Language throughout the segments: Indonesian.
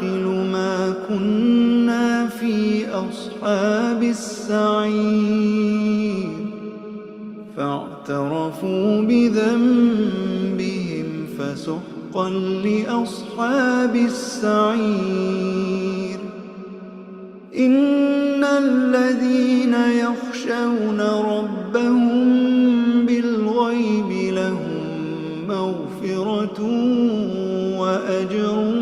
نعقل ما كنا في أصحاب السعير فاعترفوا بذنبهم فسحقا لأصحاب السعير. إن الذين يخشون ربهم بالغيب لهم مغفرة وأجر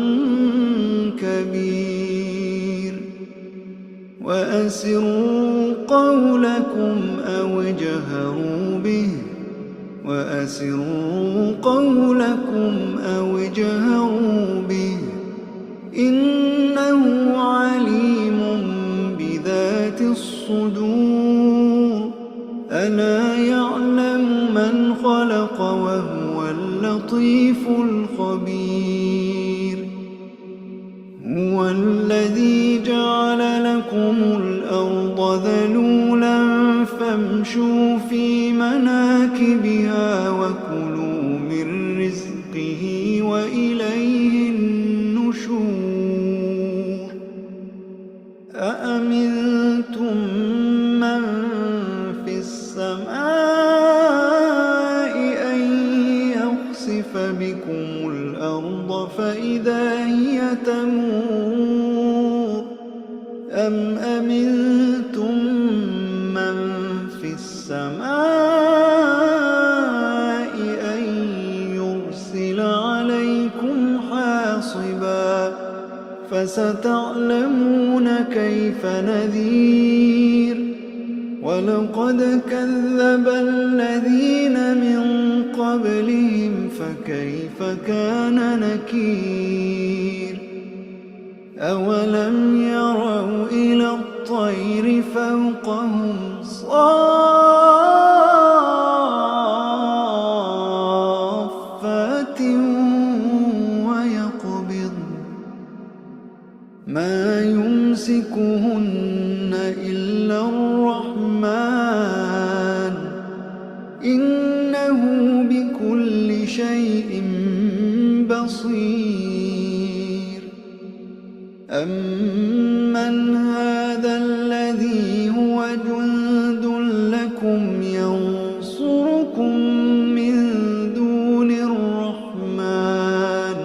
كبير. وأسروا قولكم أو اجهروا به إنه عليم بذات الصدور. ألا يعلم من خلق وهو اللطيف الخبير. هو الذي جعل لكم الأرض ذلولا فامشوا في مناكبها وكلوا من رزقه وإليه النشور. أأمنتم من في السماء أن يخسف بكم الأرض فإذا هي تمور أم أمنتم من في السماء أن يرسل عليكم حاصبا فستعلمون كيف نذير. ولقد كذب الذين من قبلهم فكيف كان نكير. أولم يروا إلى الطير فوقهم صافات ويقبض ما يمسكهن إلا الرحمن إنه بكل شيء بصير. أمن هذا الذي هو جند لكم ينصركم من دون الرحمن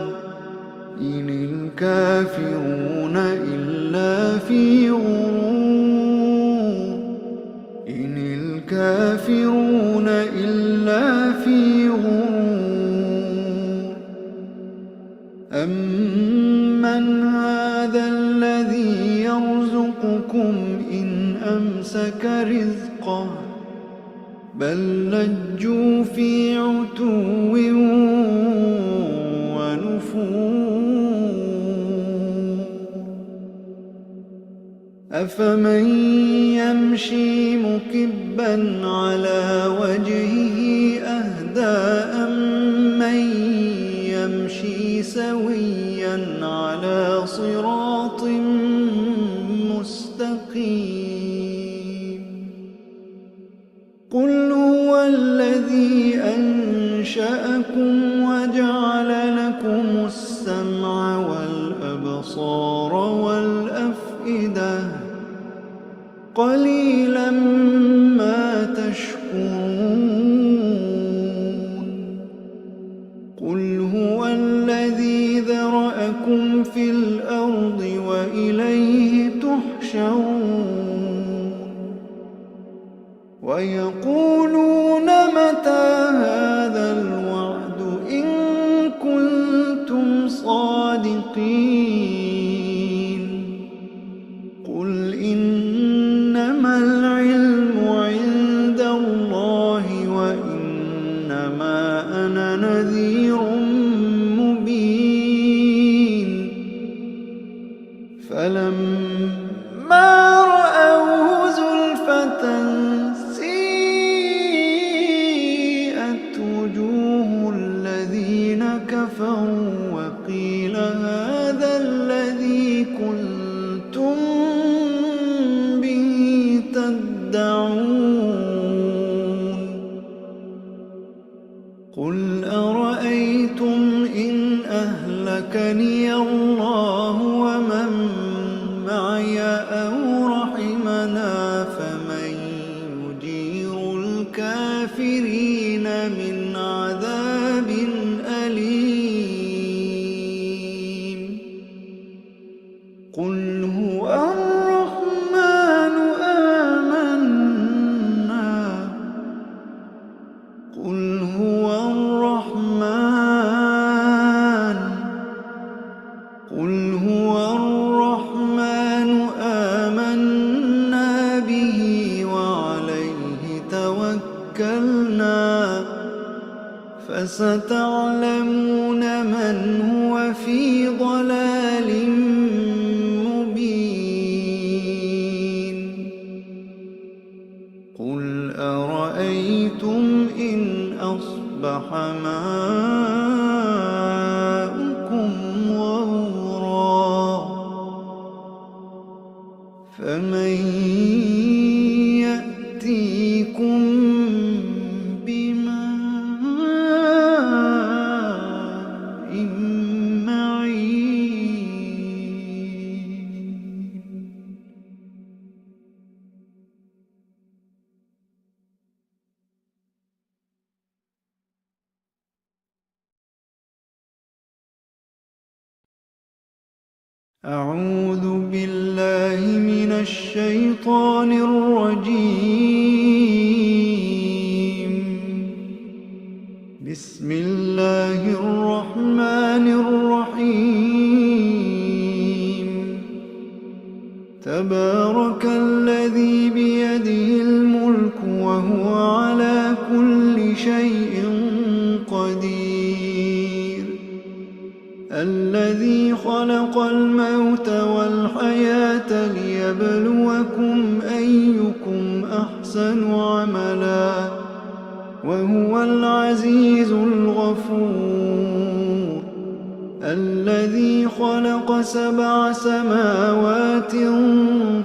إن الكافرون إلا في غرور. إن الكافرون إلا في غرور. أمن هذا الذي يرزقكم إن أمسك رزقه بل لجوا في عتو ونفور. أفمن يمشي مكبا على وجهه أهدى أمن يمشي سويا على صراط مستقيم. قل هو الذي أنشأكم وجعل لكم السمع والأبصار والأفئدة قليلا ما تشكرون. قل هو الذي ذرأكم في الأرض وإليه تحشرون. ويقولون متى هذا الوعد إن كنتم صادقين. قل إنما العلم عند الله وإنما أنا نذير مبين. فلما رأوه زلفة سيئت وجوه الذين كفروا وقيل هذا الذي كنتم به تدعون. قل أرأيتم إن أهلكني الله قل هو الرحمن آمنا به وعليه توكلنا فستعلمون من هو في ضلال مبين قل أرأيتم إن أصبح ماؤكم غورا فمن يأتيكم بماء معين أعوذ بالله من الشيطان الرجيم بسم الله الرحمن الرحيم تبارك الذي بيده الملك وهو على كل شيء قدير الذي خلق الموت والحياة ليبلوكم أيكم أحسن عملا وهو العزيز الغفور الذي خلق 7 سماوات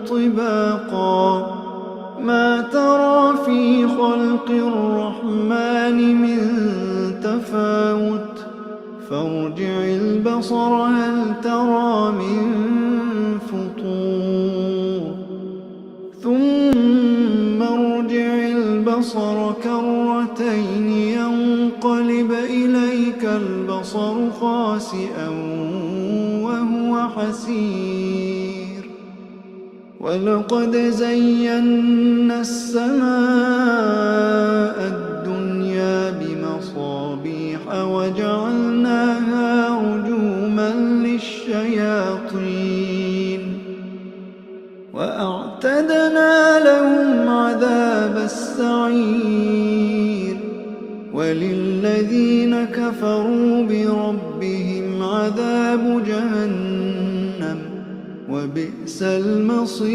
طباقا ما ترى في خلق الرحمن من تفاوت فارجع البصر هل ترى من فطور ثم ارجع البصر كرتين ينقلب إليك البصر خاسئا وهو حسير ولقد زينا السماء الدنيا بمصابيح وجعلناها رجوما للشياطين وأعتدنا لهم عذاب السعير وللذين كفروا بربهم عذاب جهنم وبئس المصير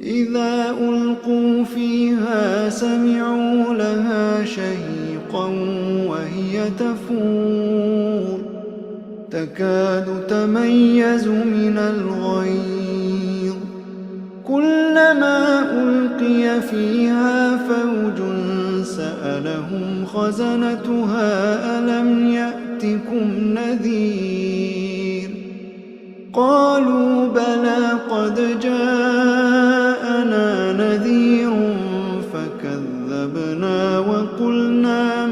إذا ألقوا فيها سمعوا لها شهيقا وهي تفور تكاد تميز من الغيظ كلما ألقي فيها فوج سألهم خزنتها ألم يأتكم نذير قالوا بلى قد جاءنا نذير فكذبنا وقلنا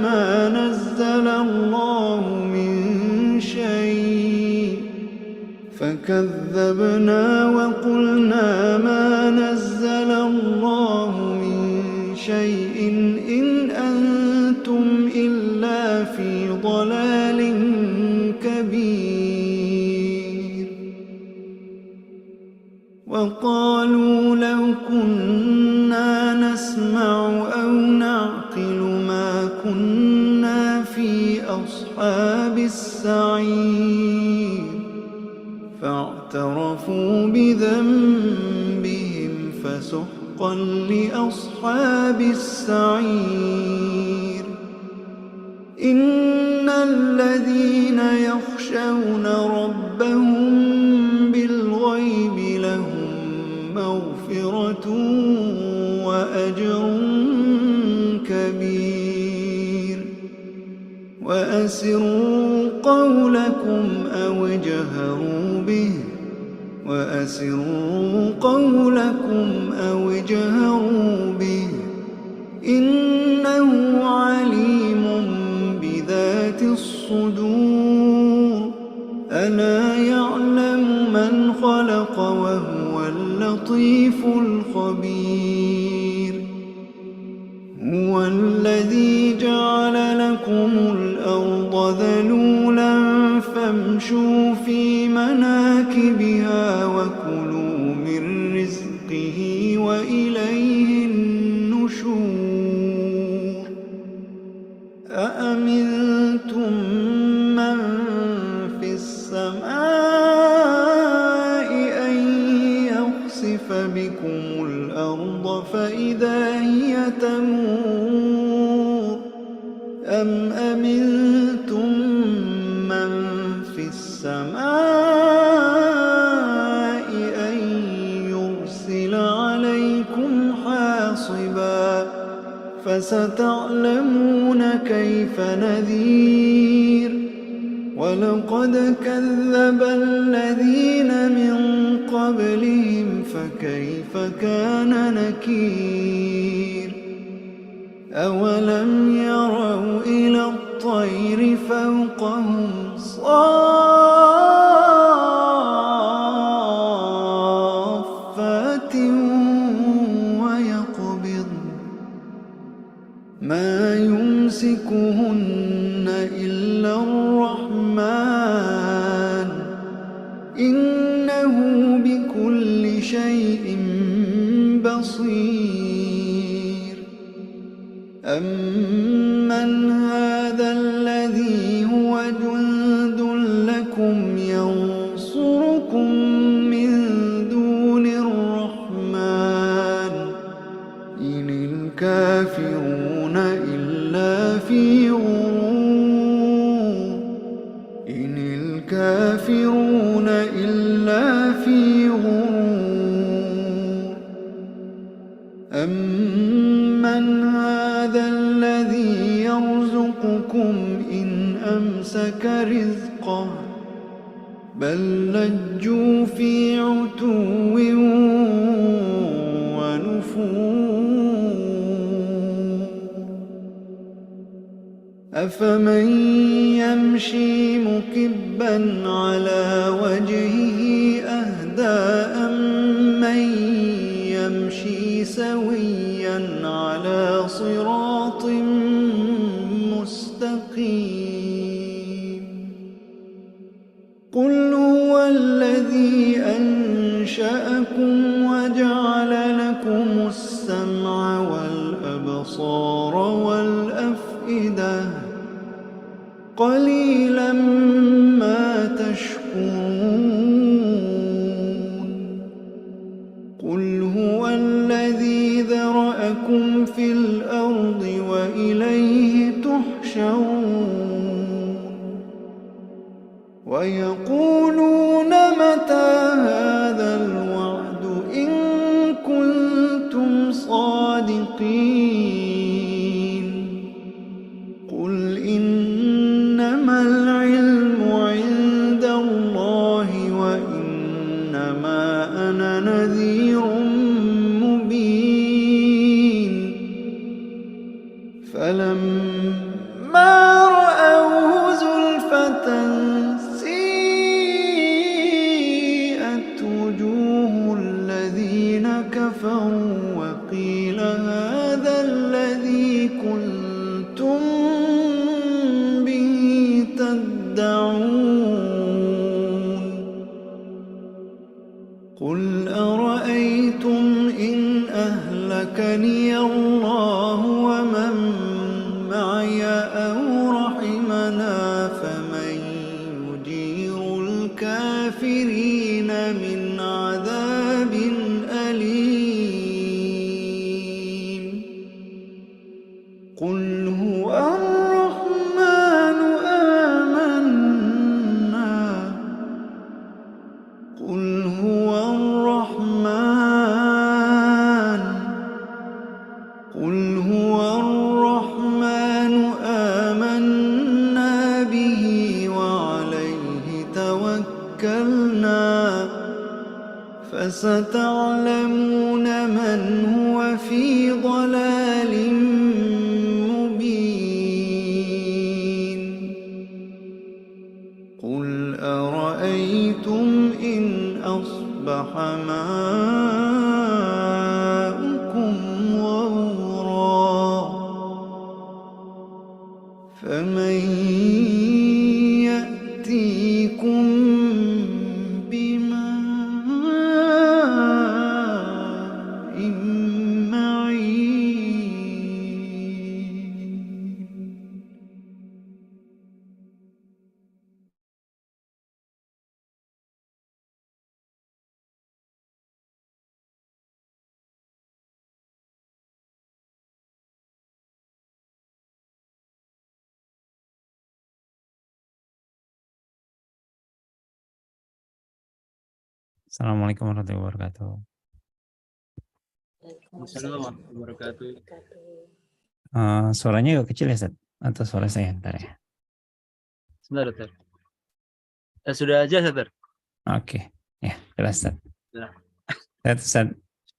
ما نزل الله من شيء إن أنتم إلا في ضلال كبير وقالوا لو كنا نسمع أو نعقل ما كنا في أصحاب السعير فاعترفوا بذنبهم فسحقا لأصحاب السعير إن الذين يخشون ربهم بالغيب لهم مغفرة وأجر كبير وأسروا قولكم أو اجهروا به إنه عليم بذات الصدور ألا يعلم من خلق وهو اللطيف الخبير هو الذي جعل لكم الأرض ذلولا فامشوا في مناكبها وكلوا من رزقه وإليه النشور أأمنتم من في السماء أن يخسف بكم الأرض فإذا هي تمور أم أمنتم من في السماء أن يرسل عليكم حاصبا فستعلمون كيف نذير ولقد كذب الذين من قبلهم فكيف كان نكير أولم يروا إلى الطير فوقهم صافات ويقبض ما يمسكهن إلا الرحمن إنه بكل شيء بصير أمن هذا الذي هو جند لكم ينصركم من دون الرحمن إن الكافرون إلا في غرور إن الكافرون إلا في غرور أمن هذا الذي يرزقكم إن أمسك رزقه بل لجوا في عتو ونفور أفمن يمشي مكبا على وجهه أهدى أمن يمشي سويا على صراط مستقيم قل هو الذي أنشأكم وجعل لكم السمع والأبصار والأفئدة قليلا ما تشكرون قل هو الذي ذرأكم في الأرض وإليه تحشرون ويقولون متى هذا الوعد إن كنتم صادقين قل إنما العلم عند الله وإنما أنا نذير مبين فلما رأوه زلفة سيئت وجوه الذين كفروا وقيل هذا الذي كنتم به تدعون قل أرأيتم إن أهلكني الله ومن معي أو رحمنا فمن يجير الكافرين من عذاب أليم قل هو الرحمن آمنا قل هو الرحمن قل هو الرحمن آمنا به وعليه توكلنا فستعلمون من هو في ضلال مبين قل أرأيتم إن أصبح ماؤكم غورا فمن يأتي سأسقيكم بماء معين Assalamualaikum warahmatullahi wabarakatuh. Assalamualaikum warahmatullahi wabarakatuh. Suaranya agak kecil ya, Ustaz? Atau suara saya ntar ya? Sebentar, Dokter. Sudah aja, Dokter. Oke, ya jelas, Ustaz. Sudah. Sehat, Ustaz?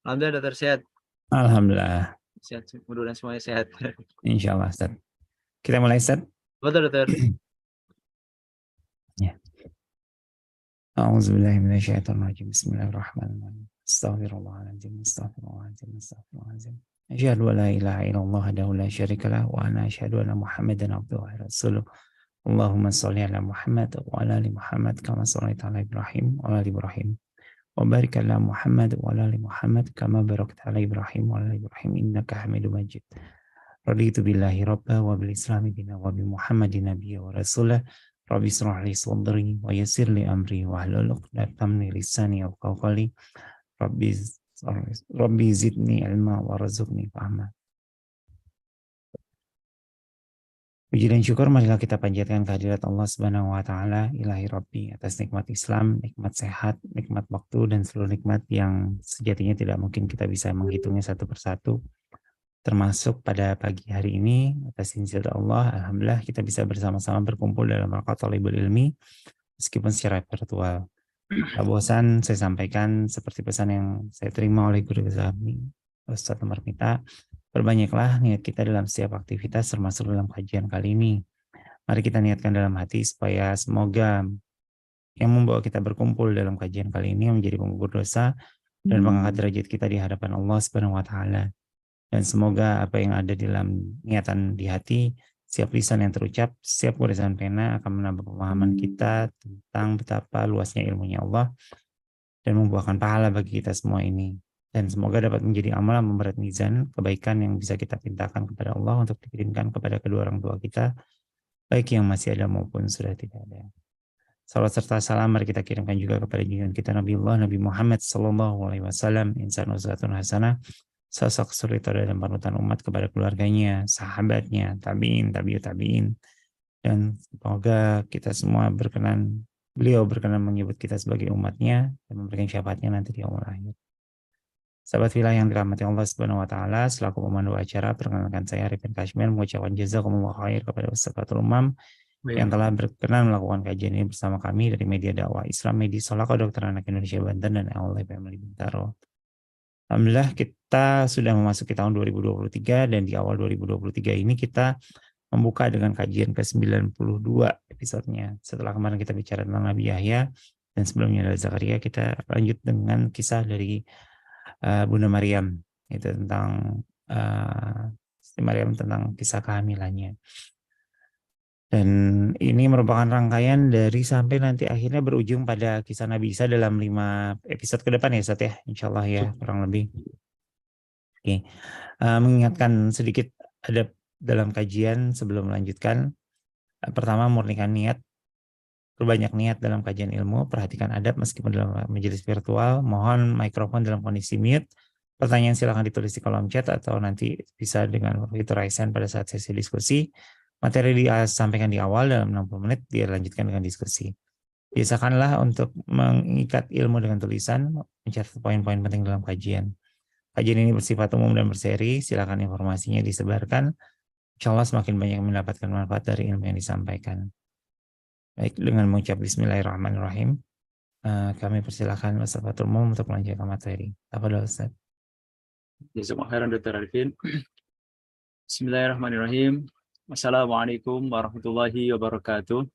Alhamdulillah, Dokter, sehat. Alhamdulillah. Sehat, mudah-mudahan semuanya sehat. Insya Allah, Ustaz. Kita mulai, Ustaz? Betul, Dokter. Ya. A'udzubillahiminasyaitonirrajim. Bismillahirrahmanirrahim. Astaghfirullahaladzim. Astaghfirullahaladzim. Astaghfirullahaladzim. Asyhadu an la ilaha illallah wahdahu la syarikalah wa ana asyhadu anna Muhammadan abduhu wa rasuluh. Allahumma shalli ala Muhammad wa ala ali Muhammad kama shallaita ala Ibrahim wa ala ali Ibrahim. Wa barik ala Muhammad wa ala ali Muhammad kama barakta ala Ibrahim wa ala ali Ibrahim innaka Hamidum Majid. Raditu billahi rabba wa bil islami dina wa bi Muhammadin nabiyya wa rasulah. Rabbi shrah li sadri wa yassir li amri wa hlul 'uqdatam min lisani yafqahu qawli. Rabbi zidni ilma wa rzuqni fahma. Puji dan syukur marilah kita panjatkan kehadirat Allah Subhanahu wa taala, Ilahi Rabbi, atas nikmat Islam, nikmat sehat, nikmat waktu dan seluruh nikmat yang sejatinya tidak mungkin kita bisa menghitungnya satu persatu. Termasuk pada pagi hari ini, atas izin Allah, alhamdulillah kita bisa bersama-sama berkumpul dalam rakaat thalibul ilmi, meskipun secara virtual. Tak bosan saya sampaikan seperti pesan yang saya terima oleh guru kami, Ustaz Umar Mita, perbanyaklah niat kita dalam setiap aktivitas termasuk dalam kajian kali ini. Mari kita niatkan dalam hati supaya semoga yang membawa kita berkumpul dalam kajian kali ini menjadi penggugur dosa dan mengangkat derajat kita di hadapan Allah Subhanahu wa taala. Dan semoga apa yang ada di dalam niatan di hati, setiap lisan yang terucap, setiap goresan pena akan menambah pemahaman kita tentang betapa luasnya ilmunya Allah dan membuahkan pahala bagi kita semua ini. Dan semoga dapat menjadi amalan memberat mizan kebaikan yang bisa kita pintakan kepada Allah untuk dikirimkan kepada kedua orang tua kita, baik yang masih ada maupun sudah tidak ada. Salam serta salam mari kita kirimkan juga kepada junjungan kita Nabiullah Nabi Muhammad SAW, insan uswatun hasanah, sosok suri dan panutan umat kepada keluarganya, sahabatnya, tabiin, tabiut tabiin, dan semoga kita semua beliau berkenan menyebut kita sebagai umatnya dan memberikan syafaatnya nanti di yaumul akhir. Sahabat filah yang dirahmati Allah Subhanahu wa taala, selaku pemandu acara perkenalkan saya Arifin Kashmir mengucapkan jazakumullah khair kepada Ustaz Fatul Umam yang telah berkenan melakukan kajian ini bersama kami dari media dakwah Islam Medi Solako Dokter Anak Indonesia Banten dan AOL Family Bintaro. Alhamdulillah kita sudah memasuki tahun 2023 dan di awal 2023 ini kita membuka dengan kajian ke-92 episodenya. Setelah kemarin kita bicara tentang Nabi Yahya dan sebelumnya adalah Zakaria, kita lanjut dengan kisah dari Bunda Maryam, itu tentang Maryam tentang kisah kehamilannya. Dan ini merupakan rangkaian dari sampai nanti akhirnya berujung pada kisah Nabi Isa dalam 5 episode ke depan ya Ustaz ya, insya Allah ya, kurang lebih. Oke. Mengingatkan sedikit adab dalam kajian sebelum melanjutkan. Pertama, murnikan niat, perbanyak niat dalam kajian ilmu, perhatikan adab meskipun dalam majelis virtual, mohon mikrofon dalam kondisi mute. Pertanyaan silakan ditulis di kolom chat atau nanti bisa dengan fitur raise hand pada saat sesi diskusi. Materi disampaikan di awal dalam 60 menit, dilanjutkan dengan diskusi. Biasakanlah untuk mengikat ilmu dengan tulisan, mencatat poin-poin penting dalam kajian. Kajian ini bersifat umum dan berseri, silakan informasinya disebarkan. Insya Allah semakin banyak mendapatkan manfaat dari ilmu yang disampaikan. Baik, dengan mengucap Bismillahirrahmanirrahim, kami persilakan Ustaz Fatul Umam untuk melanjutkan materi. Apa doa Ustaz? Jazakumullah khairan Dr. Arifin. Bismillahirrahmanirrahim. Assalamualaikum warahmatullahi wabarakatuh.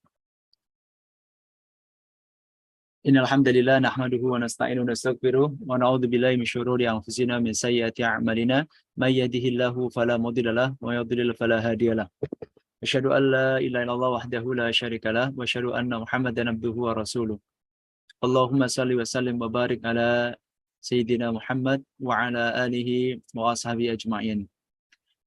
Innal hamdalillah nahmaduhu wa nasta'inuhu wa nastaghfiruh wa na'udzu billahi min syururi anfusina min sayyiati a'malina may yahdihillahu fala mudhillalah wa yudhlil fala hadiyalah. Asyhadu an la ilaha illallah wahdahu la syarikalah wa asyhadu anna Muhammadan abduhu wa rasuluh. Allahumma salli wa sallim wa barik ala Sayyidina Muhammad wa ala alihi wa ashabihi ajma'in.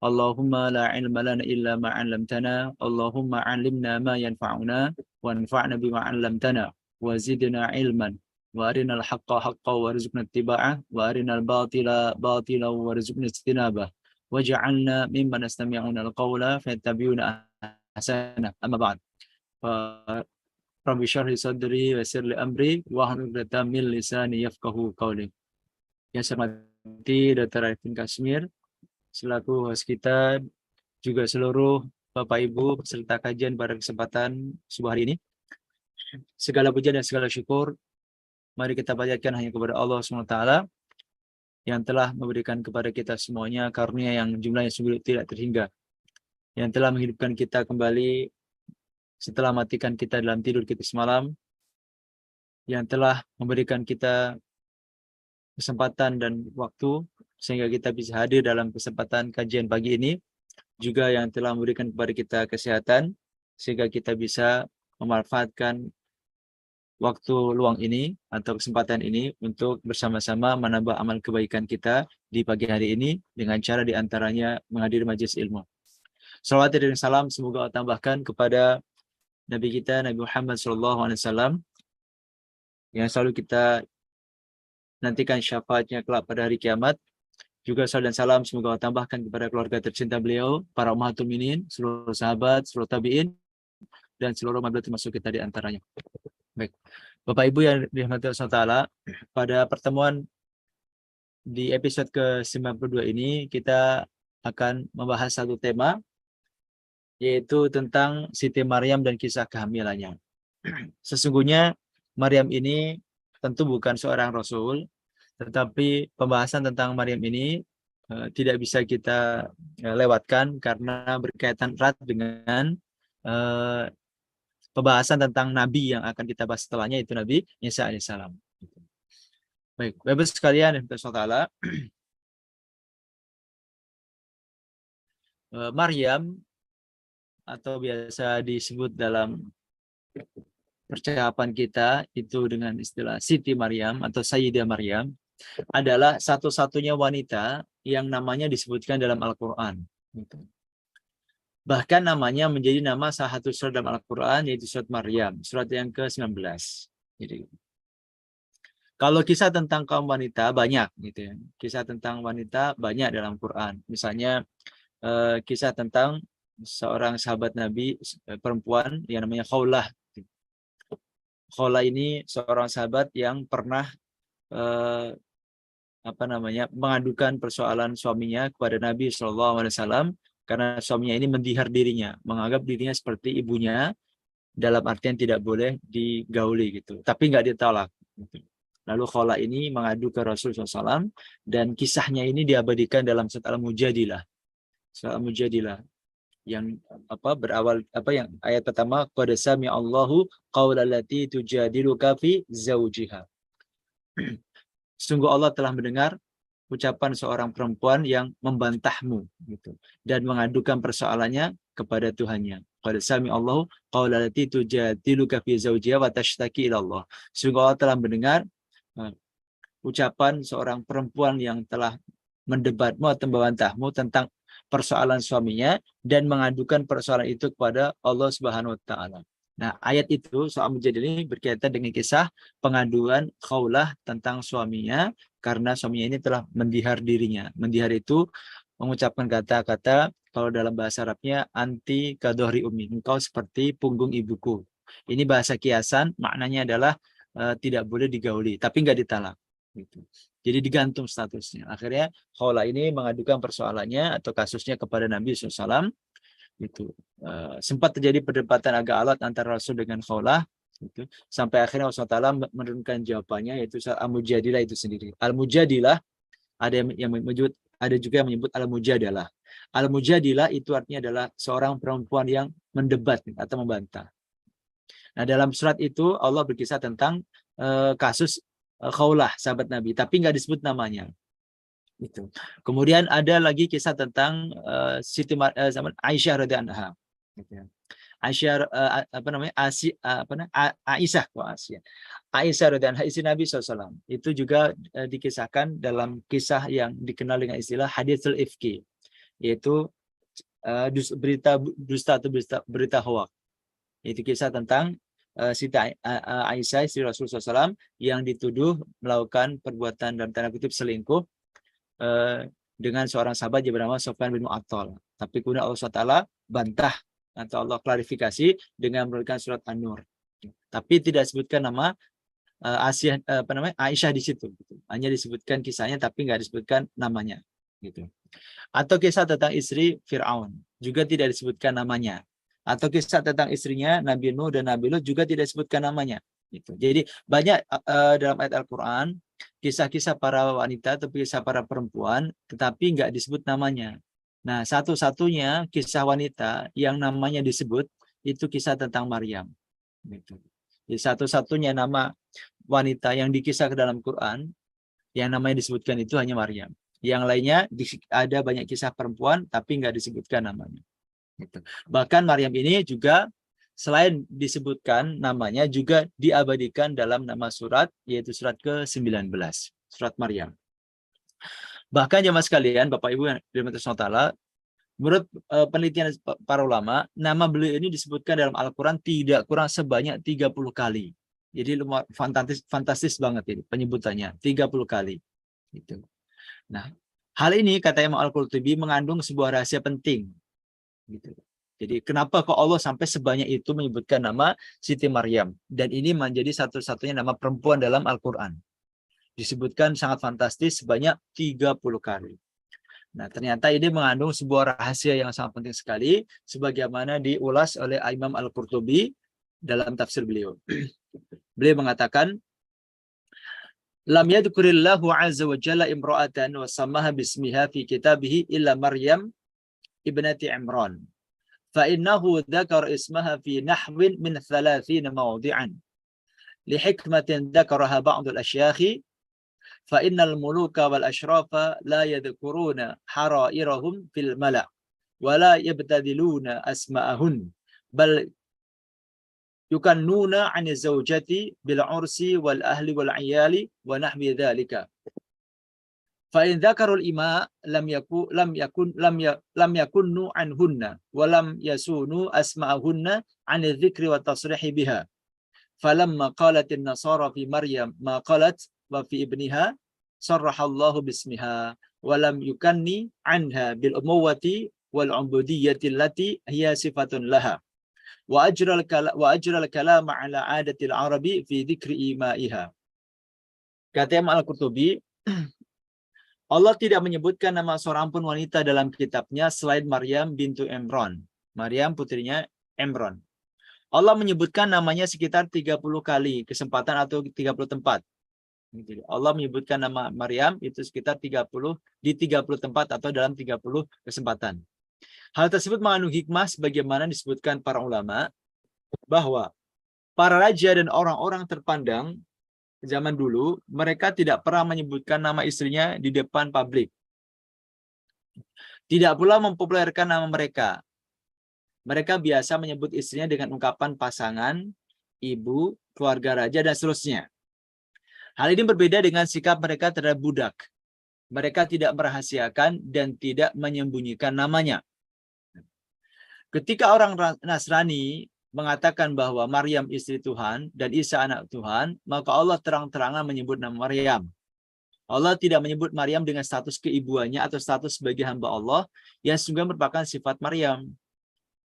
Allahumma la ilma lana illa ma 'allamtana. Allahumma 'allimna ma yanfa'una wanfa'na bima 'allamtana wa zidna ilman wa arinal haqqa haqqan warzuqna ittiba'ah wa arinal batila batilan warzuqna ijtinabah waj'alna mimman yastami'una al-qawla fayattabi'una ahsana. Amma ba'd. Rabbi shrah li sadri wa yassir li amri wahlul 'uqdatam min lisani yafqahu qawli. Yang saya hormati Dr. Arifin Kasmir selaku host kita, juga seluruh Bapak Ibu peserta kajian pada kesempatan subuh hari ini. Segala puja dan segala syukur mari kita panjatkan hanya kepada Allah SWT yang telah memberikan kepada kita semuanya karunia yang jumlahnya sungguh tidak terhingga, yang telah menghidupkan kita kembali setelah matikan kita dalam tidur kita semalam, yang telah memberikan kita kesempatan dan waktu sehingga kita bisa hadir dalam kesempatan kajian pagi ini, juga yang telah memberikan kepada kita kesehatan sehingga kita bisa memanfaatkan waktu luang ini atau kesempatan ini untuk bersama-sama menambah amal kebaikan kita di pagi hari ini dengan cara diantaranya menghadiri majelis ilmu. Salawat dan salam semoga Allah tambahkan kepada Nabi kita Nabi Muhammad SAW yang selalu kita nantikan syafaatnya kelak pada hari kiamat. Juga salam dan salam semoga Allah tambahkan kepada keluarga tercinta beliau, para ummahatul mukminin, seluruh sahabat, seluruh tabi'in, dan seluruh umat termasuk kita di antaranya. Baik, Bapak Ibu yang dirahmati Allah Ta'ala, pada pertemuan di episode ke-92 ini kita akan membahas satu tema, yaitu tentang Siti Maryam dan kisah kehamilannya. Sesungguhnya Maryam ini tentu bukan seorang rasul, tetapi pembahasan tentang Maryam ini tidak bisa kita lewatkan karena berkaitan erat dengan pembahasan tentang Nabi yang akan kita bahas setelahnya, yaitu Nabi Isa alaihissalam. Baik, Bapak sekalian, Allah Maryam atau biasa disebut dalam percakapan kita itu dengan istilah Siti Maryam atau Sayyidah Maryam adalah satu-satunya wanita yang namanya disebutkan dalam Al-Quran. Bahkan namanya menjadi nama salah satu surat dalam Al-Quran, yaitu surat Maryam, surat yang ke-19. Jadi, kalau kisah tentang kaum wanita banyak, gitu ya. Kisah tentang wanita banyak dalam Quran. Misalnya kisah tentang seorang sahabat Nabi perempuan yang namanya Khawlah. Khawlah ini seorang sahabat yang pernah mengadukan persoalan suaminya kepada Nabi SAW karena suaminya ini mendihar dirinya, menganggap dirinya seperti ibunya, dalam artian tidak boleh digauli gitu, tapi nggak ditolak. Lalu Khawlah ini mengadu ke Rasulullah SAW dan kisahnya ini diabadikan dalam surat Al-Mujadilah. Surat Al-Mujadilah yang berawal yang ayat pertama, qad sami Allahu qaulallati tujadiluka fi zawjiha. Sungguh Allah telah mendengar ucapan seorang perempuan yang membantahmu gitu dan mengadukan persoalannya kepada Tuhannya. Qad sami Allahu qaulallati tujadiluka fi zawjiha wa tashtaki ila Allah. Sungguh Allah telah mendengar ucapan seorang perempuan yang telah mendebatmu atau membantahmu tentang persoalan suaminya dan mengadukan persoalan itu kepada Allah Subhanahu wa taala. Nah, ayat itu soal menjadi ini berkaitan dengan kisah pengaduan Khawlah tentang suaminya karena suaminya ini telah mendihar dirinya. Mendihar itu mengucapkan kata-kata kalau dalam bahasa Arabnya anti kadohri umi, engkau seperti punggung ibuku. Ini bahasa kiasan, maknanya adalah tidak boleh digauli, tapi nggak ditalak. Gitu. Jadi digantung statusnya. Akhirnya Khawlah ini mengadukan persoalannya atau kasusnya kepada Nabi SAW. Itu sempat terjadi perdebatan agak alot antara Rasul dengan Khawlah. Gitu. Sampai akhirnya Rasulullah SAW menurunkan jawabannya, yaitu Al-Mujadilah itu sendiri. Al-Mujadilah ada juga yang menyebut Al-Mujadalah. Al-Mujadilah itu artinya adalah seorang perempuan yang mendebat atau membantah. Nah, dalam surat itu Allah berkisah tentang kasus Khawlah, sahabat Nabi, tapi nggak disebut namanya. Itu. Kemudian ada lagi kisah tentang Siti Aisyah radhiyallahu anha. Gitu ya. Aisyah Aisyah kok Aisyah. Aisyah radhiyallahu anha istri Nabi SAW itu juga dikisahkan dalam kisah yang dikenal dengan istilah haditsul ifki, yaitu berita dusta atau berita hoak. Itu kisah tentang Siti Aisyah istri Rasulullah SAW yang dituduh melakukan perbuatan dalam tanda kutip selingkuh dengan seorang sahabat yang bernama Sofyan bin Mu'attal. Tapi kemudian Allah SWT bantah atau Allah klarifikasi dengan menurunkan surat An-Nur. Tapi tidak disebutkan nama Aisyah di situ. Gitu. Hanya disebutkan kisahnya tapi nggak disebutkan namanya. Gitu. Atau kisah tentang istri Fir'aun juga tidak disebutkan namanya. Atau kisah tentang istrinya Nabi Nuh dan Nabi Lut juga tidak disebutkan namanya. Gitu. Jadi banyak dalam ayat Al-Quran kisah-kisah para wanita atau kisah para perempuan tetapi nggak disebut namanya. Nah, satu-satunya kisah wanita yang namanya disebut itu kisah tentang Maryam. Gitu. Jadi satu-satunya nama wanita yang dikisahkan dalam Quran yang namanya disebutkan itu hanya Maryam. Yang lainnya ada banyak kisah perempuan tapi nggak disebutkan namanya. Gitu. Bahkan Maryam ini juga selain disebutkan namanya juga diabadikan dalam nama surat yaitu surat ke-19, surat Maryam. Bahkan jemaah sekalian, Bapak Ibu yang dirahmati Allah, menurut penelitian para ulama, nama beliau ini disebutkan dalam Al-Quran tidak kurang sebanyak 30 kali. Jadi fantastis banget ini penyebutannya, 30 kali. Gitu. Nah, hal ini kata Imam Al-Qurtubi mengandung sebuah rahasia penting. Gitu. Jadi kenapa kok Allah sampai sebanyak itu menyebutkan nama Siti Maryam? Dan ini menjadi satu-satunya nama perempuan dalam Al-Quran. Disebutkan sangat fantastis sebanyak 30 kali. Nah, ternyata ini mengandung sebuah rahasia yang sangat penting sekali sebagaimana diulas oleh Imam Al-Qurtubi dalam tafsir beliau. Beliau mengatakan, "Lam yadhkurillahu azza wa jalla imra'atan wa samaha bismiha fi kitabihi illa Maryam ibnati Imran. Fa innahu dzakara ismaha fi nahwin min 30 mawdi'an. Li hikmatin dzakaraha ba'd al-asyakhi فإن الملوك والأشراف لا يذكرون حرائرهم في الملأ ولا يبتذلون أسماءهن بل يكنون عن الزوجة بالعرس والأهل والعيال ونحو ذلك فإن ذكروا الإماء لم يكنوا عنهن ولم يسونوا أسماءهن عن الذكر والتصريح بها فلما قالت النصارى في مريم ما قالت وفي ابنها صرح الله باسمها ولم يكني عنها بالأموة والعبودية التي هي صفة لها وأجرى الكلام على عادة العرب في ذكر إيمائها." Kata Imam Al-Qurtubi, Allah tidak menyebutkan nama seorang pun wanita dalam kitabnya selain Maryam bintu Imran. Maryam putrinya Imran. Allah menyebutkan namanya sekitar 30 kali kesempatan atau 30 tempat. Allah menyebutkan nama Maryam itu sekitar 30 di 30 tempat atau dalam 30 kesempatan. Hal tersebut mengandung hikmah sebagaimana disebutkan para ulama bahwa para raja dan orang-orang terpandang zaman dulu mereka tidak pernah menyebutkan nama istrinya di depan publik. Tidak pula mempopulerkan nama mereka. Mereka biasa menyebut istrinya dengan ungkapan pasangan, ibu, keluarga raja, dan seterusnya. Hal ini berbeda dengan sikap mereka terhadap budak. Mereka tidak merahasiakan dan tidak menyembunyikan namanya. Ketika orang Nasrani mengatakan bahwa Maryam istri Tuhan dan Isa anak Tuhan, maka Allah terang-terangan menyebut nama Maryam. Allah tidak menyebut Maryam dengan status keibuannya atau status sebagai hamba Allah yang sungguh merupakan sifat Maryam.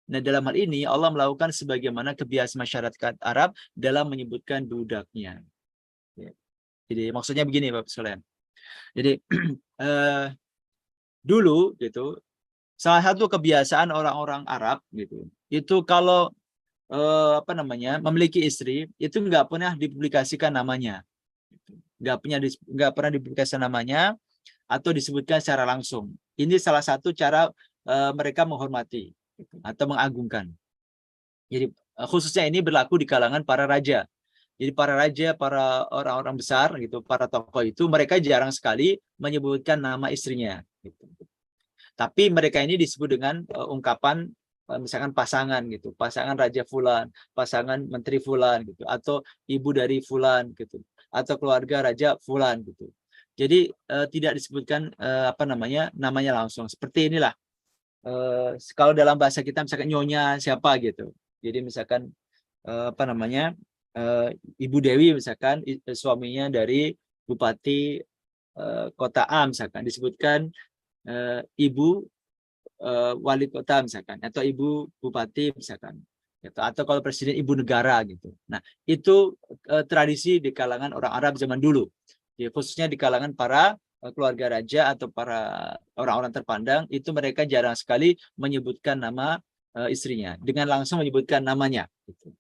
Nah, dalam hal ini Allah melakukan sebagaimana kebiasaan masyarakat Arab dalam menyebutkan budaknya. Jadi maksudnya begini Bapak sekalian. Jadi dulu gitu salah satu kebiasaan orang-orang Arab gitu itu kalau memiliki istri itu nggak pernah dipublikasikan namanya, nggak pernah dipublikasikan namanya atau disebutkan secara langsung. Ini salah satu cara mereka menghormati gitu, atau mengagungkan. Jadi khususnya ini berlaku di kalangan para raja. Jadi para raja, para orang-orang besar gitu, para tokoh itu mereka jarang sekali menyebutkan nama istrinya. Gitu. Tapi mereka ini disebut dengan ungkapan misalkan pasangan gitu, pasangan raja fulan, pasangan menteri fulan gitu, atau ibu dari fulan gitu, atau keluarga raja fulan gitu. Jadi tidak disebutkan namanya langsung. Seperti inilah kalau dalam bahasa kita misalkan nyonya siapa gitu. Jadi misalkan Ibu Dewi misalkan suaminya dari bupati kota A misalkan, disebutkan ibu wali kota misalkan, atau ibu bupati misalkan gitu. Atau kalau presiden ibu negara gitu. Nah, itu tradisi di kalangan orang Arab zaman dulu, ya, khususnya di kalangan para keluarga raja atau para orang-orang terpandang, itu mereka jarang sekali menyebutkan nama istrinya dengan langsung menyebutkan namanya gitu.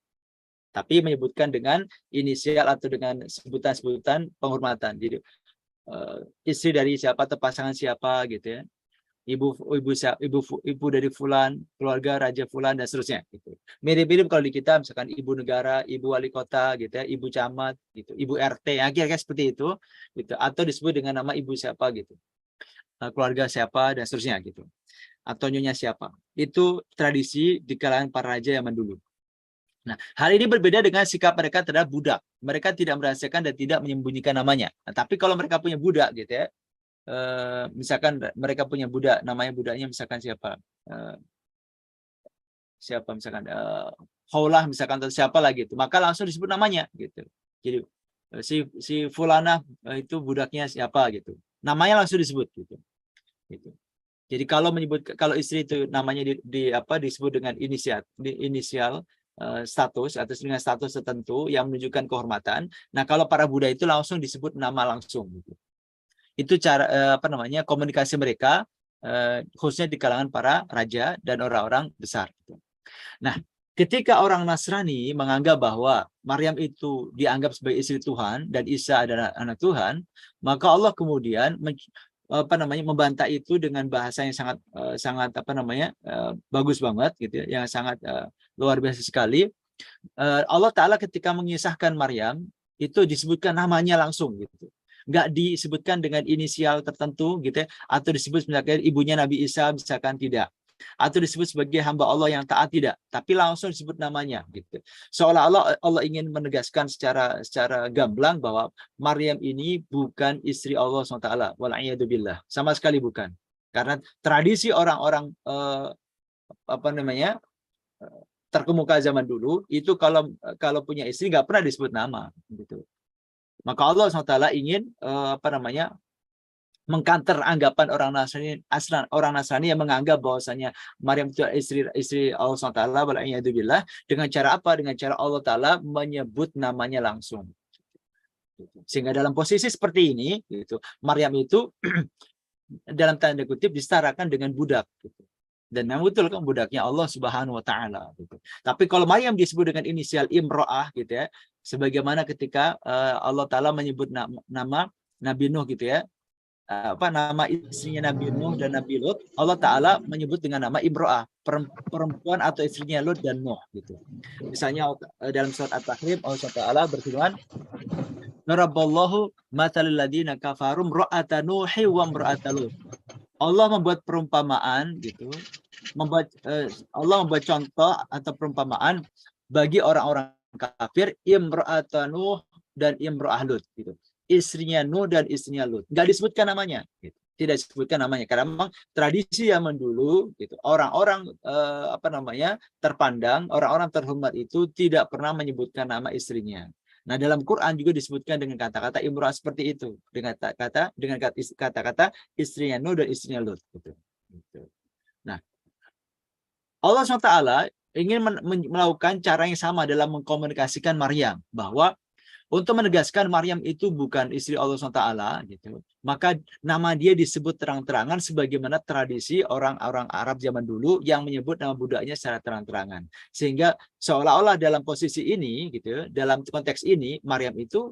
Tapi menyebutkan dengan inisial atau dengan sebutan-sebutan penghormatan. Jadi istri dari siapa atau pasangan siapa gitu ya, ibu dari fulan, keluarga raja fulan, dan seterusnya gitu. Mirip-mirip kalau di kita misalkan ibu negara, ibu wali kota gitu ya, ibu camat gitu, ibu RT, akhirnya seperti itu gitu. Atau disebut dengan nama ibu siapa gitu, keluarga siapa, dan seterusnya gitu, atau nyonya siapa. Itu tradisi di kalangan para raja zaman dulu. Nah, hal ini berbeda dengan sikap mereka terhadap budak. Mereka tidak merahasiakan dan tidak menyembunyikan namanya. Nah, tapi kalau mereka punya budak gitu ya, misalkan mereka punya budak, namanya budaknya misalkan siapa, misalkan Khawlah misalkan, atau siapa lagi itu, maka langsung disebut namanya gitu. Jadi si Fulana itu budaknya siapa gitu, namanya langsung disebut gitu. Jadi kalau istri itu namanya disebut dengan inisial status atau dengan status tertentu yang menunjukkan kehormatan. Nah, kalau para budak itu langsung disebut nama langsung gitu. Itu cara komunikasi mereka khususnya di kalangan para raja dan orang-orang besar gitu. Nah, ketika orang Nasrani menganggap bahwa Maryam itu dianggap sebagai istri Tuhan dan Isa adalah anak Tuhan, maka Allah kemudian membantah itu dengan bahasa yang sangat bagus banget gitu ya, yang sangat luar biasa sekali. Allah Ta'ala ketika mengisahkan Maryam itu disebutkan namanya langsung gitu, nggak disebutkan dengan inisial tertentu gitu ya, atau disebut misalkan ibunya Nabi Isa misalkan, tidak, atau disebut sebagai hamba Allah yang taat, tidak, tapi langsung disebut namanya gitu. Seolah-olah Allah ingin menegaskan secara gamblang bahwa Maryam ini bukan istri Allah SWT, wal'iyadzubillah, sama sekali bukan. Karena tradisi orang-orang terkemuka zaman dulu itu kalau punya istri nggak pernah disebut nama gitu. Maka Allah SWT ingin mengkanter anggapan orang Nasrani yang menganggap bahwasanya Maryam itu istri Allah SWT, wal'iyadzubillah, dengan cara apa? Dengan cara Allah Ta'ala menyebut namanya langsung. Sehingga dalam posisi seperti ini, gitu, Maryam itu dalam tanda kutip disetarakan dengan budak. Gitu. Dan memang betul kan budaknya Allah Subhanahu Wa Ta'ala. Gitu. Tapi kalau Maryam disebut dengan inisial Imro'ah, gitu ya, sebagaimana ketika Allah Ta'ala menyebut nama Nabi Nuh gitu ya, nama istrinya Nabi Nuh dan Nabi Lut, Allah Ta'ala menyebut dengan nama Imro'ah, perempuan atau istrinya Lut dan Nuh gitu. Misalnya dalam surat At-Tahrim, Allah Ta'ala berfirman, Naraballahu matalil ladina kafarum ra'ata Nuhi wa imra'ata Lut. Allah membuat perumpamaan gitu, Allah membuat contoh atau perumpamaan bagi orang-orang kafir, Imra'ata Nuh dan Imra'ah Lut gitu. Istrinya Nuh dan istrinya Lut. Nggak disebutkan namanya. Gitu. Tidak disebutkan namanya. Karena memang tradisi zaman dulu, gitu, orang-orang terpandang, orang-orang terhormat itu tidak pernah menyebutkan nama istrinya. Nah, dalam Quran juga disebutkan dengan kata-kata Imra'ah seperti itu. Dengan kata-kata istrinya Nuh dan istrinya Lut. Gitu. Nah, Allah SWT ingin melakukan cara yang sama dalam mengkomunikasikan Maryam. Bahwa untuk menegaskan Maryam itu bukan istri Allah SWT, gitu. Maka nama dia disebut terang-terangan sebagaimana tradisi orang-orang Arab zaman dulu yang menyebut nama budaknya secara terang-terangan. Sehingga seolah-olah dalam posisi ini, gitu, dalam konteks ini Maryam itu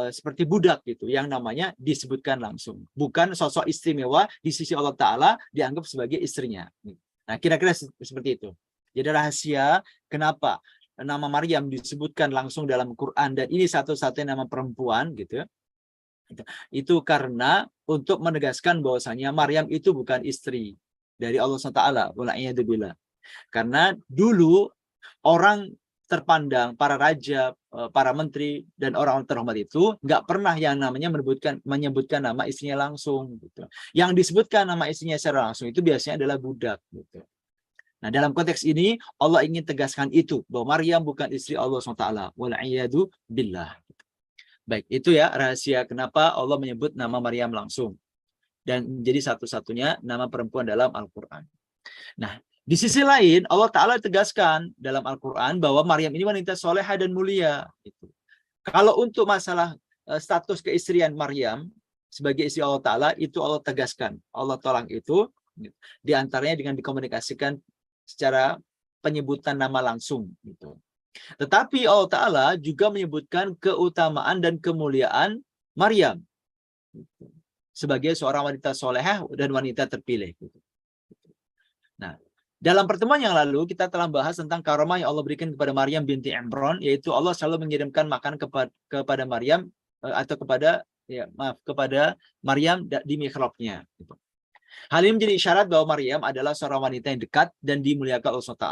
seperti budak gitu, yang namanya disebutkan langsung. Bukan sosok istimewa di sisi Allah Ta'ala dianggap sebagai istrinya. Nah, kira-kira seperti itu. Jadi rahasia kenapa nama Maryam disebutkan langsung dalam Quran dan ini satu-satunya nama perempuan gitu. Itu karena untuk menegaskan bahwasanya Maryam itu bukan istri. dari Allah SWT. Wala'iyadzubillah. Karena dulu orang terpandang, para raja, para menteri, dan orang-orang terhormat itu nggak pernah yang namanya menyebutkan nama istrinya langsung. Gitu. Yang disebutkan nama istrinya secara langsung itu biasanya adalah budak. Gitu. Nah, dalam konteks ini Allah ingin tegaskan itu, bahwa Maryam bukan istri Allah SWT. Wal'iyadu billah. Baik, itu ya rahasia kenapa Allah menyebut nama Maryam langsung. Dan menjadi satu-satunya nama perempuan dalam Al-Quran. Nah, di sisi lain Allah Ta'ala tegaskan dalam Al-Quran bahwa Maryam ini wanita soleha dan mulia. Gitu. Kalau untuk masalah status keistrian Maryam sebagai istri Allah Ta'ala, itu Allah tegaskan. Allah tolak itu diantaranya dengan dikomunikasikan secara penyebutan nama langsung. Gitu. Tetapi Allah Ta'ala juga menyebutkan keutamaan dan kemuliaan Maryam gitu, sebagai seorang wanita solehah dan wanita terpilih. Gitu. Nah, dalam pertemuan yang lalu kita telah bahas tentang karomah yang Allah berikan kepada Maryam binti Imran, yaitu Allah selalu mengirimkan makan kepada Maryam atau kepada Maryam di mihrabnya. Gitu. Hal ini menjadi isyarat bahwa Maryam adalah seorang wanita yang dekat dan dimuliakan Allah SWT.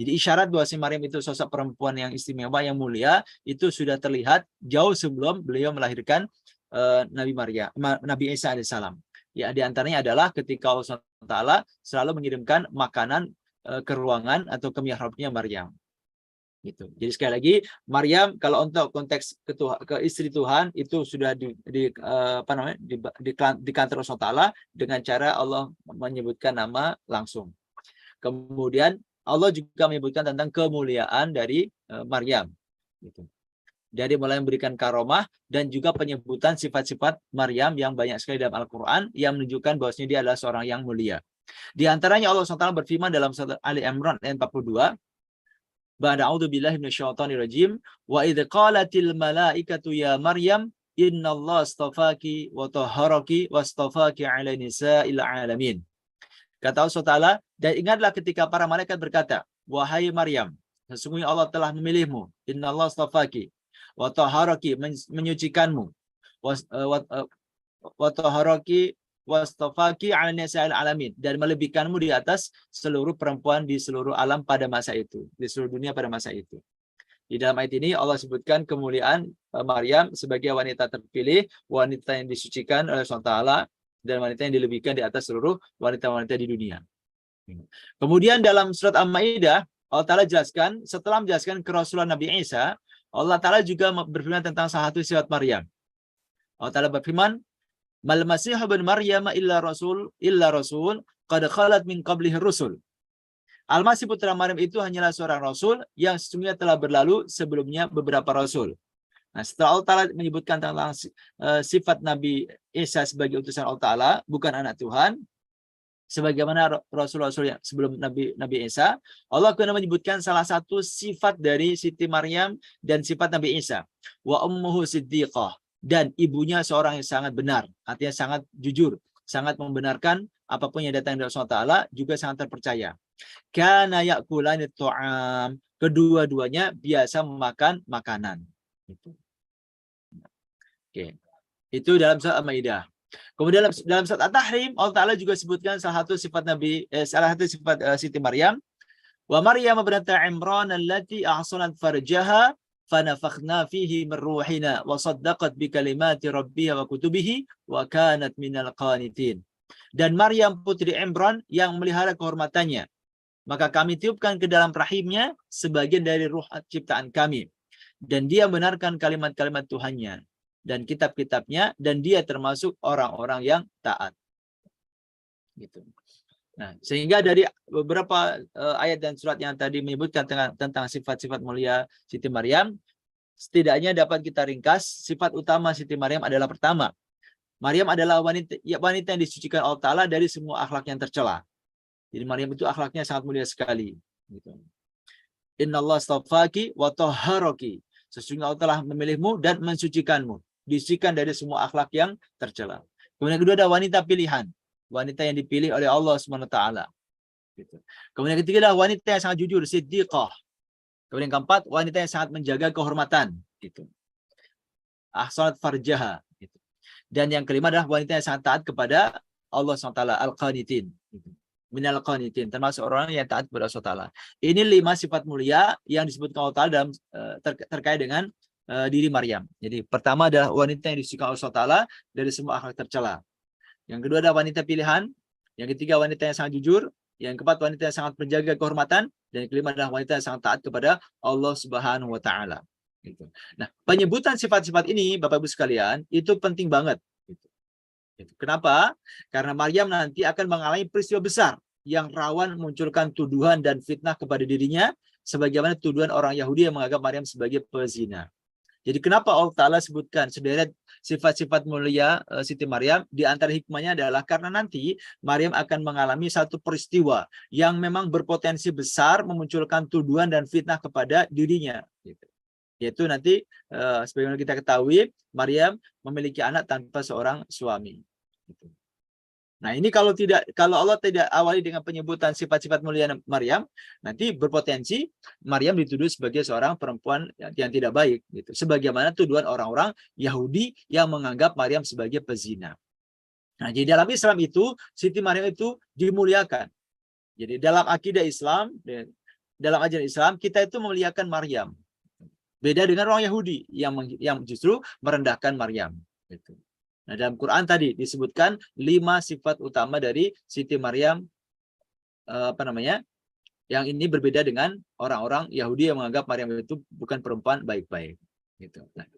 Jadi isyarat bahwa si Maryam itu sosok perempuan yang istimewa, yang mulia, itu sudah terlihat jauh sebelum beliau melahirkan Nabi Isa alaihissalam. Ya, di antaranya adalah ketika Allah Taala selalu mengirimkan makanan ke ruangan atau ke mihrabnya Maryam. Gitu. Jadi sekali lagi, Maryam kalau untuk konteks ke istri Tuhan itu sudah di kantor Allah Taala dengan cara Allah menyebutkan nama langsung. Kemudian Allah juga menyebutkan tentang kemuliaan dari Maryam. Gitu. Jadi mulai memberikan karomah dan juga penyebutan sifat-sifat Maryam yang banyak sekali dalam Al-Quran yang menunjukkan bahwasanya dia adalah seorang yang mulia. Di antaranya Allah SWT berfirman dalam surat Ali Imran ayat 42, Ba'da a'udzu billahi minasyaitonir rajim, wa idz qalatil malaikatu ya Maryam innallaha astafaki wa tahharaki wastafaki 'ala nisa'il 'alamin. Kata Allah SWT, dan ingatlah ketika para malaikat berkata, wahai Maryam, sesungguhnya Allah telah memilihmu, innallaha astafaki wa tahharaki, menyucikanmu, wa tahharaki wastafaki 'ala nisa'il 'alamin, dan melebihkanmu di atas seluruh perempuan di seluruh alam pada masa itu, di seluruh dunia pada masa itu. Di dalam ayat ini Allah sebutkan kemuliaan Maryam sebagai wanita terpilih, wanita yang disucikan oleh Allah, dan wanita yang dilebihkan di atas seluruh wanita-wanita di dunia. Kemudian dalam surat Al-Maidah, Allah Ta'ala jelaskan, setelah menjelaskan kerasulan Nabi Isa, Allah Ta'ala juga berfirman tentang salah satu sifat Maryam. Allah Ta'ala berfirman, Mal Masih bin Maryam illa rasul qad khalat min qablihi rusul. Al-Masih putra Maryam itu hanyalah seorang rasul yang sesungguhnya telah berlalu sebelumnya beberapa rasul. Nah, setelah Allah Ta'ala menyebutkan tentang sifat Nabi Isa sebagai utusan Allah Ta'ala, bukan anak Tuhan, sebagaimana rasul-rasul yang sebelum Nabi Isa, Allah kemudian menyebutkan salah satu sifat dari Siti Maryam dan sifat Nabi Isa. Wa ummuhu siddiqah, dan ibunya seorang yang sangat benar, artinya sangat jujur, sangat membenarkan apapun yang datang dari Allah Ta'ala, juga sangat terpercaya. Kana ya'kulani tu'am, kedua-duanya biasa memakan makanan. Oke. Itu dalam surat Al-Maidah. Kemudian dalam surat At-Tahrim Allah Ta'ala juga sebutkan salah satu sifat Siti Maryam. Wa Maryam ibnata Imran allati ahsanat farjaha fanafakhna fihi min ruhina wa saddaqat bi kalimati rabbiha wa kutubihi wa kanat minal qanitin. Dan Maryam putri Imran yang melihara kehormatannya, maka kami tiupkan ke dalam rahimnya sebagian dari ruh ciptaan kami, dan dia benarkan kalimat-kalimat Tuhannya dan kitab-kitabnya, dan dia termasuk orang-orang yang taat. Gitu. Nah, sehingga dari beberapa ayat dan surat yang tadi menyebutkan tentang sifat-sifat mulia Siti Maryam, setidaknya dapat kita ringkas sifat utama Siti Maryam adalah pertama, Maryam adalah wanita yang disucikan Allah Ta'ala dari semua akhlak yang tercela. Jadi Maryam itu akhlaknya sangat mulia sekali. Gitu. Innallaha astafaki wa tahharaki. Sesungguhnya Allah telah memilihmu dan mensucikanmu, disucikan dari semua akhlak yang tercela. Kemudian kedua ada wanita pilihan, wanita yang dipilih oleh Allah SWT. Gitu. Kemudian ketiga adalah wanita yang sangat jujur, siddiqah. Kemudian keempat, wanita yang sangat menjaga kehormatan. Gitu. Ahsanat farjaha. Gitu. Dan yang kelima adalah wanita yang sangat taat kepada Allah SWT, al-qanitin. Minal qanitin, termasuk orang yang taat kepada Allah SWT. Ini 5 sifat mulia yang disebutkan Allah Ta'ala dalam terkait dengan diri Maryam. Jadi pertama adalah wanita yang disukai Allah SWT dari semua akhlak tercela. Yang kedua adalah wanita pilihan. Yang ketiga wanita yang sangat jujur. Yang keempat wanita yang sangat menjaga kehormatan. Dan yang kelima adalah wanita yang sangat taat kepada Allah Subhanahu wa Ta'ala. Gitu. Nah, penyebutan sifat-sifat ini, Bapak Ibu sekalian, itu penting banget. Gitu. Kenapa? Karena Maryam nanti akan mengalami peristiwa besar yang rawan memunculkan tuduhan dan fitnah kepada dirinya, sebagaimana tuduhan orang Yahudi yang menganggap Maryam sebagai pezina. Jadi kenapa Allah Ta'ala sebutkan sederet sifat-sifat mulia Siti Maryam? Di antara hikmahnya adalah karena nanti Maryam akan mengalami satu peristiwa yang memang berpotensi besar memunculkan tuduhan dan fitnah kepada dirinya. Gitu. Yaitu nanti sebagaimana kita ketahui, Maryam memiliki anak tanpa seorang suami. Gitu. Nah, ini kalau Allah tidak awali dengan penyebutan sifat-sifat mulia Maryam, nanti berpotensi Maryam dituduh sebagai seorang perempuan yang tidak baik, gitu. Sebagaimana tuduhan orang-orang Yahudi yang menganggap Maryam sebagai pezina. Nah, jadi dalam Islam itu Siti Maryam itu dimuliakan. Jadi dalam akidah Islam, dalam ajaran Islam, kita itu memuliakan Maryam. Beda dengan orang Yahudi yang justru merendahkan Maryam. Gitu. Nah, dalam Quran tadi disebutkan 5 sifat utama dari Siti Maryam, yang ini berbeda dengan orang-orang Yahudi yang menganggap Maryam itu bukan perempuan baik-baik. Gitu. Nah,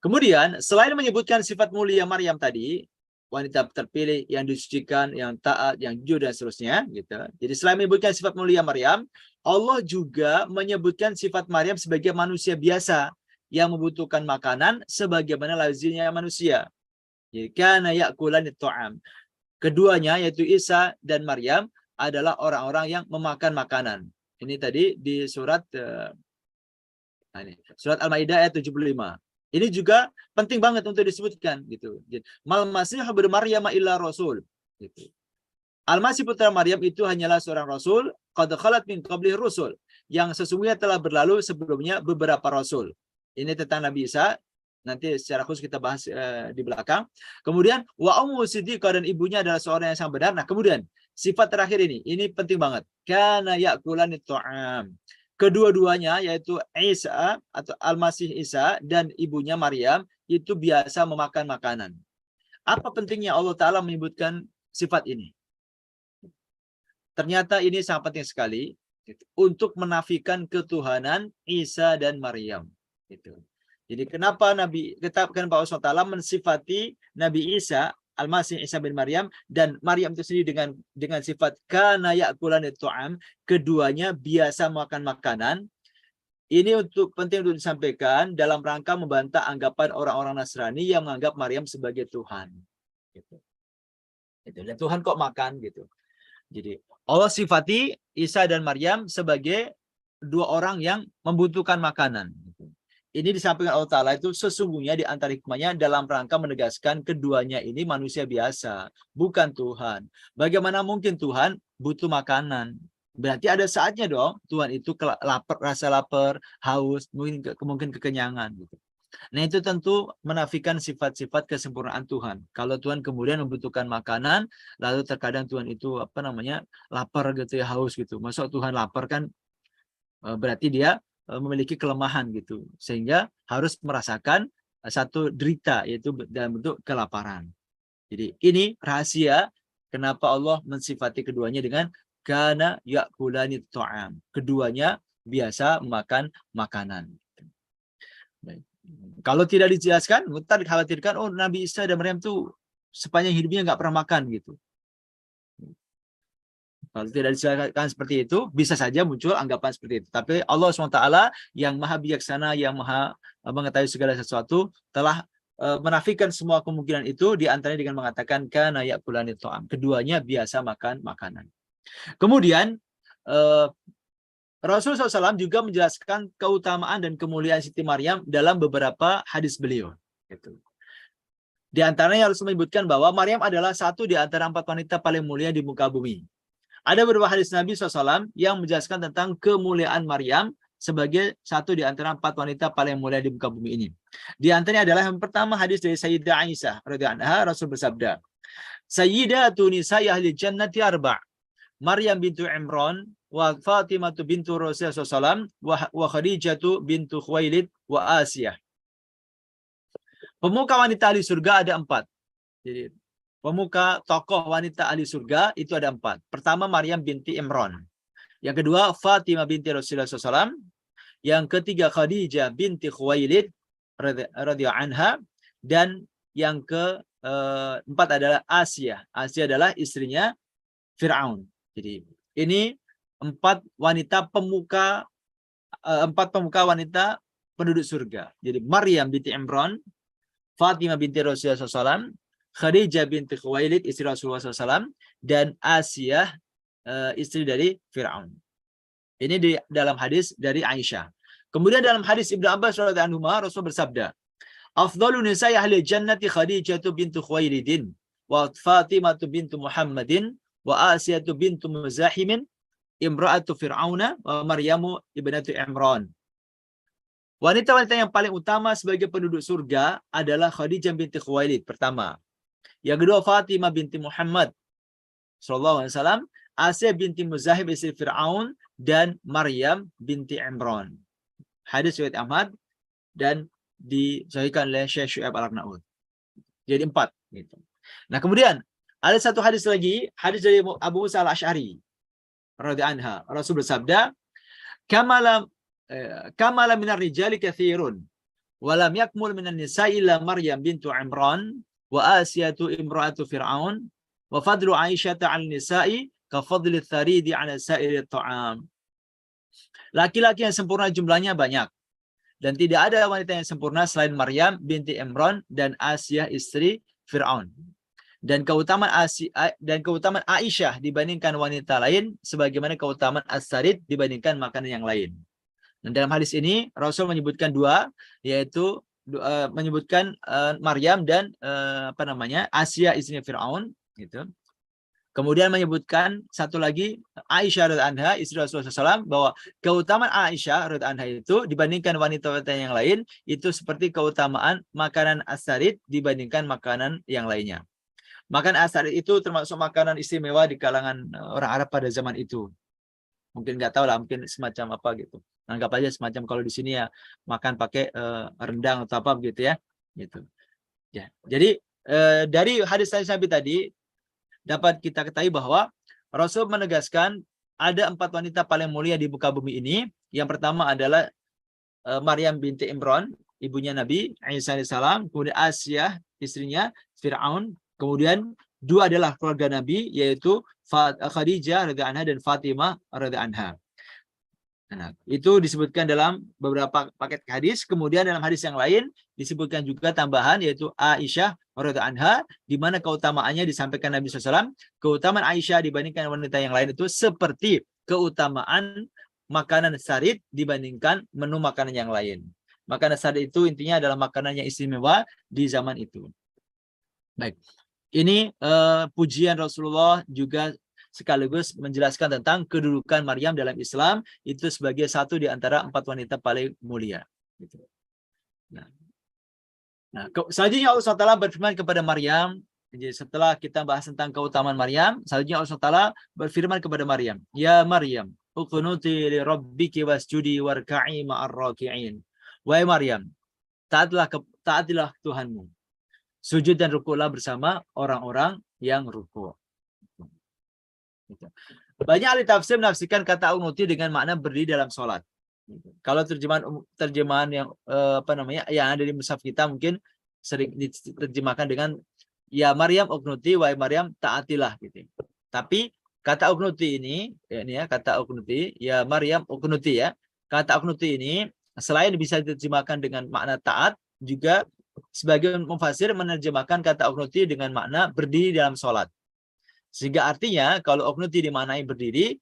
kemudian selain menyebutkan sifat mulia Maryam tadi, wanita terpilih yang disucikan, yang taat, yang jujur dan seterusnya, gitu. Jadi selain menyebutkan sifat mulia Maryam, Allah juga menyebutkan sifat Maryam sebagai manusia biasa yang membutuhkan makanan sebagaimana lazimnya manusia. Kana ya'kulani ta'am. Keduanya yaitu Isa dan Maryam adalah orang-orang yang memakan makanan. Ini tadi di surat Al-Maidah ayat 75. Ini juga penting banget untuk disebutkan gitu. Mal masih ibnu Maryam illa rasul gitu. Al-Masih putra Maryam itu hanyalah seorang rasul, qad khalat min qablihi rusul, yang sesungguhnya telah berlalu sebelumnya beberapa rasul. Ini tentang Nabi Isa. Nanti secara khusus kita bahas di belakang. Kemudian wa ummu siddiqah, dan ibunya adalah seorang yang sangat benar. Nah, kemudian sifat terakhir ini penting banget. Kana ya'kulani ta'am. Kedua-duanya yaitu Isa atau Al-Masih Isa dan ibunya Maryam itu biasa memakan makanan. Apa pentingnya Allah Ta'ala menyebutkan sifat ini? Ternyata ini sangat penting sekali untuk menafikan ketuhanan Isa dan Maryam. Gitu. Jadi kenapa kenapa Allah SWT mensifati Nabi Isa, Al-Masih Isa bin Maryam, dan Maryam itu sendiri dengan sifat kana ya'kulani ta'am, keduanya biasa makan makanan. Ini penting untuk disampaikan dalam rangka membantah anggapan orang-orang Nasrani yang menganggap Maryam sebagai Tuhan. Gitu. Dan Tuhan kok makan gitu. Jadi Allah sifati Isa dan Maryam sebagai dua orang yang membutuhkan makanan. Ini disampaikan Allah Ta'ala itu sesungguhnya di antara hikmahnya dalam rangka menegaskan keduanya ini manusia biasa, bukan Tuhan. Bagaimana mungkin Tuhan butuh makanan? Berarti ada saatnya dong Tuhan itu rasa lapar, haus, mungkin kekenyangan. Gitu. Nah, itu tentu menafikan sifat-sifat kesempurnaan Tuhan. Kalau Tuhan kemudian membutuhkan makanan, lalu terkadang Tuhan itu lapar gitu ya, haus gitu. Masuk Tuhan lapar kan berarti dia memiliki kelemahan gitu, sehingga harus merasakan satu derita, yaitu dalam bentuk kelaparan. Jadi ini rahasia kenapa Allah mensifati keduanya dengan kana ya'kulani ta'am. Keduanya biasa memakan makanan. Baik. Kalau tidak dijelaskan, kita dikhawatirkan Nabi Isa dan Maryam tuh sepanjang hidupnya nggak pernah makan gitu. Kalau tidak dijelaskan seperti itu, bisa saja muncul anggapan seperti itu. Tapi Allah SWT yang maha bijaksana, yang maha mengetahui segala sesuatu, telah menafikan semua kemungkinan itu, diantaranya dengan mengatakan kana ya'kulani ta'am. Keduanya biasa makan makanan. Kemudian Rasulullah SAW juga menjelaskan keutamaan dan kemuliaan Siti Maryam dalam beberapa hadis beliau. Di antaranya harus menyebutkan bahwa Maryam adalah satu di antara 4 wanita paling mulia di muka bumi. Ada beberapa hadis Nabi SAW yang menjelaskan tentang kemuliaan Maryam sebagai satu di antara 4 wanita paling mulia di muka bumi ini. Di antaranya adalah yang pertama hadis dari Sayyidah Aisyah radhiyallahu anha, Rasul bersabda, Sayyidatu nisa'i ahli jannati arba'. Maryam bintu Imran wa Fatimah bintu Rasulullah SAW wa Khadijatu bintu Khuwailid wa Asiyah. Pemuka wanita ahli surga ada 4. Jadi pemuka tokoh wanita ahli surga itu ada 4. Pertama Maryam binti Imran. Yang kedua Fatimah binti Rasulullah SAW. Yang ketiga Khadijah binti Khuwailid radhiyallahu anha. Dan yang keempat adalah Asiyah. Asiyah adalah istrinya Fir'aun. Jadi ini 4 wanita pemuka, 4 pemuka wanita penduduk surga. Jadi Maryam binti Imran, Fatimah binti Rasulullah SAW, Khadijah binti Khuwailid istri Rasulullah SAW, dan Asiyah istri dari Fir'aun. Ini di dalam hadis dari Aisyah. Kemudian dalam hadis Ibnu Abbas radhiyallahu anhu Rasul bersabda, "Afdhalun nisa'i ahli jannati Khadijah bintu Khuwailidin wa Fatimah bintu Muhammadin wa Asiyah bintu Muzahimin imra'atu Fir'auna wa Maryamu ibnatu Imran." Wanita-wanita yang paling utama sebagai penduduk surga adalah Khadijah binti Khuwailid pertama. Yang kedua Fatimah binti Muhammad sallallahu alaihi wasallam, Asiyah binti Muzahim istri Fir'aun, dan Maryam binti Imran. Hadis riwayat Ahmad dan disahihkan oleh Syekh Syu'aib Al-Arnaud. Jadi 4 gitu. Nah, kemudian ada satu hadis lagi, hadis dari Abu Musa Al-Asy'ari radhiyallahu anha. Rasul bersabda, "Kamala minar rijali katsirun, wa lam yakmul minan nisa'i illa Maryam bintu Imran, wa Asiyatu imra'atu Fir'aun, wa fadlu Aisyah 'ala nisa'i ka fadli tharidi 'ala sa'iri ta'am." Laki-laki yang sempurna jumlahnya banyak, dan tidak ada wanita yang sempurna selain Maryam binti Imran dan Asiyah istri Fir'aun. Dan keutamaan Aisyah dibandingkan wanita lain sebagaimana keutamaan as-sarid dibandingkan makanan yang lain. Dan dalam hadis ini Rasul menyebutkan 2, yaitu menyebutkan Maryam dan Asiyah istrinya Fir'aun gitu. Kemudian menyebutkan satu lagi Aisyah radhiyallahu anha istri Rasulullah SAW, bahwa keutamaan Aisyah radhiyallahu anha itu dibandingkan wanita-wanita yang lain itu seperti keutamaan makanan as-sarid dibandingkan makanan yang lainnya. Makanan as-sarid itu termasuk makanan istimewa di kalangan orang Arab pada zaman itu. Mungkin nggak tahu lah, mungkin semacam apa gitu. Anggap aja semacam kalau di sini ya makan pakai rendang atau apa gitu ya. Gitu. Ya. Jadi dari hadis Nabi tadi dapat kita ketahui bahwa Rasul menegaskan ada 4 wanita paling mulia di muka bumi ini. Yang pertama adalah Maryam binti Imran, ibunya Nabi Isa alaihissalam, kemudian Asiyah istrinya Fir'aun, kemudian 2 adalah keluarga Nabi, yaitu Khadijah radhiyallahu anha dan Fatimah radhiyallahu anha. Nah, itu disebutkan dalam beberapa paket hadis. Kemudian dalam hadis yang lain disebutkan juga tambahan, yaitu Aisyah radhiyallahu anha, di mana keutamaannya disampaikan Nabi SAW. Keutamaan Aisyah dibandingkan wanita yang lain itu seperti keutamaan makanan sarid dibandingkan menu makanan yang lain. Makanan sarid itu intinya adalah makanan yang istimewa di zaman itu. Baik, ini pujian Rasulullah juga sekaligus menjelaskan tentang kedudukan Maryam dalam Islam itu sebagai satu di antara 4 wanita paling mulia. Nah, selanjutnya Allah SWT berfirman kepada Maryam. Jadi setelah kita bahas tentang keutamaan Maryam, selanjutnya Allah SWT berfirman kepada Maryam, "Ya Maryam, uqnuti li rabbiki wasjudi warka'i ma'ar raki'in." Wahai Maryam, taatilah Tuhanmu, sujud dan rukulah bersama orang-orang yang ruku'. Banyak ahli tafsir menafsirkan kata uqnuti dengan makna berdiri dalam sholat. Kalau terjemahan yang yang ada di mushaf kita mungkin sering diterjemahkan dengan ya Maryam uqnuti, wahai Maryam taatilah gitu. Tapi kata uqnuti ini kata uqnuti, ya Maryam uqnuti ya. Kata uqnuti ini selain bisa diterjemahkan dengan makna taat, juga sebagian mufassir menerjemahkan kata uqnuti dengan makna berdiri dalam sholat. Sehingga artinya kalau uqnuti dimaknai berdiri,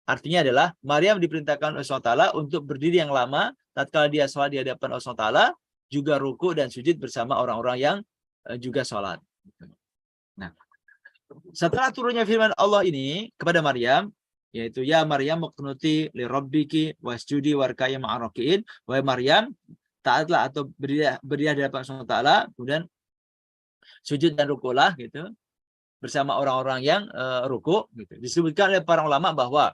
artinya adalah Maryam diperintahkan oleh Allah SWT untuk berdiri yang lama tatkala dia sholat di hadapan Allah SWT, juga ruku dan sujud bersama orang-orang yang juga sholat. Nah, setelah turunnya firman Allah ini kepada Maryam, yaitu ya Maryam uqnuti li rabbiki wasjudi warka'i ma'ar raki'in, wahai Maryam taatlah atau berdiri di hadapan Allah SWT, kemudian sujud dan rukulah gitu. bersama orang-orang yang ruku. Gitu. Disebutkan oleh para ulama bahwa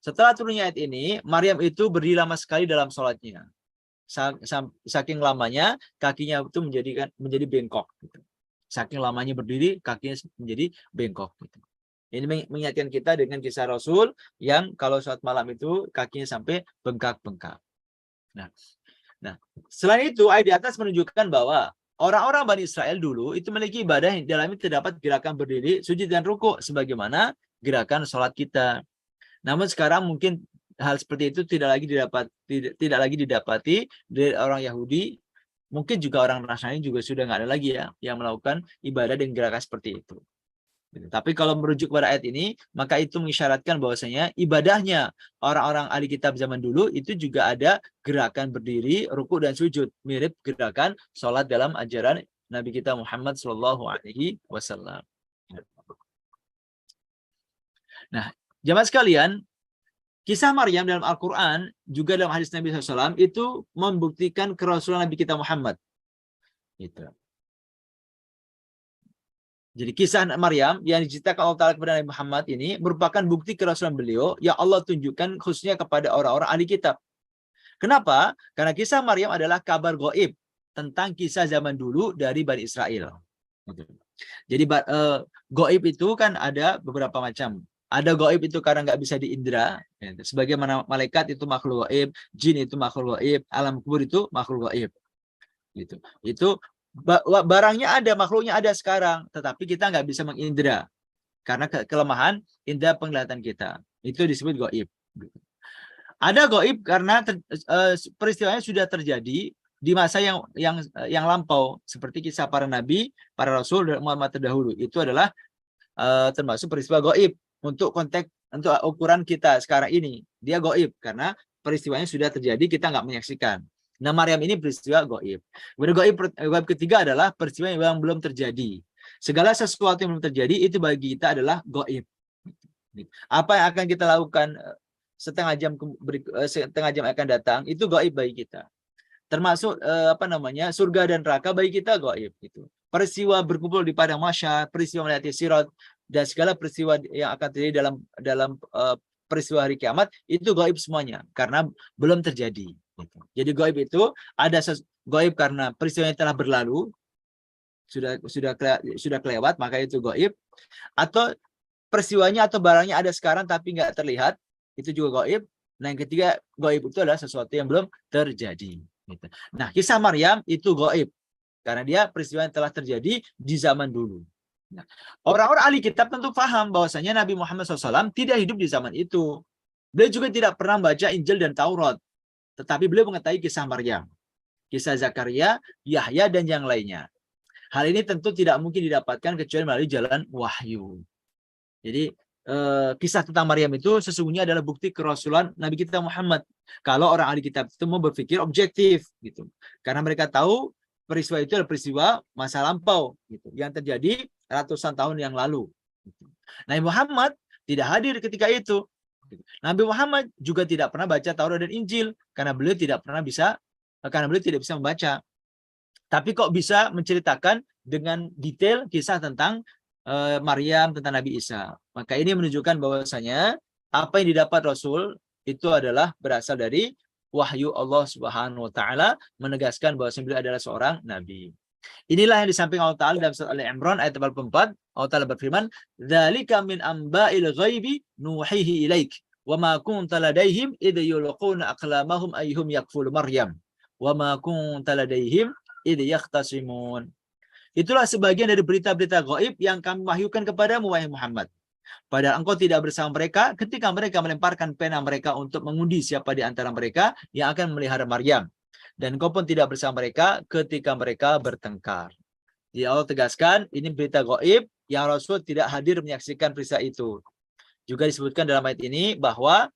setelah turunnya ayat ini, Maryam itu berdiri lama sekali dalam sholatnya. Saking lamanya kakinya itu menjadi bengkok. Gitu. Saking lamanya berdiri, kakinya menjadi bengkok. Gitu. Ini mengingatkan kita dengan kisah Rasul yang kalau sholat malam itu kakinya sampai bengkak-bengkak. Nah, selain itu ayat di atas menunjukkan bahwa orang-orang Bani Israel dulu itu memiliki ibadah yang dalamnya terdapat gerakan berdiri, sujud dan ruku sebagaimana gerakan sholat kita. Namun sekarang mungkin hal seperti itu tidak lagi didapati dari orang Yahudi. Mungkin juga orang Nasrani juga sudah nggak ada lagi ya yang melakukan ibadah dan gerakan seperti itu. Tapi kalau merujuk pada ayat ini, maka itu mengisyaratkan bahwasanya ibadahnya orang-orang ahli kitab zaman dulu itu juga ada gerakan berdiri, ruku dan sujud, mirip gerakan sholat dalam ajaran Nabi kita Muhammad SAW. Nah, jamaah sekalian, kisah Maryam dalam Al-Quran juga dalam hadis Nabi SAW itu membuktikan kerasulan Nabi kita Muhammad. Gitu. Jadi kisah Maryam yang diceritakan Allah Ta'ala kepada Nabi Muhammad ini merupakan bukti kerasulan beliau yang Allah tunjukkan khususnya kepada orang-orang ahli kitab. Kenapa? Karena kisah Maryam adalah kabar gaib tentang kisah zaman dulu dari Bani Israel. Jadi gaib itu kan ada beberapa macam. Ada gaib itu karena nggak bisa diindra. Sebagaimana malaikat itu makhluk gaib, jin itu makhluk gaib, alam kubur itu makhluk gaib. Gitu. Itu barangnya ada, makhluknya ada sekarang, tetapi kita nggak bisa mengindra karena kelemahan indera penglihatan kita. Itu disebut gaib. Ada gaib karena peristiwanya sudah terjadi di masa yang lampau, seperti kisah para nabi, para rasul dan umat terdahulu. Itu adalah termasuk peristiwa gaib untuk konteks untuk ukuran kita sekarang ini. Dia gaib karena peristiwanya sudah terjadi, kita nggak menyaksikan. Nah, Maryam ini peristiwa gaib. Kemudian gaib ketiga adalah peristiwa yang belum terjadi. Segala sesuatu yang belum terjadi itu bagi kita adalah gaib. Apa yang akan kita lakukan setengah jam akan datang itu gaib bagi kita. Termasuk surga dan neraka bagi kita gaib gitu. Peristiwa berkumpul di padang mahsyar, peristiwa melewati sirat dan segala peristiwa yang akan terjadi dalam peristiwa hari kiamat itu gaib semuanya karena belum terjadi. Jadi gaib itu ada gaib karena peristiwanya telah berlalu, sudah kelewat, maka itu gaib. Atau peristiwanya atau barangnya ada sekarang tapi nggak terlihat, itu juga gaib. Nah, yang ketiga gaib itu adalah sesuatu yang belum terjadi. Nah, kisah Maryam itu gaib karena dia peristiwa yang telah terjadi di zaman dulu. Nah, orang-orang ahli kitab tentu paham bahwasanya Nabi Muhammad SAW tidak hidup di zaman itu. Beliau juga tidak pernah baca Injil dan Taurat. Tetapi beliau mengetahui kisah Maryam, kisah Zakaria, Yahya, dan yang lainnya. Hal ini tentu tidak mungkin didapatkan kecuali melalui jalan wahyu. Jadi kisah tentang Maryam itu sesungguhnya adalah bukti kerasulan Nabi kita Muhammad. Kalau orang ahli kitab itu mau berpikir objektif, gitu, karena mereka tahu peristiwa itu adalah peristiwa masa lampau, gitu, yang terjadi ratusan tahun yang lalu. Gitu. Nabi Muhammad tidak hadir ketika itu. Nabi Muhammad juga tidak pernah baca Taurat dan Injil karena beliau tidak bisa membaca. Tapi kok bisa menceritakan dengan detail kisah tentang Maryam, tentang Nabi Isa. Maka ini menunjukkan bahwasanya apa yang didapat Rasul itu adalah berasal dari wahyu Allah Subhanahu wa taala, menegaskan bahwa beliau adalah seorang nabi. Inilah yang disampaikan Allah Ta'ala dalam surat Al-Imran ayat 44. Allah Ta'ala berfirman, "Dzalika min amba'il ghaibi nuhihi ilaik, wa ma kunta ladaihim idh yulquna aqlamahum ayyuhum yakfulu Maryam, wa ma kunta ladaihim idh yahtasimun." Itulah sebagian dari berita-berita gaib yang kami wahyukan kepadamu, wahai Muhammad. Padahal engkau tidak bersama mereka ketika mereka melemparkan pena mereka untuk mengundi siapa di antara mereka yang akan memelihara Maryam. Dan engkau pun tidak bersama mereka ketika mereka bertengkar. Jadi Allah tegaskan ini berita gaib yang Rasul tidak hadir menyaksikan peristiwa itu. Juga disebutkan dalam ayat ini bahwa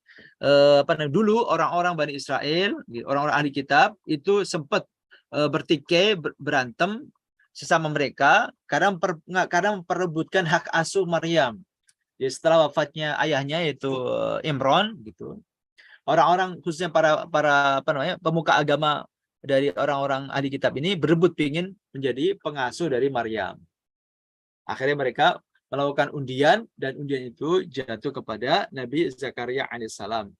dulu orang-orang Bani Israel, orang-orang ahli kitab itu sempat bertikai, berantem sesama mereka karena memperebutkan hak asuh Maryam. Jadi setelah wafatnya ayahnya yaitu Imran, gitu, orang-orang khususnya para pemuka agama dari orang-orang ahli kitab ini berebut ingin menjadi pengasuh dari Maryam. Akhirnya mereka melakukan undian, dan undian itu jatuh kepada Nabi Zakaria alaihissalam.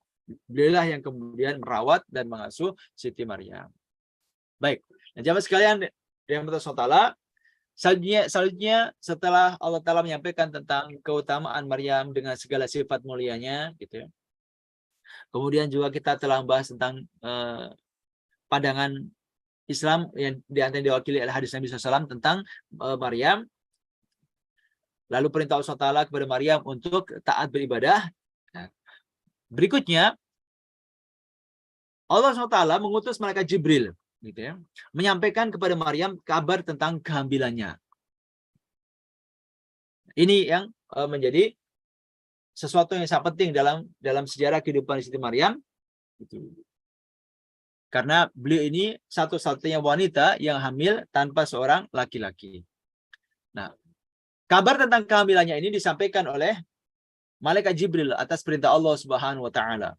Beliaulah yang kemudian merawat dan mengasuh Siti Maryam. Baik, nah, jamaah sekalian yang bertaala, selanjutnya setelah Allah Ta'ala menyampaikan tentang keutamaan Maryam dengan segala sifat mulianya, gitu ya. Kemudian juga kita telah membahas tentang pandangan Islam yang diantara diwakili oleh hadis Nabi SAW tentang Maryam. Lalu perintah Allah Ta'ala kepada Maryam untuk taat beribadah. Nah, berikutnya, Allah SWT mengutus malaikat Jibril, gitu ya, menyampaikan kepada Maryam kabar tentang kehamilannya. Ini yang menjadi sesuatu yang sangat penting dalam sejarah kehidupan Siti Maryam. Gitu. Karena beliau ini satu-satunya wanita yang hamil tanpa seorang laki-laki. Nah, kabar tentang kehamilannya ini disampaikan oleh malaikat Jibril atas perintah Allah Subhanahu wa taala.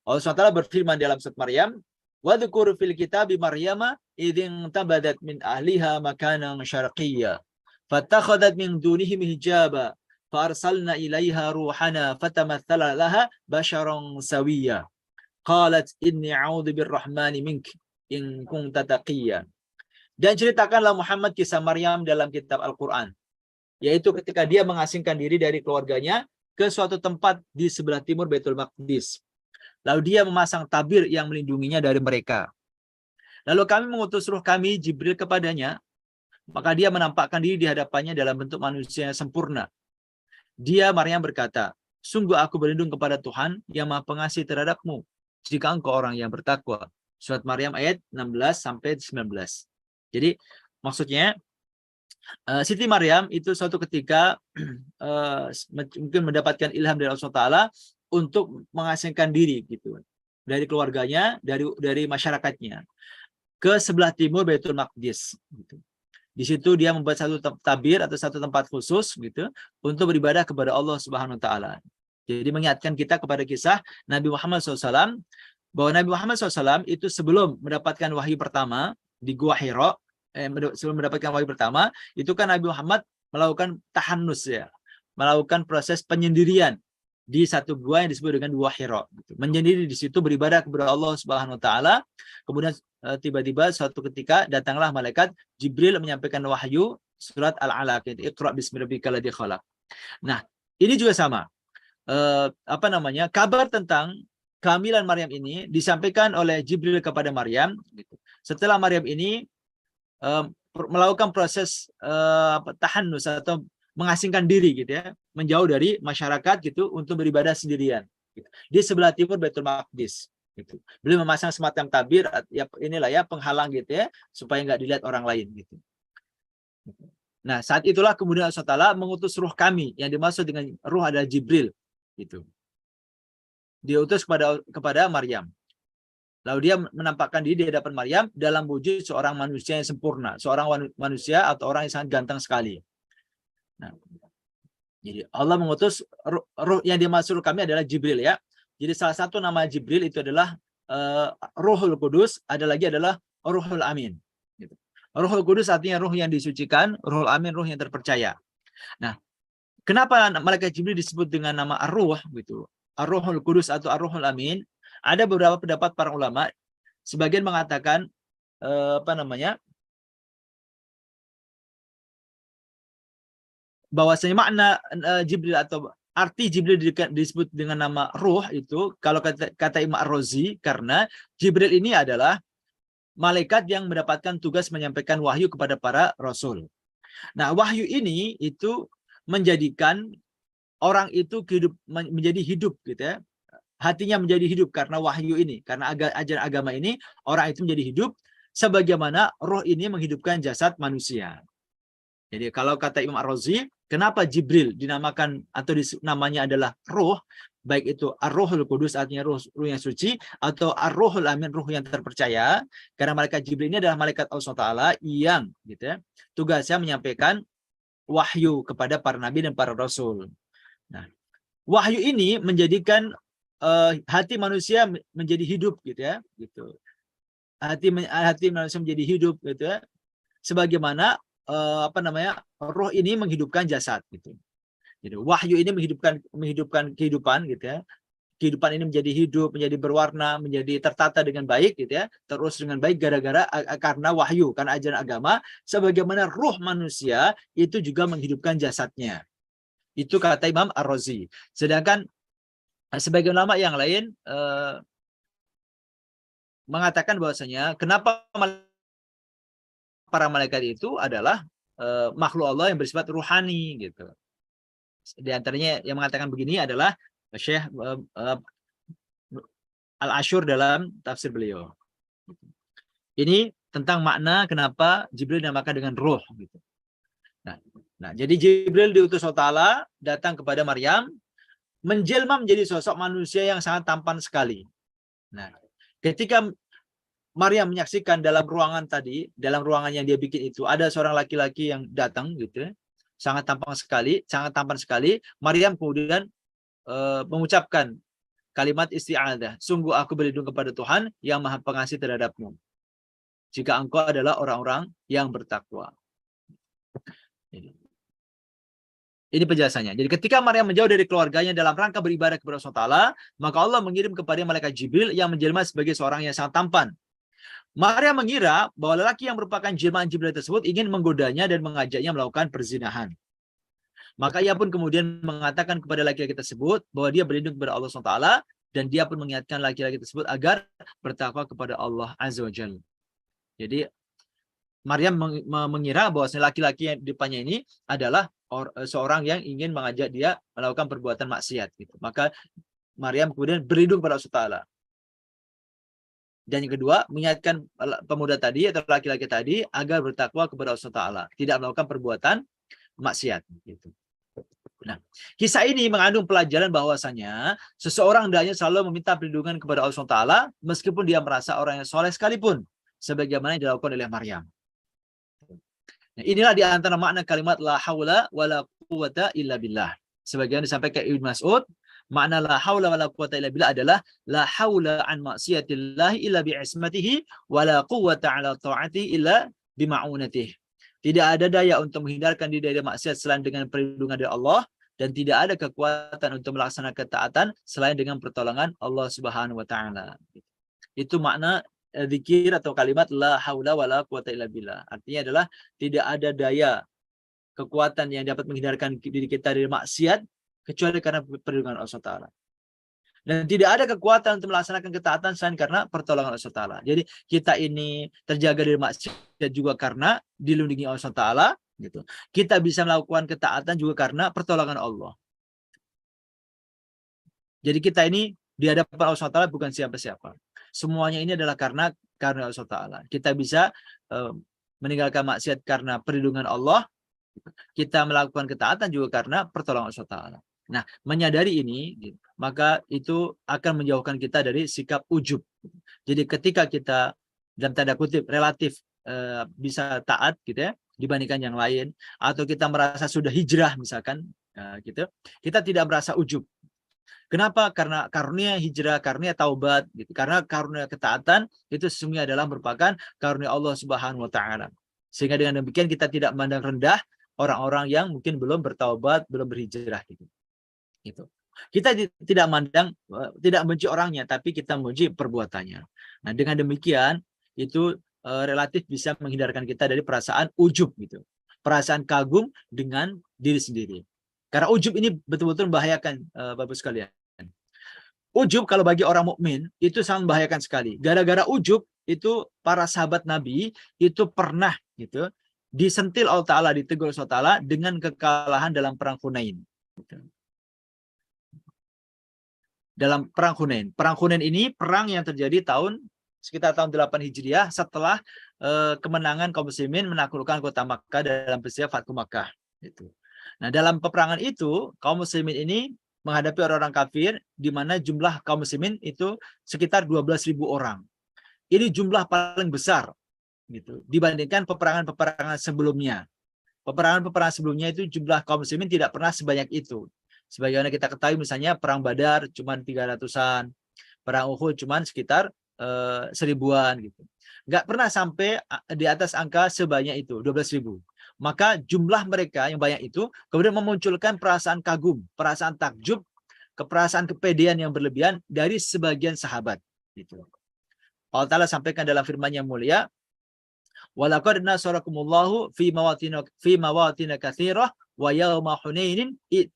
Allah SWT berfirman dalam surat Maryam, "Wadhkur fil kitabi Maryama idzin tabadat min ahliha makanan syarqiyya, fattakhadhat min dunihim hijaba, farsalna ilaiha ruhana fatamatsala laha basharan sawiyya. Qalat inni a'udzu birrahmani mink in kunta taqiyya." Dan ceritakanlah Muhammad kisah Maryam dalam kitab Al-Qur'an, yaitu ketika dia mengasingkan diri dari keluarganya ke suatu tempat di sebelah timur Baitul Maqdis. Lalu dia memasang tabir yang melindunginya dari mereka. Lalu kami mengutus ruh kami Jibril kepadanya, maka dia menampakkan diri di hadapannya dalam bentuk manusia yang sempurna. Dia, Maryam, berkata, "Sungguh aku berlindung kepada Tuhan yang Maha Pengasih terhadapmu, jika engkau orang yang bertakwa." Surat Maryam ayat 16-19. Jadi maksudnya Siti Maryam itu suatu ketika mungkin mendapatkan ilham dari Allah SWT untuk mengasingkan diri gitu dari keluarganya, dari masyarakatnya ke sebelah timur Baitul Maqdis. Gitu. Di situ dia membuat satu tabir atau satu tempat khusus gitu untuk beribadah kepada Allah Subhanahu Wa Taala. Jadi mengingatkan kita kepada kisah Nabi Muhammad SAW bahwa Nabi Muhammad SAW itu sebelum mendapatkan wahyu pertama di Gua Hira, sebelum mendapatkan wahyu pertama, itu kan Nabi Muhammad melakukan tahannus ya, melakukan proses penyendirian di satu gua yang disebut dengan Gua Hira. Menyendiri di situ beribadah kepada Allah Subhanahu Wa Taala. Kemudian tiba-tiba suatu ketika datanglah malaikat Jibril menyampaikan wahyu surat Al-Alaq, Iqra bismi rabbikal ladzi khalaq. Nah, ini juga sama. Kabar tentang kehamilan Maryam ini disampaikan oleh Jibril kepada Maryam. Setelah Maryam ini melakukan proses tahannus atau mengasingkan diri gitu ya, menjauh dari masyarakat gitu untuk beribadah sendirian gitu, di sebelah timur Baitul Maqdis gitu. Beliau memasang semacam tabir ya, inilah ya penghalang gitu ya, supaya nggak dilihat orang lain gitu. Nah, saat itulah kemudian Allah SWT mengutus ruh kami, yang dimaksud dengan ruh adalah Jibril gitu. Diutus kepada Maryam. Lalu dia menampakkan diri di hadapan Maryam dalam wujud seorang manusia yang sempurna, seorang manusia atau orang yang sangat ganteng sekali. Nah, jadi Allah mengutus ruh yang dimaksud kami adalah Jibril ya. Jadi salah satu nama Jibril itu adalah Ruhul Kudus, ada lagi adalah Ruhul Amin. Gitu. Ruhul Kudus artinya ruh yang disucikan, Ruhul Amin ruh yang terpercaya. Nah, kenapa malaikat Jibril disebut dengan nama Ar-Ruh gitu? Ar-Ruhul Kudus atau Ar-Ruhul Amin? Ada beberapa pendapat para ulama. Sebagian mengatakan bahwasanya makna Jibril atau arti Jibril disebut dengan nama ruh itu kalau kata Imam Ar-Razi, karena Jibril ini adalah malaikat yang mendapatkan tugas menyampaikan wahyu kepada para rasul. Nah, wahyu ini itu menjadikan orang itu menjadi hidup gitu ya. Hatinya menjadi hidup karena wahyu ini, karena ajaran agama ini orang itu menjadi hidup sebagaimana roh ini menghidupkan jasad manusia. Jadi kalau kata Imam Ar-Razi, kenapa Jibril dinamakan atau namanya adalah ruh, baik itu Ar-Ruhul Kudus artinya ruh yang suci atau Ar-Ruhul Amin ruh yang terpercaya, karena malaikat Jibril ini adalah malaikat Allah Taala yang gitu ya, tugasnya menyampaikan wahyu kepada para nabi dan para rasul. Nah, wahyu ini menjadikan hati manusia menjadi hidup gitu ya, gitu. Hati manusia menjadi hidup gitu ya. Sebagaimana roh ini menghidupkan jasad gitu. Jadi wahyu ini menghidupkan kehidupan gitu ya. Kehidupan ini menjadi hidup, menjadi berwarna, menjadi tertata dengan baik gitu ya. Terus dengan baik gara-gara karena wahyu, karena ajaran agama, sebagaimana ruh manusia itu juga menghidupkan jasadnya. Itu kata Imam Ar-Razi. Sedangkan sebagian ulama yang lain mengatakan bahwasanya kenapa para malaikat itu adalah makhluk Allah yang bersifat ruhani gitu. Di antaranya yang mengatakan begini adalah Syekh Al-Ashur dalam tafsir beliau. Ini tentang makna kenapa Jibril dinamakan dengan roh gitu. Nah, jadi Jibril diutus Allah Ta'ala datang kepada Maryam, menjelma menjadi sosok manusia yang sangat tampan sekali. Nah, ketika Maryam menyaksikan dalam ruangan tadi, dalam ruangan yang dia bikin itu, ada seorang laki-laki yang datang gitu, sangat tampan sekali. Maryam kemudian mengucapkan kalimat isti'adzah. Sungguh aku berlindung kepada Tuhan yang Maha Pengasih terhadapmu, jika engkau adalah orang-orang yang bertakwa. Ini penjelasannya. Jadi ketika Maryam menjauh dari keluarganya dalam rangka beribadah kepada Allah Ta'ala, maka Allah mengirim kepada malaikat Jibril yang menjelma sebagai seorang yang sangat tampan. Maryam mengira bahwa lelaki yang merupakan jelmaan Jibril tersebut ingin menggodanya dan mengajaknya melakukan perzinahan. Maka ia pun kemudian mengatakan kepada laki-laki tersebut bahwa dia berlindung kepada Allah SWT, dan dia pun mengingatkan laki-laki tersebut agar bertakwa kepada Allah Azza wa Jalla. Jadi Maryam mengira bahwa laki-laki yang di depannya ini adalah seorang yang ingin mengajak dia melakukan perbuatan maksiat. Gitu. Maka Maryam kemudian berlindung kepada Allah SWT. Dan yang kedua, mengingatkan pemuda tadi atau laki-laki tadi agar bertakwa kepada Allah Ta'ala, tidak melakukan perbuatan maksiat. Gitu. Nah, kisah ini mengandung pelajaran bahwasanya seseorang hendaknya selalu meminta perlindungan kepada Allah Ta'ala meskipun dia merasa orang yang soleh sekalipun, sebagaimana yang dilakukan oleh Maryam. Nah, inilah di antara makna kalimat la haula wala quwata illa billah. Sebagaimana disampaikan Ibnu Mas'ud, makna la haula wala quwata illa billah adalah la haula an maksiatillah illa bi'ismatihi wala quwata ala ta'atihi illa bima'unatihi. Tidak ada daya untuk menghindarkan diri dari maksiat selain dengan perlindungan dari Allah, dan tidak ada kekuatan untuk melaksanakan ketaatan selain dengan pertolongan Allah Subhanahu wa taala. Itu makna zikir atau kalimat la haula wala quwata illa billah. Artinya adalah tidak ada daya kekuatan yang dapat menghindarkan diri kita dari maksiat kecuali karena perlindungan Allah Ta'ala. Dan tidak ada kekuatan untuk melaksanakan ketaatan selain karena pertolongan Allah Ta'ala. Jadi kita ini terjaga dari maksiat juga karena dilindungi Allah Ta'ala. Gitu. Kita bisa melakukan ketaatan juga karena pertolongan Allah. Jadi kita ini di hadapan Allah Ta'ala bukan siapa-siapa. Semuanya ini adalah karena Allah Ta'ala. Kita bisa meninggalkan maksiat karena perlindungan Allah. Kita melakukan ketaatan juga karena pertolongan Allah Ta'ala. Nah, menyadari ini, maka itu akan menjauhkan kita dari sikap ujub. Jadi ketika kita dalam tanda kutip relatif bisa taat gitu ya, dibandingkan yang lain, atau kita merasa sudah hijrah misalkan, gitu, kita tidak merasa ujub. Kenapa? Karena karunia hijrah, karunia taubat, gitu. Karena karunia ketaatan itu sesungguhnya adalah merupakan karunia Allah Subhanahu wa taala. Sehingga dengan demikian kita tidak memandang rendah orang-orang yang mungkin belum bertaubat, belum berhijrah gitu. Gitu. Kita tidak memandang, tidak membenci orangnya, tapi kita membenci perbuatannya. Nah, dengan demikian itu relatif bisa menghindarkan kita dari perasaan ujub gitu. Perasaan kagum dengan diri sendiri. Karena ujub ini betul-betul membahayakan, Bapak sekalian. Ujub kalau bagi orang mukmin itu sangat membahayakan sekali. Gara-gara ujub itu para sahabat Nabi itu pernah gitu disentil Allah Ta'ala, ditegur Allah Ta'ala dengan kekalahan dalam perang Hunain. Dalam perang Hunain. Perang Hunain ini perang yang terjadi sekitar tahun 8 Hijriah setelah kemenangan kaum muslimin menaklukkan kota Makkah dalam peristiwa Fathu Makkah. Gitu. Nah, dalam peperangan itu kaum muslimin ini menghadapi orang-orang kafir di mana jumlah kaum muslimin itu sekitar 12.000 orang. Ini jumlah paling besar gitu dibandingkan peperangan-peperangan sebelumnya. Peperangan-peperangan sebelumnya itu jumlah kaum muslimin tidak pernah sebanyak itu. Sebagaimana kita ketahui misalnya perang Badar cuma 300-an, perang Uhud cuma sekitar 1000-an gitu. Nggak pernah sampai di atas angka sebanyak itu, 12.000. Maka jumlah mereka yang banyak itu kemudian memunculkan perasaan kagum, perasaan takjub, perasaan kepedean yang berlebihan dari sebagian sahabat. Gitu. Allah Ta'ala sampaikan dalam firman yang mulia, walaqad nasarakumullahu fi mawatin katsirah wa yauma hunainin id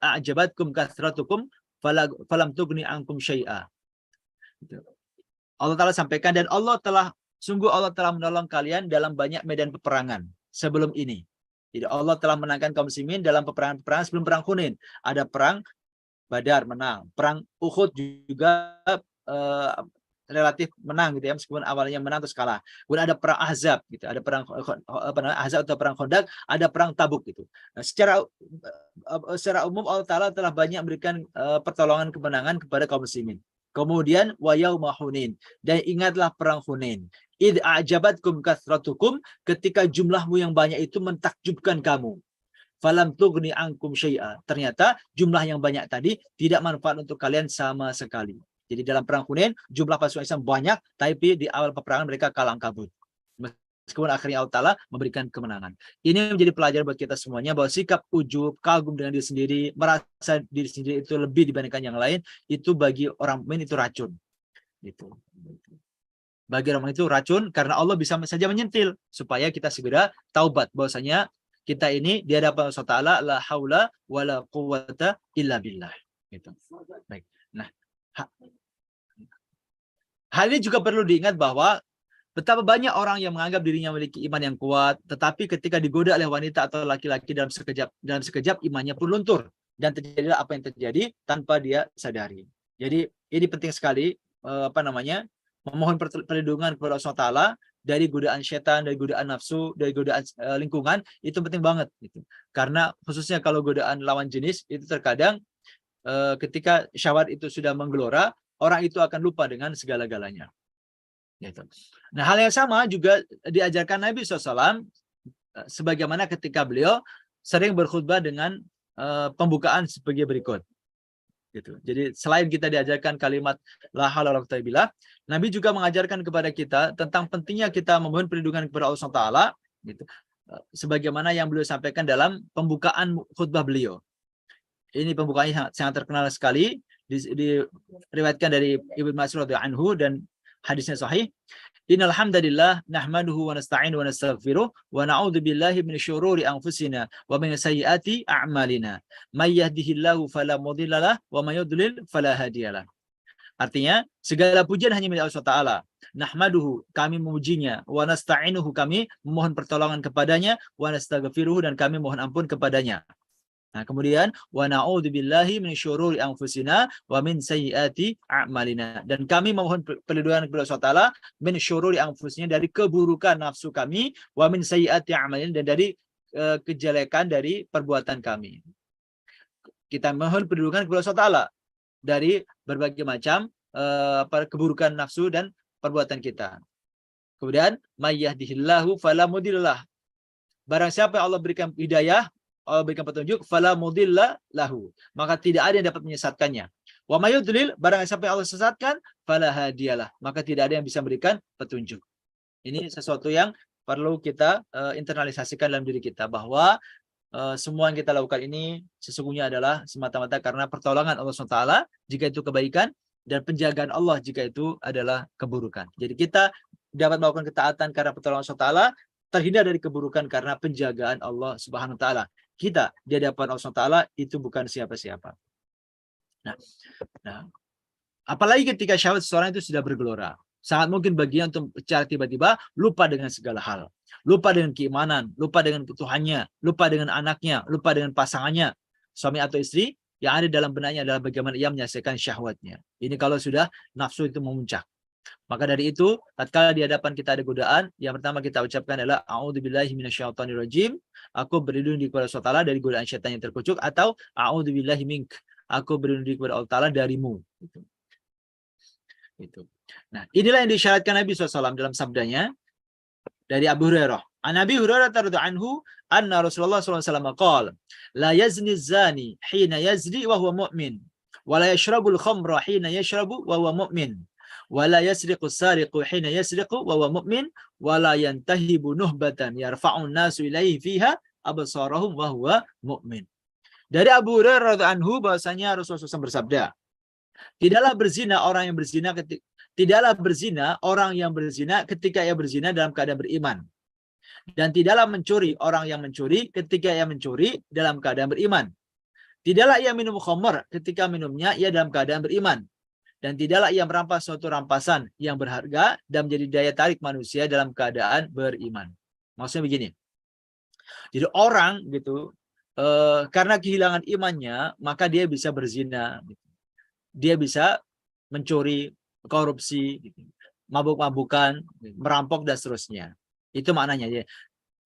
a'jabatkum kathratukum falam tughni ankum syai'a. Allah Ta'ala sampaikan, dan sungguh Allah telah menolong kalian dalam banyak medan peperangan sebelum ini. Jadi Allah telah menangkan kaum muslimin dalam peperangan-peperangan sebelum perang Hunain. Ada perang Badar menang, perang Uhud juga relatif menang gitu ya, meskipun awalnya menang terus kalah. Kemudian ada perang Ahzab gitu, ada perang Ahzab atau perang Khandaq, ada perang Tabuk gitu. Nah, secara umum Allah Ta'ala telah banyak memberikan pertolongan kemenangan kepada kaum muslimin. Kemudian wa yauma Hunain, dan ingatlah perang Hunain. Id a'jabatkum kathratukum, ketika jumlahmu yang banyak itu mentakjubkan kamu. Falam tughni ankum syai'a, ternyata jumlah yang banyak tadi tidak manfaat untuk kalian sama sekali. Jadi dalam perang Hunain jumlah pasukan Islam banyak, tapi di awal peperangan mereka kalang kabut. Meskipun akhirnya Allah Ta'ala memberikan kemenangan. Ini menjadi pelajaran buat kita semuanya, bahwa sikap ujub, kagum dengan diri sendiri, merasa diri sendiri itu lebih dibandingkan yang lain, itu bagi orang mukmin itu racun. Gitu. Bagi orang itu racun, karena Allah bisa saja menyentil supaya kita segera taubat bahwasanya kita ini di hadapan Allah Ta'ala la haula wala quwwata illa billah. Gitu. Baik. Nah, hal ini juga perlu diingat bahwa betapa banyak orang yang menganggap dirinya memiliki iman yang kuat, tetapi ketika digoda oleh wanita atau laki-laki dalam sekejap imannya pun luntur, dan terjadilah apa yang terjadi tanpa dia sadari. Jadi ini penting sekali memohon perlindungan kepada Allah Ta'ala dari godaan setan, dari godaan nafsu, dari godaan lingkungan, itu penting banget gitu. Karena khususnya kalau godaan lawan jenis itu terkadang ketika syahwat itu sudah menggelora, orang itu akan lupa dengan segala-galanya. Gitu. Nah, hal yang sama juga diajarkan Nabi SAW, sebagaimana ketika beliau sering berkhutbah dengan pembukaan sebagai berikut. Gitu. Jadi selain kita diajarkan kalimat la haula wala quwwata illa billah, Nabi juga mengajarkan kepada kita tentang pentingnya kita memohon perlindungan kepada Allah SWT, gitu. Sebagaimana yang beliau sampaikan dalam pembukaan khutbah beliau. Ini pembukaannya sangat terkenal sekali, diriwayatkan dari Ibnu Mas'ud radhiyallahu anhu dan hadisnya sahih. Innal hamdalillah nahmaduhu wa nasta'inu wa nastaghfiruh wa na'udzu billahi min syururi anfusina wa min sayyiati a'malina. May yahdihillahu fala mudhillalah wa may yudlil fala hadiyalah. Artinya, segala pujian hanya milik Allah Ta'ala. Nahmaduhu, kami memujinya, wa nasta'inuhu, kami memohon pertolongan kepadanya, wa nastaghfiruhu, dan kami mohon ampun kepadanya. Nah, kemudian wa na'udzu billahi min syururi anfusina wa min sayyiati a'malina, dan kami memohon perlindungan kepada Allah Taala min syururi anfusina, dari keburukan nafsu kami, wa min sayyiati a'malina, dan dari kejelekan dari perbuatan kami. Kita mohon perlindungan kepada Allah Taala dari berbagai macam keburukan nafsu dan perbuatan kita. Kemudian may yahdihillahu fala mudhillalah, barang siapa yang Allah berikan hidayah, Allah berikan petunjuk, fala mudilla lahu, maka tidak ada yang dapat menyesatkannya. Wa may yudlil, barang siapa yang Allah sesatkan, fala hadiyalah, maka tidak ada yang bisa memberikan petunjuk. Ini sesuatu yang perlu kita internalisasikan dalam diri kita, bahwa semua yang kita lakukan ini sesungguhnya adalah semata-mata karena pertolongan Allah SWT jika itu kebaikan, dan penjagaan Allah jika itu adalah keburukan. Jadi kita dapat melakukan ketaatan karena pertolongan Allah SWT, terhindar dari keburukan karena penjagaan Allah Subhanahu wa Ta'ala. Kita di hadapan Allah Ta'ala itu bukan siapa-siapa. Nah, apalagi ketika syahwat seseorang itu sudah bergelora, sangat mungkin baginya untuk secara tiba-tiba lupa dengan segala hal, lupa dengan keimanan, lupa dengan Tuhannya, lupa dengan anaknya, lupa dengan pasangannya, suami atau istri. Yang ada dalam benaknya adalah bagaimana ia menyelesaikan syahwatnya. Ini kalau sudah nafsu itu memuncak. Maka dari itu, tatkala di hadapan kita ada godaan, yang pertama kita ucapkan adalah a'udzubillahi minasyaitonirrajim, aku berlindung diri kepada Allah Ta'ala dari godaan syaitan yang terkucuk, atau a'udzubillahi mink, aku berlindung diri kepada Allah Ta'ala darimu. Itu. Nah, inilah yang disyaratkan Nabi SAW dalam sabdanya dari Abu Hurairah. An Abi Hurairah radhiyallahu anhu anna Rasulullah SAW qala la yazni zani hina yazni wa huwa mu'min wa la yashrabul khamra hina yashrabu wa huwa mu'min Wala yasriqu sariqu hina yasriqu wa huwa mu'min wala yantahibu nuhbatan yarfa'un nasu ilaihi fiha absarahum wa huwa mu'min. Dari Abu Hurairah radhiyallahu anhu bahwasanya Rasulullah SAW bersabda, tidaklah berzina orang yang berzina ketika ia berzina dalam keadaan beriman. Dan tidaklah mencuri orang yang mencuri ketika ia mencuri dalam keadaan beriman. Tidaklah ia minum khamr ketika minumnya ia dalam keadaan beriman. Dan tidaklah ia merampas suatu rampasan yang berharga dan menjadi daya tarik manusia dalam keadaan beriman. Maksudnya begini. Jadi orang gitu karena kehilangan imannya maka dia bisa berzina, gitu. Dia bisa mencuri, korupsi, gitu. Mabuk-mabukan, merampok dan seterusnya. Itu maknanya.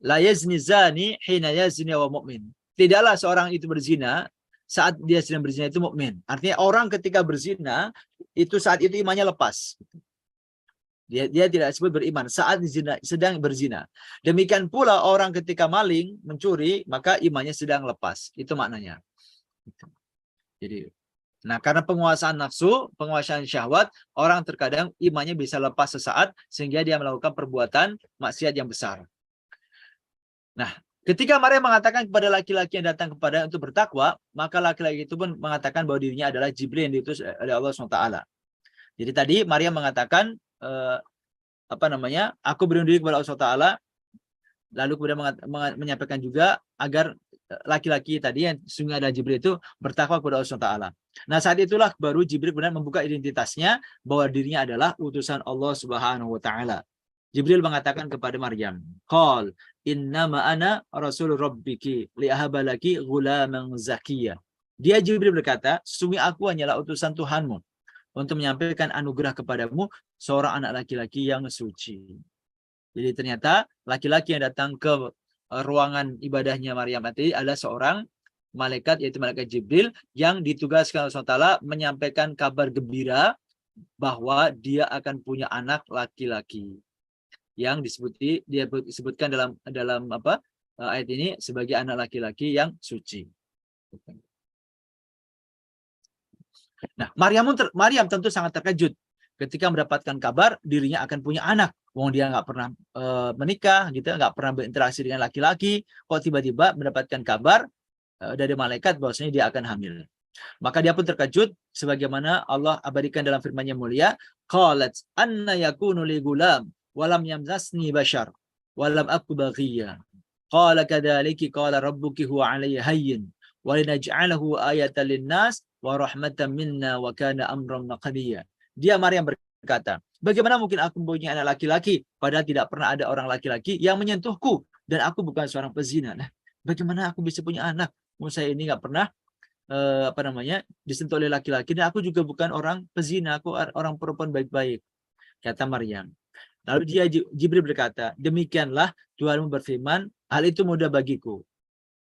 La yazni zani hina yazni wa mu'min. Tidaklah seorang itu berzina saat dia sedang berzina itu mukmin. Artinya orang ketika berzina itu saat itu imannya lepas. Dia tidak disebut beriman saat sedang berzina. Demikian pula orang ketika maling, mencuri, maka imannya sedang lepas. Itu maknanya. Jadi, nah karena penguasaan nafsu, penguasaan syahwat, orang terkadang imannya bisa lepas sesaat sehingga dia melakukan perbuatan maksiat yang besar. Nah, ketika Maryam mengatakan kepada laki-laki yang datang kepada untuk bertakwa, maka laki-laki itu pun mengatakan bahwa dirinya adalah Jibril yang diutus oleh Allah SWT. Jadi tadi Maryam mengatakan aku berlindung diri kepada Allah SWT, lalu kemudian menyampaikan juga agar laki-laki tadi yang sungguh ada Jibril itu bertakwa kepada Allah SWT. Nah saat itulah baru Jibril benar membuka identitasnya bahwa dirinya adalah utusan Allah Subhanahu Wa Taala. Jibril mengatakan kepada Maryam, "Qal innama ana rasul rabbiki li ahabalaki ghulaman zakiyya." Dia Jibril berkata, "Sesungguhnya aku hanyalah utusan Tuhanmu untuk menyampaikan anugerah kepadamu seorang anak laki-laki yang suci." Jadi ternyata laki-laki yang datang ke ruangan ibadahnya Maryam tadi adalah seorang malaikat, yaitu malaikat Jibril yang ditugaskan Allah SWT menyampaikan kabar gembira bahwa dia akan punya anak laki-laki yang disebutkan dalam ayat ini sebagai anak laki-laki yang suci. Nah, Maryam tentu sangat terkejut ketika mendapatkan kabar dirinya akan punya anak. Wong dia nggak pernah menikah, gitu, nggak pernah berinteraksi dengan laki-laki, kok tiba-tiba mendapatkan kabar dari malaikat bahwasanya dia akan hamil. Maka dia pun terkejut, sebagaimana Allah abadikan dalam firman-Nya mulia, qalat anna yakunu li gulam walam yamsasni bashar walam aku baghiyya. Qala kadzalika qala rabbuki huwa 'alayya hayyin wa linaj'alahu ayatan lin-nas wa rahmatan minna wa kana amran maqdiya. Dia Maryam berkata, bagaimana mungkin aku mempunyai anak laki-laki padahal tidak pernah ada orang laki-laki yang menyentuhku dan aku bukan seorang pezina. Nah, bagaimana aku bisa punya anak? Saya ini nggak pernah disentuh oleh laki-laki dan aku juga bukan orang pezina, aku orang perempuan baik-baik, kata Maryam. Lalu dia Jibril berkata, demikianlah Tuhanmu berfirman, hal itu mudah bagiku.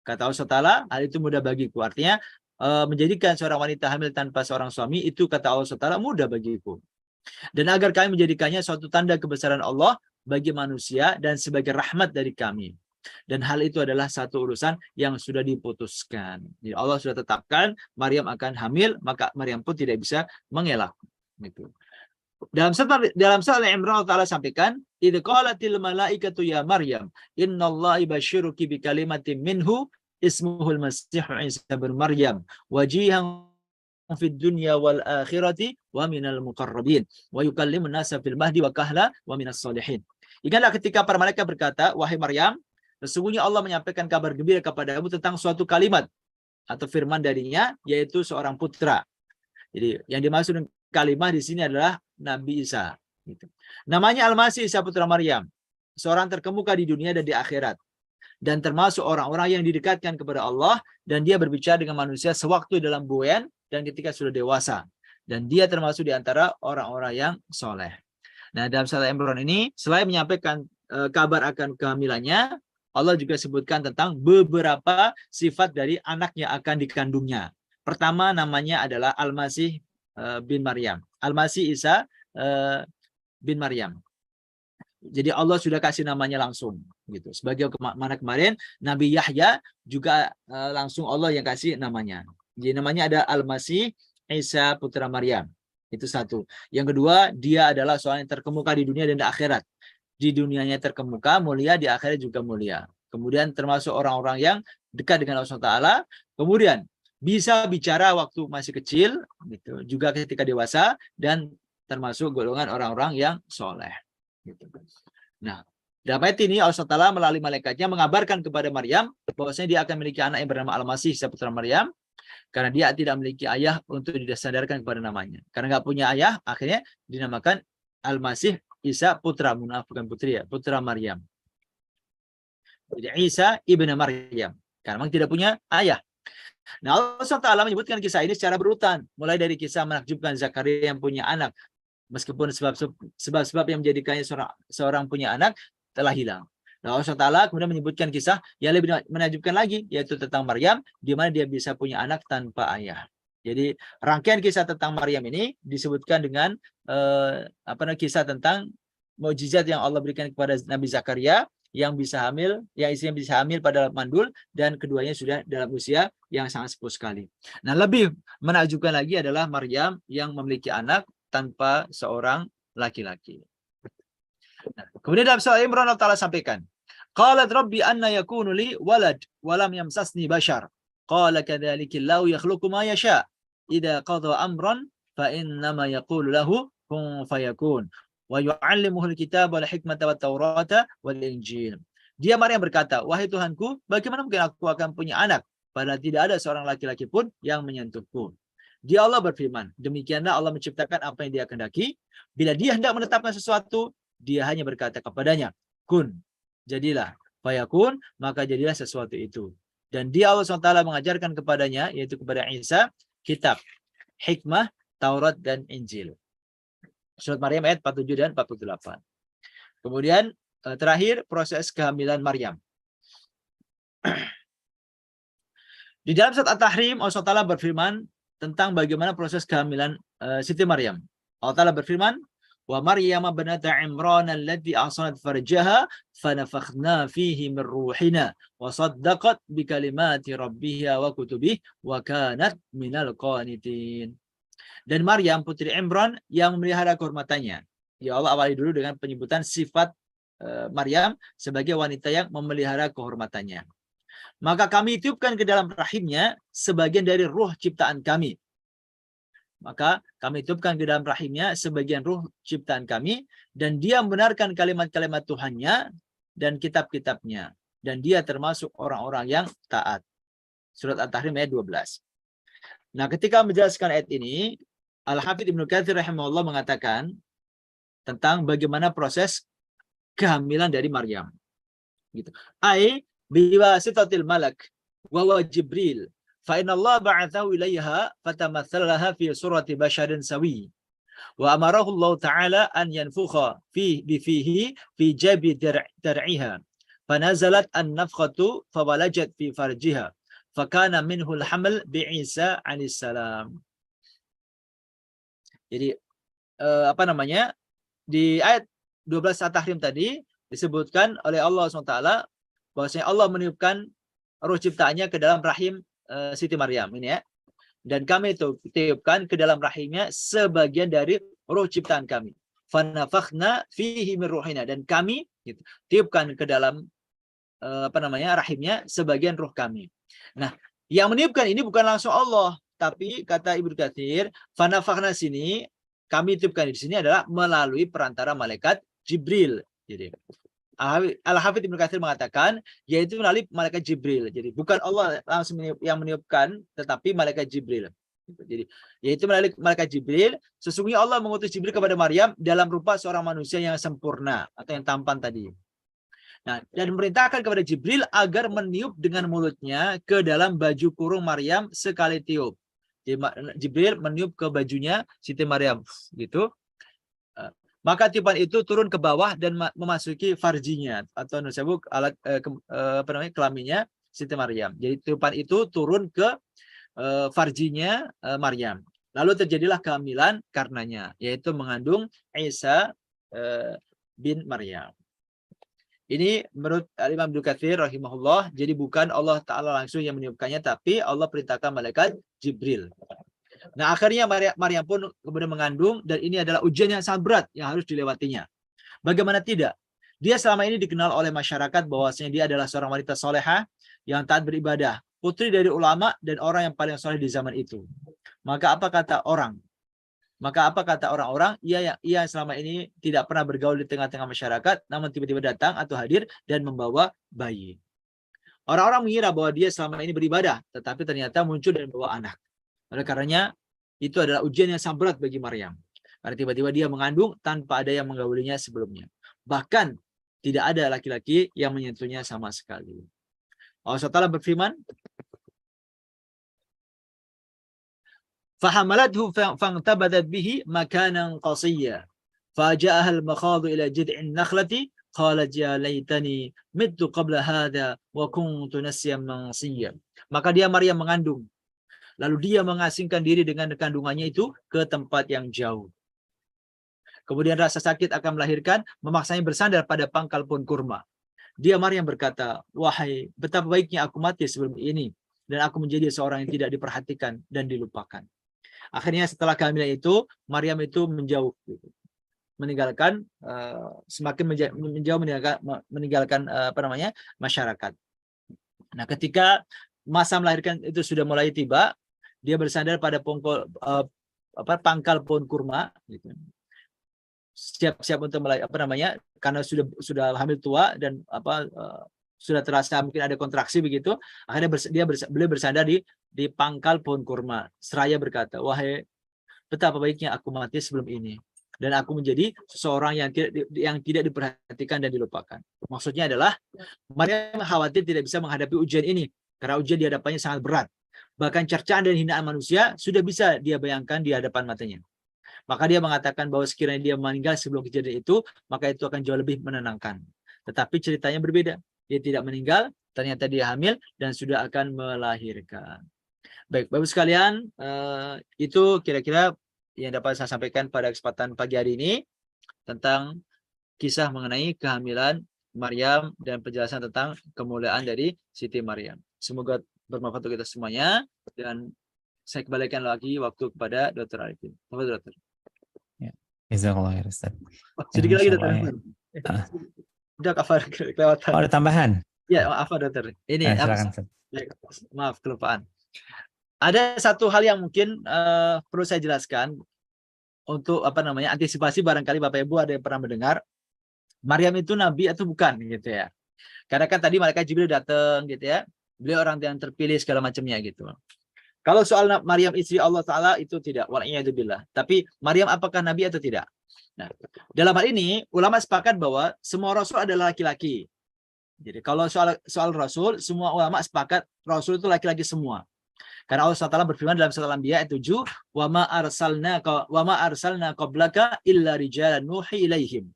Kata Allah SWT, hal itu mudah bagiku. Artinya menjadikan seorang wanita hamil tanpa seorang suami itu kata Allah SWT mudah bagiku. Dan agar kami menjadikannya suatu tanda kebesaran Allah bagi manusia dan sebagai rahmat dari kami. Dan hal itu adalah satu urusan yang sudah diputuskan. Jadi Allah sudah tetapkan Maryam akan hamil, maka Maryam pun tidak bisa mengelak. Gitu. Dalam surah Al-Imran Allah Ta'ala sampaikan, idh qalatil malaikatu ya Maryam innallaha yubashshiruki bi kalimatin minhu ismuhul Masih Isa bin Maryam wajihan fid dunya wal akhirati wa minal muqarrabin wa yukallimun nasa fil mahdi wa kahla wa minas solihin. Ingatlah ketika para malaikat berkata, wahai Maryam, sesungguhnya Allah menyampaikan kabar gembira kepadamu tentang suatu kalimat atau firman darinya, yaitu seorang putra. Jadi yang dimaksud dengan kalimat di sini adalah Nabi Isa. Gitu. Namanya Al-Masih Isa putra Maryam, seorang terkemuka di dunia dan di akhirat, dan termasuk orang-orang yang didekatkan kepada Allah, dan dia berbicara dengan manusia sewaktu dalam buayan dan ketika sudah dewasa, dan dia termasuk di antara orang-orang yang soleh. Nah, dalam surah Al-Imran ini selain menyampaikan kabar akan kehamilannya, Allah juga sebutkan tentang beberapa sifat dari anak yang akan dikandungnya. Pertama namanya adalah Al-Masih bin Maryam. Al-Masih Isa bin Maryam. Jadi Allah sudah kasih namanya langsung gitu. Sebagai mana kemarin Nabi Yahya juga langsung Allah yang kasih namanya. Jadi namanya ada Al-Masih Isa putra Maryam. Itu satu. Yang kedua, dia adalah seorang yang terkemuka di dunia dan di akhirat. Di dunianya terkemuka, mulia, di akhirat juga mulia. Kemudian termasuk orang-orang yang dekat dengan Allah SWT. Kemudian bisa bicara waktu masih kecil, gitu. Juga ketika dewasa, dan termasuk golongan orang-orang yang soleh. Gitu. Nah, dalam ayat ini Allah SWT melalui malaikatnya mengabarkan kepada Maryam bahwasanya dia akan memiliki anak yang bernama Al-Masih, putra Maryam, karena dia tidak memiliki ayah untuk disandarkan kepada namanya. Karena nggak punya ayah, akhirnya dinamakan Al-Masih Isa putra, bukan putri ya, putra Maryam. Jadi Isa ibnu Maryam, karena memang tidak punya ayah. Nah, Allah SWT menyebutkan kisah ini secara berurutan, mulai dari kisah menakjubkan Zakaria yang punya anak, meskipun sebab-sebab yang menjadikannya seorang punya anak telah hilang. Nah, Allah SWT kemudian menyebutkan kisah yang lebih menakjubkan lagi, yaitu tentang Maryam, di mana dia bisa punya anak tanpa ayah. Jadi rangkaian kisah tentang Maryam ini disebutkan dengan kisah tentang mukjizat yang Allah berikan kepada Nabi Zakaria yang bisa hamil, yang istrinya bisa hamil pada mandul, dan keduanya sudah dalam usia yang sangat sepuh sekali. Nah, lebih menakjubkan lagi adalah Maryam yang memiliki anak tanpa seorang laki-laki. Nah, kemudian dalam surah Imran Allah Ta'ala sampaikan, qalat rabbi anna yakunu li walad wa lam yamsasni bashar qala kadzalika yakhluqu ma yasha idza qada amran fa innama yaqulu lahu kun fayakun wa yu'allimuhu al-kitaba wal hikmata wat taurata wal injil. Dia Maryam berkata, wahai Tuhanku, bagaimana mungkin aku akan punya anak padahal tidak ada seorang laki-laki pun yang menyentuhku. Dia Allah berfirman, demikianlah Allah menciptakan apa yang dia kehendaki. Bila dia hendak menetapkan sesuatu, dia hanya berkata kepadanya, kun, jadilah. Fayakun, maka jadilah sesuatu itu. Dan dia Allah SWT mengajarkan kepadanya, yaitu kepada Isa, kitab, hikmah, Taurat, dan Injil. Surat Maryam ayat 47 dan 48. Kemudian terakhir, proses kehamilan Maryam. Di dalam surat At-Tahrim, Allah SWT berfirman tentang bagaimana proses kehamilan Siti Maryam. Allah Ta'ala berfirman, wa Maryam banata Imran allati ahsanat farjaha fanafakhna fihi min ruhina wa saddaqat bi kalimati rabbiha wa kutubihi wa kanat minal qanitin. Dan Maryam putri Imran yang memelihara kehormatannya. Ya Allah awali dulu dengan penyebutan sifat Maryam sebagai wanita yang memelihara kehormatannya. Maka kami tiupkan ke dalam rahimnya sebagian dari ruh ciptaan kami. Maka kami tiupkan ke dalam rahimnya sebagian ruh ciptaan kami, dan dia membenarkan kalimat-kalimat Tuhannya dan kitab-kitabnya. Dan dia termasuk orang-orang yang taat. Surat At-Tahrim ayat 12. Nah, ketika menjelaskan ayat ini, Al-Hafidz Ibnu Katsir rahimahullah mengatakan tentang bagaimana proses kehamilan dari Maryam. Gitu. Biwasitatil malak wa huwa Jibril. Fa inna Allah ba'athahu ilaiha fatamathalaha fi surati basharin sawi. Wa amarahu Allah Ta'ala an yanfukha fihi fi jabi dar'iha. Fanazalat an-nafkhatu fawalajat fi farjiha. Fakana minhu al-hamal bi Isa alaihissalam. Jadi di ayat 12 At-Tahrim tadi disebutkan oleh Allah SWT bahwasanya Allah meniupkan ruh ciptaannya ke dalam rahim Siti Maryam ini ya. Dan kami itu tiupkan ke dalam rahimnya sebagian dari ruh ciptaan kami. Fanafakhna fihi min ruhina, dan kami gitu, tiupkan ke dalam rahimnya sebagian ruh kami. Nah, yang meniupkan ini bukan langsung Allah, tapi kata Ibnu Katsir, fanafakhna sini kami tiupkan di sini adalah melalui perantara malaikat Jibril. Jadi Al-Hafidz Ibnu Katsir mengatakan yaitu melalui malaikat Jibril. Jadi bukan Allah langsung yang meniupkan, tetapi malaikat Jibril. Jadi yaitu melalui malaikat Jibril. Sesungguhnya Allah mengutus Jibril kepada Maryam dalam rupa seorang manusia yang sempurna atau yang tampan tadi. Nah, dan memerintahkan kepada Jibril agar meniup dengan mulutnya ke dalam baju kurung Maryam sekali tiup. Jadi, Jibril meniup ke bajunya Siti Maryam gitu. Maka tiupan itu turun ke bawah dan memasuki farjinya atau disebut alat kelaminnya Siti Maryam. Jadi tiupan itu turun ke farjinya Maryam. Lalu terjadilah kehamilan karenanya, yaitu mengandung Isa bin Maryam. Ini menurut Imam Ibnu Katsir rahimahullah, jadi bukan Allah Ta'ala langsung yang meniupkannya, tapi Allah perintahkan malaikat Jibril. Nah, akhirnya Maryam pun kemudian mengandung, dan ini adalah ujian yang sangat berat yang harus dilewatinya. Bagaimana tidak? Dia selama ini dikenal oleh masyarakat bahwasanya dia adalah seorang wanita solehah yang taat beribadah, putri dari ulama dan orang yang paling soleh di zaman itu. Maka apa kata orang? Maka apa kata orang-orang? Ia selama ini tidak pernah bergaul di tengah-tengah masyarakat, namun tiba-tiba datang atau hadir dan membawa bayi. Orang-orang mengira bahwa dia selama ini beribadah, tetapi ternyata muncul dan membawa anak. Oleh karenanya, itu adalah ujian yang sangat berat bagi Maryam. Karena tiba-tiba dia mengandung tanpa ada yang menggaulinya sebelumnya. Bahkan tidak ada laki-laki yang menyentuhnya sama sekali. Allah SWT berfirman, فحملته فانتبذت به مكانا قصيا فجاءها المخاض إلى جذع النخلة قالت يا ليتني مت قبل هذا وكنت نسيا منسيا. Maka dia Maryam mengandung, lalu dia mengasingkan diri dengan kandungannya itu ke tempat yang jauh. Kemudian rasa sakit akan melahirkan, memaksanya bersandar pada pangkal pohon kurma. Dia Maryam berkata, wahai, betapa baiknya aku mati sebelum ini, dan aku menjadi seorang yang tidak diperhatikan dan dilupakan. Akhirnya setelah kehamilan itu, Maryam itu menjauh, meninggalkan semakin menjauh meninggalkan masyarakat. Nah, ketika masa melahirkan itu sudah mulai tiba, dia bersandar pada pangkal pohon kurma, gitu. Siap-siap untuk karena sudah hamil tua dan sudah terasa mungkin ada kontraksi begitu. Akhirnya beliau bersandar di pangkal pohon kurma. Seraya berkata, wahai, betapa baiknya aku mati sebelum ini, dan aku menjadi seseorang yang tidak diperhatikan dan dilupakan. Maksudnya adalah Maryam khawatir tidak bisa menghadapi ujian ini karena ujian di hadapannya sangat berat. Bahkan cercaan dan hinaan manusia sudah bisa dia bayangkan di hadapan matanya. Maka dia mengatakan bahwa sekiranya dia meninggal sebelum kejadian itu, maka itu akan jauh lebih menenangkan. Tetapi ceritanya berbeda. Dia tidak meninggal, ternyata dia hamil dan sudah akan melahirkan. Baik, Bapak sekalian, itu kira-kira yang dapat saya sampaikan pada kesempatan pagi hari ini tentang kisah mengenai kehamilan Maryam dan penjelasan tentang kemuliaan dari Siti Maryam. Semoga bermanfaat untuk kita semuanya, dan saya kembalikan lagi waktu kepada Dr. Arifin. Dokter. Jazakallah khair, Ustaz. Sedikit lagi, Dokter. Udah cover kelewatan. Oh, ada tambahan? Ya, maaf, Dokter. Ini silakan, maaf kelupaan. Ada satu hal yang mungkin perlu saya jelaskan untuk antisipasi, barangkali Bapak Ibu ada yang pernah mendengar Maryam itu nabi atau bukan gitu ya. Karena kan tadi malaikat Jibril datang gitu ya. Beliau orang yang terpilih segala macamnya gitu. Kalau soal Maryam istri Allah Ta'ala itu tidak, wal'iyadzubillah. Tapi Maryam apakah nabi atau tidak? Nah, dalam hal ini ulama sepakat bahwa semua rasul adalah laki-laki. Jadi kalau soal rasul, semua ulama sepakat rasul itu laki-laki semua. Karena Allah SWT berfirman dalam surat Al-Anbiya ayat 7, "Wa ma arsalna qablaka illa rijalan nuhi ilaihim."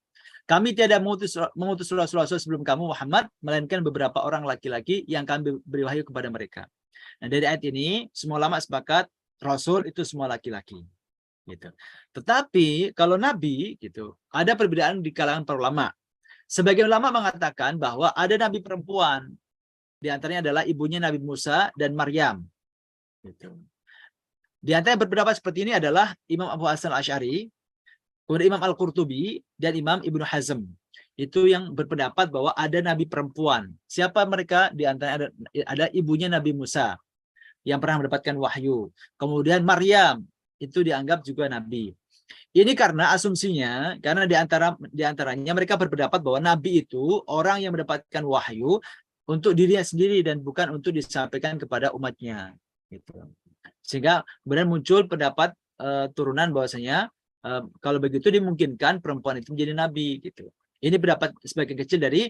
Kami tiada mengutus rasul-rasul sebelum kamu Muhammad, melainkan beberapa orang laki-laki yang kami beri wahyu kepada mereka. Nah, dari ayat ini semua ulama sepakat rasul itu semua laki-laki. Gitu. Tetapi kalau nabi gitu, ada perbedaan di kalangan para ulama. Sebagian ulama mengatakan bahwa ada nabi perempuan. Di antaranya adalah ibunya Nabi Musa dan Maryam. Gitu. Di antara yang berpendapat seperti ini adalah Imam Abu Hasan Al-Asy'ari, kemudian Imam Al-Qurtubi, dan Imam Ibnu Hazm. Itu yang berpendapat bahwa ada nabi perempuan. Siapa mereka? Di antaranya ada ibunya Nabi Musa yang pernah mendapatkan wahyu. Kemudian Maryam itu dianggap juga nabi. Ini karena asumsinya, karena di antaranya mereka berpendapat bahwa nabi itu orang yang mendapatkan wahyu untuk dirinya sendiri dan bukan untuk disampaikan kepada umatnya. Gitu. Sehingga kemudian muncul pendapat turunan bahwasanya kalau begitu dimungkinkan perempuan itu menjadi nabi. Gitu. Ini pendapat sebagian kecil dari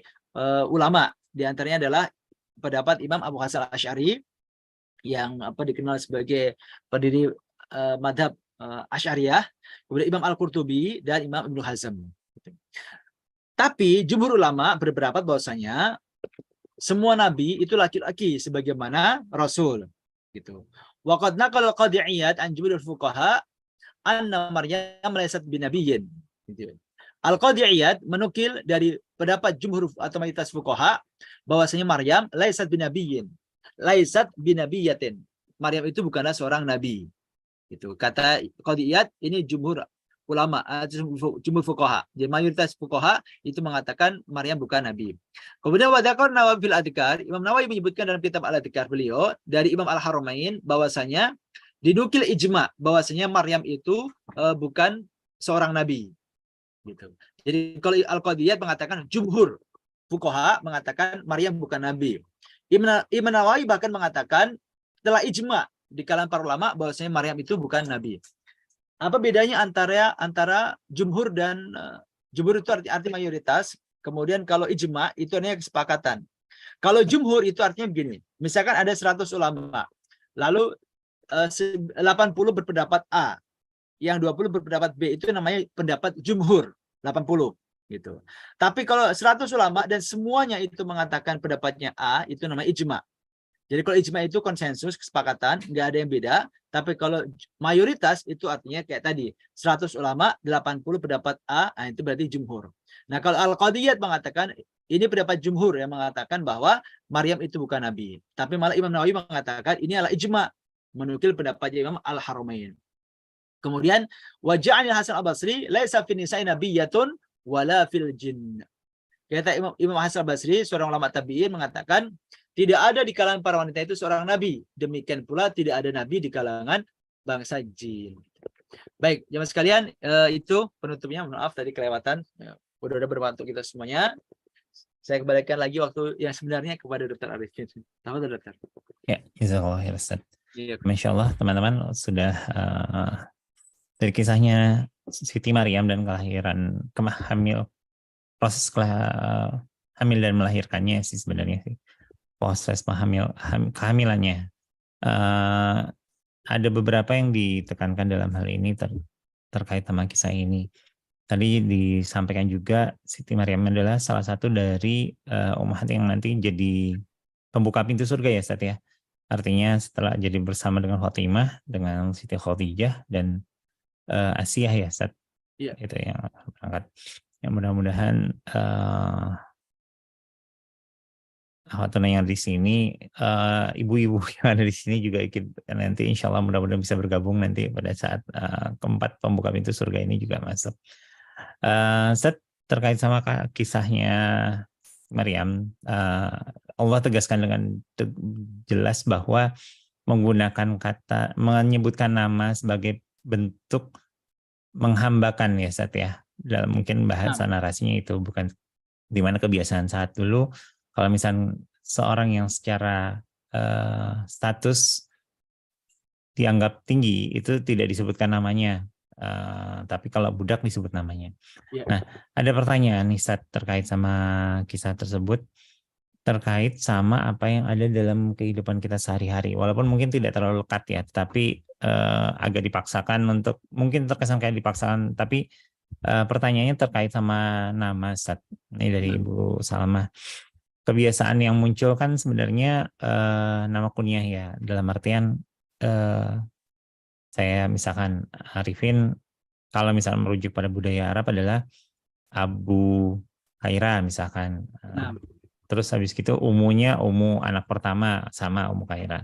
ulama. Di antaranya adalah pendapat Imam Abu Hasan Al-Asy'ari yang dikenal sebagai pendiri madhab Asy'ariyah, kemudian Imam Al-Qurtubi dan Imam Ibnu Hazm. Tapi jumhur ulama berpendapat bahwasanya semua nabi itu laki-laki sebagaimana rasul gitu. Wa qad naqala Qadhi Iyad an jumhuril fuqaha anna Maryam laysat binabiyyin gitu. Al-Qadhi Iyad menukil dari pendapat jumhur atau mayoritas fuqaha bahwasanya Maryam laysat binabiyyin, laysat binabiyatin. Maryam itu bukanlah seorang nabi Itu kata qadiyat ini jumhur ulama, jumhur fuqaha. Jadi mayoritas fuqaha itu mengatakan Maryam bukan nabi. Kemudian wadakar Nawawi fil Adhkar, Imam Nawawi menyebutkan dalam kitab Al-Adhkar beliau dari Imam Al-Haramain bahwasanya dinukil ijma bahwasanya Maryam itu bukan seorang nabi. Gitu. Jadi kalau Al-Qadiyat mengatakan jumhur fuqaha mengatakan Maryam bukan nabi. Imam Nawawi bahkan mengatakan telah ijma di kalangan para ulama bahwasanya Maryam itu bukan nabi. Apa bedanya antara jumhur dan jumhur itu arti mayoritas, kemudian kalau ijma itu artinya kesepakatan. Kalau jumhur itu artinya begini, misalkan ada 100 ulama, lalu 80 berpendapat A, yang 20 berpendapat B, itu namanya pendapat jumhur, 80 gitu. Tapi kalau 100 ulama dan semuanya itu mengatakan pendapatnya A, itu namanya ijma. Jadi kalau ijma itu konsensus, kesepakatan, nggak ada yang beda. Tapi kalau mayoritas itu artinya kayak tadi, 100 ulama, 80 pendapat A, nah itu berarti jumhur. Nah kalau Al-Qadiyat mengatakan, ini pendapat jumhur yang mengatakan bahwa Maryam itu bukan nabi. Tapi malah Imam Nawawi mengatakan ini adalah ijma, menukil pendapatnya Imam Al-Haramain. Kemudian waja'ani Hasan Al-Basri laisa fi nisa'i nabiyyatun wala fil jinn. Kata Imam Hasan Al-Basri, seorang ulama tabi'in mengatakan tidak ada di kalangan para wanita itu seorang nabi. Demikian pula tidak ada nabi di kalangan bangsa jin. Baik, jemaah sekalian, itu penutupnya. Maaf tadi kelewatan. Udah berbantu kita semuanya. Saya kembalikan lagi waktu yang sebenarnya kepada Dr. Arifin. Tahu Dr. Ya, jazakallah khair Ustaz. Iya. Masya Allah teman-teman sudah dari kisahnya Siti Maryam dan kelahiran proses hamil dan melahirkannya sih sebenarnya sih. Proses kehamilannya. Ada beberapa yang ditekankan dalam hal ini terkait sama kisah ini. Tadi disampaikan juga Siti Maryam adalah salah satu dari ummahat yang nanti jadi pembuka pintu surga ya Ustaz ya. Artinya setelah jadi bersama dengan Fatimah, dengan Siti Khadijah dan Asiyah ya Ustaz. Iya. Itu yang berangkat. Yang mudah-mudahan yang di sini, ibu-ibu yang ada di sini juga ikut nanti insya Allah mudah-mudahan bisa bergabung nanti pada saat keempat pembuka pintu surga ini juga masuk. Ustaz, terkait sama kisahnya Maryam, Allah tegaskan dengan jelas bahwa menyebutkan nama sebagai bentuk menghambakan ya Ustaz ya. Dalam mungkin bahasa narasinya itu bukan di mana kebiasaan saat dulu kalau misalnya seorang yang secara status dianggap tinggi itu tidak disebutkan namanya, tapi kalau budak disebut namanya. Ya. Nah, ada pertanyaan nih Ustaz terkait sama kisah tersebut, terkait sama apa yang ada dalam kehidupan kita sehari-hari. Walaupun mungkin tidak terlalu lekat ya, tapi agak dipaksakan untuk, mungkin terkesan kayak dipaksakan, tapi pertanyaannya terkait sama nama Ustaz. Ini dari Ibu Salma. Kebiasaan yang muncul kan sebenarnya nama kunyah ya, dalam artian saya misalkan Arifin, kalau misalnya merujuk pada budaya Arab adalah Abu Khaira misalkan. Terus habis itu umunya umu anak pertama sama Umu Khaira.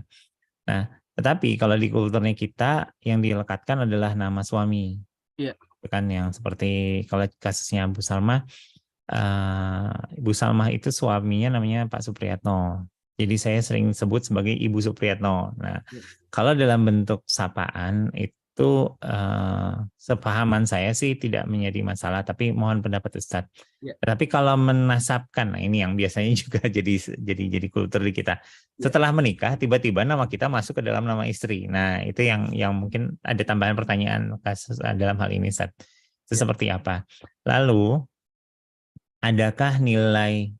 Nah, tetapi kalau di kulturnya kita yang dilekatkan adalah nama suami. Iya. Kan yang seperti kalau kasusnya Abu Salma, Ibu Salma itu suaminya namanya Pak Supriyatno. Jadi saya sering sebut sebagai Ibu Supriyatno. Nah, kalau dalam bentuk sapaan itu sepahaman saya sih tidak menjadi masalah, tapi mohon pendapat Ustadz. Ya. Tapi kalau menasabkan, nah ini yang biasanya juga jadi kultur di kita. Setelah menikah, tiba-tiba nama kita masuk ke dalam nama istri. Nah, itu yang mungkin ada tambahan pertanyaan kasus dalam hal ini, Ustadz. Itu seperti apa? Lalu adakah nilai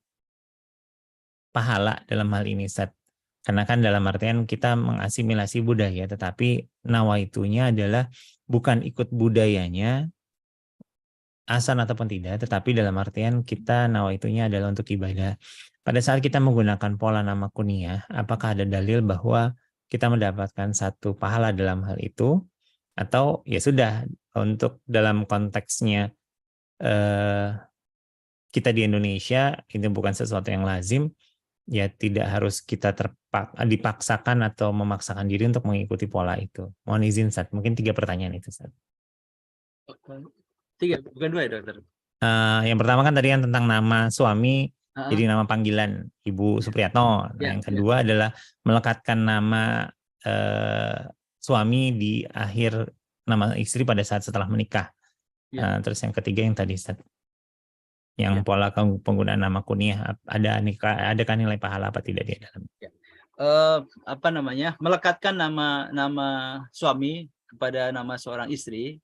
pahala dalam hal ini, Ustaz? Karena kan dalam artian kita mengasimilasi budaya, tetapi nawaitunya adalah bukan ikut budayanya, asan ataupun tidak, tetapi dalam artian kita nawaitunya adalah untuk ibadah. Pada saat kita menggunakan pola nama kunyah, apakah ada dalil bahwa kita mendapatkan satu pahala dalam hal itu? Atau ya sudah, untuk dalam konteksnya kita di Indonesia, itu bukan sesuatu yang lazim, ya tidak harus kita dipaksakan atau memaksakan diri untuk mengikuti pola itu. Mohon izin, Ustaz. Mungkin 3 pertanyaan itu, Ustaz. 3, bukan 2 ya dokter? Yang pertama kan tadi yang tentang nama suami, jadi nama panggilan Ibu Supriyatno. Nah, yang kedua adalah melekatkan nama suami di akhir nama istri pada saat setelah menikah. Terus yang ketiga yang tadi, Ustaz, yang pola penggunaan nama kunyah, adakah nilai pahala apa tidak di dalam? Melekatkan nama suami kepada nama seorang istri,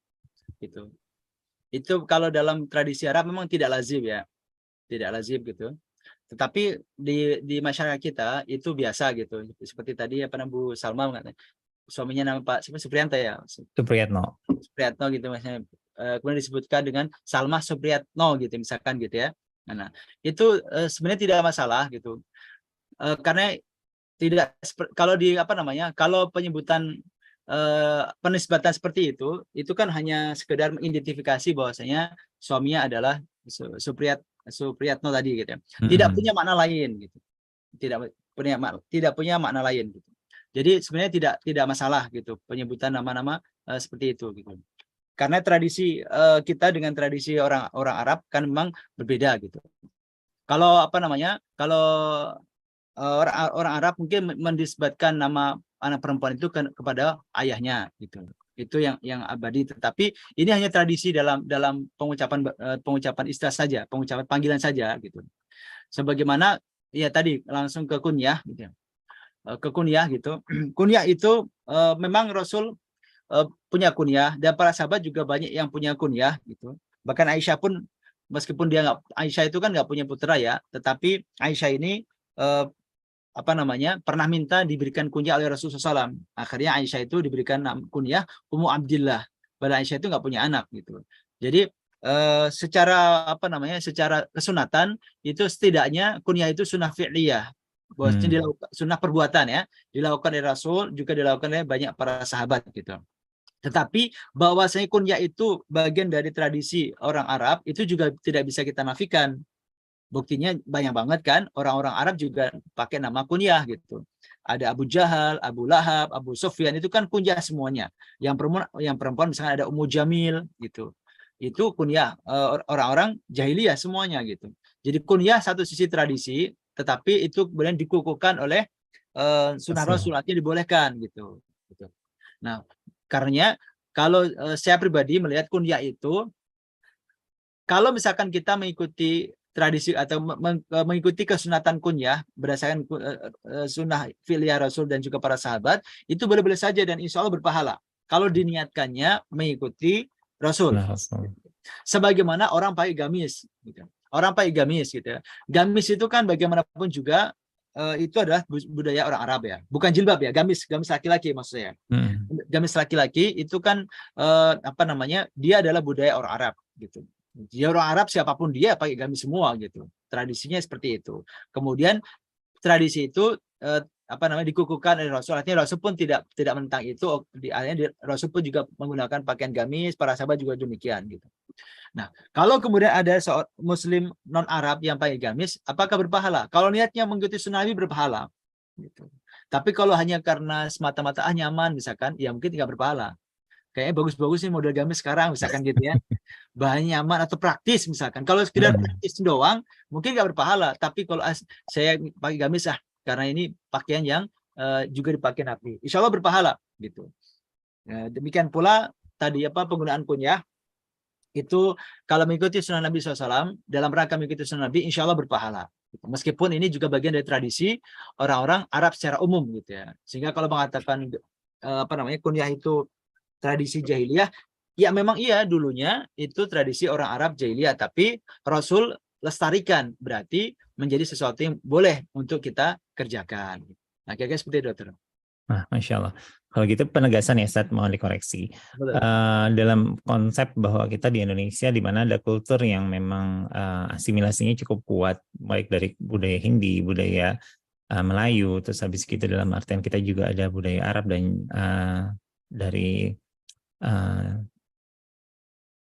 gitu. Itu kalau dalam tradisi Arab memang tidak lazim ya, tidak lazim gitu. Tetapi di masyarakat kita itu biasa gitu. Seperti tadi Bu Salma mengatakan suaminya nama Pak Supriyanto ya. Supriyatno gitu maksudnya. Kemudian disebutkan dengan Salma Supriyatno gitu misalkan gitu ya. Nah, itu sebenarnya tidak masalah gitu. Karena tidak kalau kalau penyebutan penisbatan seperti itu kan hanya sekedar mengidentifikasi bahwasanya suaminya adalah Supriyatno tadi gitu ya. Tidak punya makna lain gitu. Tidak punya makna lain gitu. Jadi sebenarnya tidak masalah gitu penyebutan nama-nama seperti itu gitu. Karena tradisi kita dengan tradisi orang Arab kan memang berbeda gitu. Kalau kalau orang Arab mungkin menisbatkan nama anak perempuan itu kepada ayahnya gitu. Itu yang abadi, tetapi ini hanya tradisi dalam pengucapan istilah saja, pengucapan panggilan saja gitu. Sebagaimana ya tadi langsung ke kunyah gitu. Ke kunyah gitu. Kunyah itu memang Rasul punya kunyah dan para sahabat juga banyak yang punya kunyah gitu. Bahkan Aisyah pun meskipun Aisyah itu kan nggak punya putra ya, tetapi Aisyah ini pernah minta diberikan kunyah oleh Rasulullah SAW. Akhirnya Aisyah itu diberikan kunyah Ummu Abdillah. Padahal Aisyah itu nggak punya anak gitu. Jadi secara secara kesunatan itu setidaknya kunyah itu sunnah fi'liyah. Bahwasanya dilakukan sunnah perbuatan ya, dilakukan oleh Rasul, juga dilakukan oleh banyak para sahabat gitu. Tetapi bahwasanya kunyah itu bagian dari tradisi orang Arab itu juga tidak bisa kita nafikan. Buktinya banyak banget kan orang-orang Arab juga pakai nama kunyah gitu. Ada Abu Jahal, Abu Lahab, Abu Sufyan, itu kan kunyah semuanya. Yang perempuan misalnya ada Ummu Jamil gitu. Itu kunyah orang-orang jahiliyah semuanya gitu. Jadi kunyah satu sisi tradisi, tetapi itu kemudian dikukuhkan oleh sunnah Rasul, artinya dibolehkan gitu. Nah, karena kalau saya pribadi melihat kunyah itu, kalau misalkan kita mengikuti tradisi atau mengikuti kesunatan kunyah berdasarkan sunnah fi'liyah Rasul dan juga para sahabat, itu boleh-boleh saja dan insya Allah berpahala kalau diniatkannya mengikuti Rasul. Sebagaimana orang pakai gamis gitu. Orang pakai gamis gitu ya. Gamis itu kan bagaimanapun juga itu adalah budaya orang Arab ya, bukan jilbab ya, gamis laki-laki maksudnya. Gamis laki-laki itu kan dia adalah budaya orang Arab gitu. Dia orang Arab siapapun dia pakai gamis semua gitu. Tradisinya seperti itu. Kemudian tradisi itu dikukuhkan oleh Rasul. Artinya Rasul pun tidak menentang itu. Rasul pun juga menggunakan pakaian gamis. Para sahabat juga demikian gitu. Nah, kalau kemudian ada seorang Muslim non Arab yang pakai gamis, apakah berpahala? Kalau niatnya mengikuti sunnah Nabi berpahala. Gitu. Tapi kalau hanya karena semata-mata nyaman misalkan, ya mungkin tidak berpahala. Kayaknya bagus-bagus sih model gamis sekarang misalkan gitu ya. Bahannya nyaman atau praktis misalkan. Kalau sekedar praktis doang mungkin nggak berpahala. Tapi kalau saya pakai gamis karena ini pakaian yang juga dipakai Nabi, insya Allah berpahala gitu. Demikian pula tadi penggunaan kunyah itu kalau mengikuti sunnah Nabi SAW, dalam rangka mengikuti sunnah Nabi, insya Allah berpahala. Meskipun ini juga bagian dari tradisi orang-orang Arab secara umum gitu ya. Sehingga kalau mengatakan kunyah itu tradisi jahiliyah, ya memang iya dulunya itu tradisi orang Arab jahiliyah, tapi Rasul lestarikan, berarti menjadi sesuatu yang boleh untuk kita kerjakan. Nah, kira-kira seperti itu, Dokter. Nah, Masya Allah. Kalau gitu penegasan ya, Ustaz, mohon dikoreksi. Dalam konsep bahwa kita di Indonesia di mana ada kultur yang memang asimilasinya cukup kuat, baik dari budaya Hindi, budaya Melayu, terus habis gitu dalam artian kita juga ada budaya Arab dan dari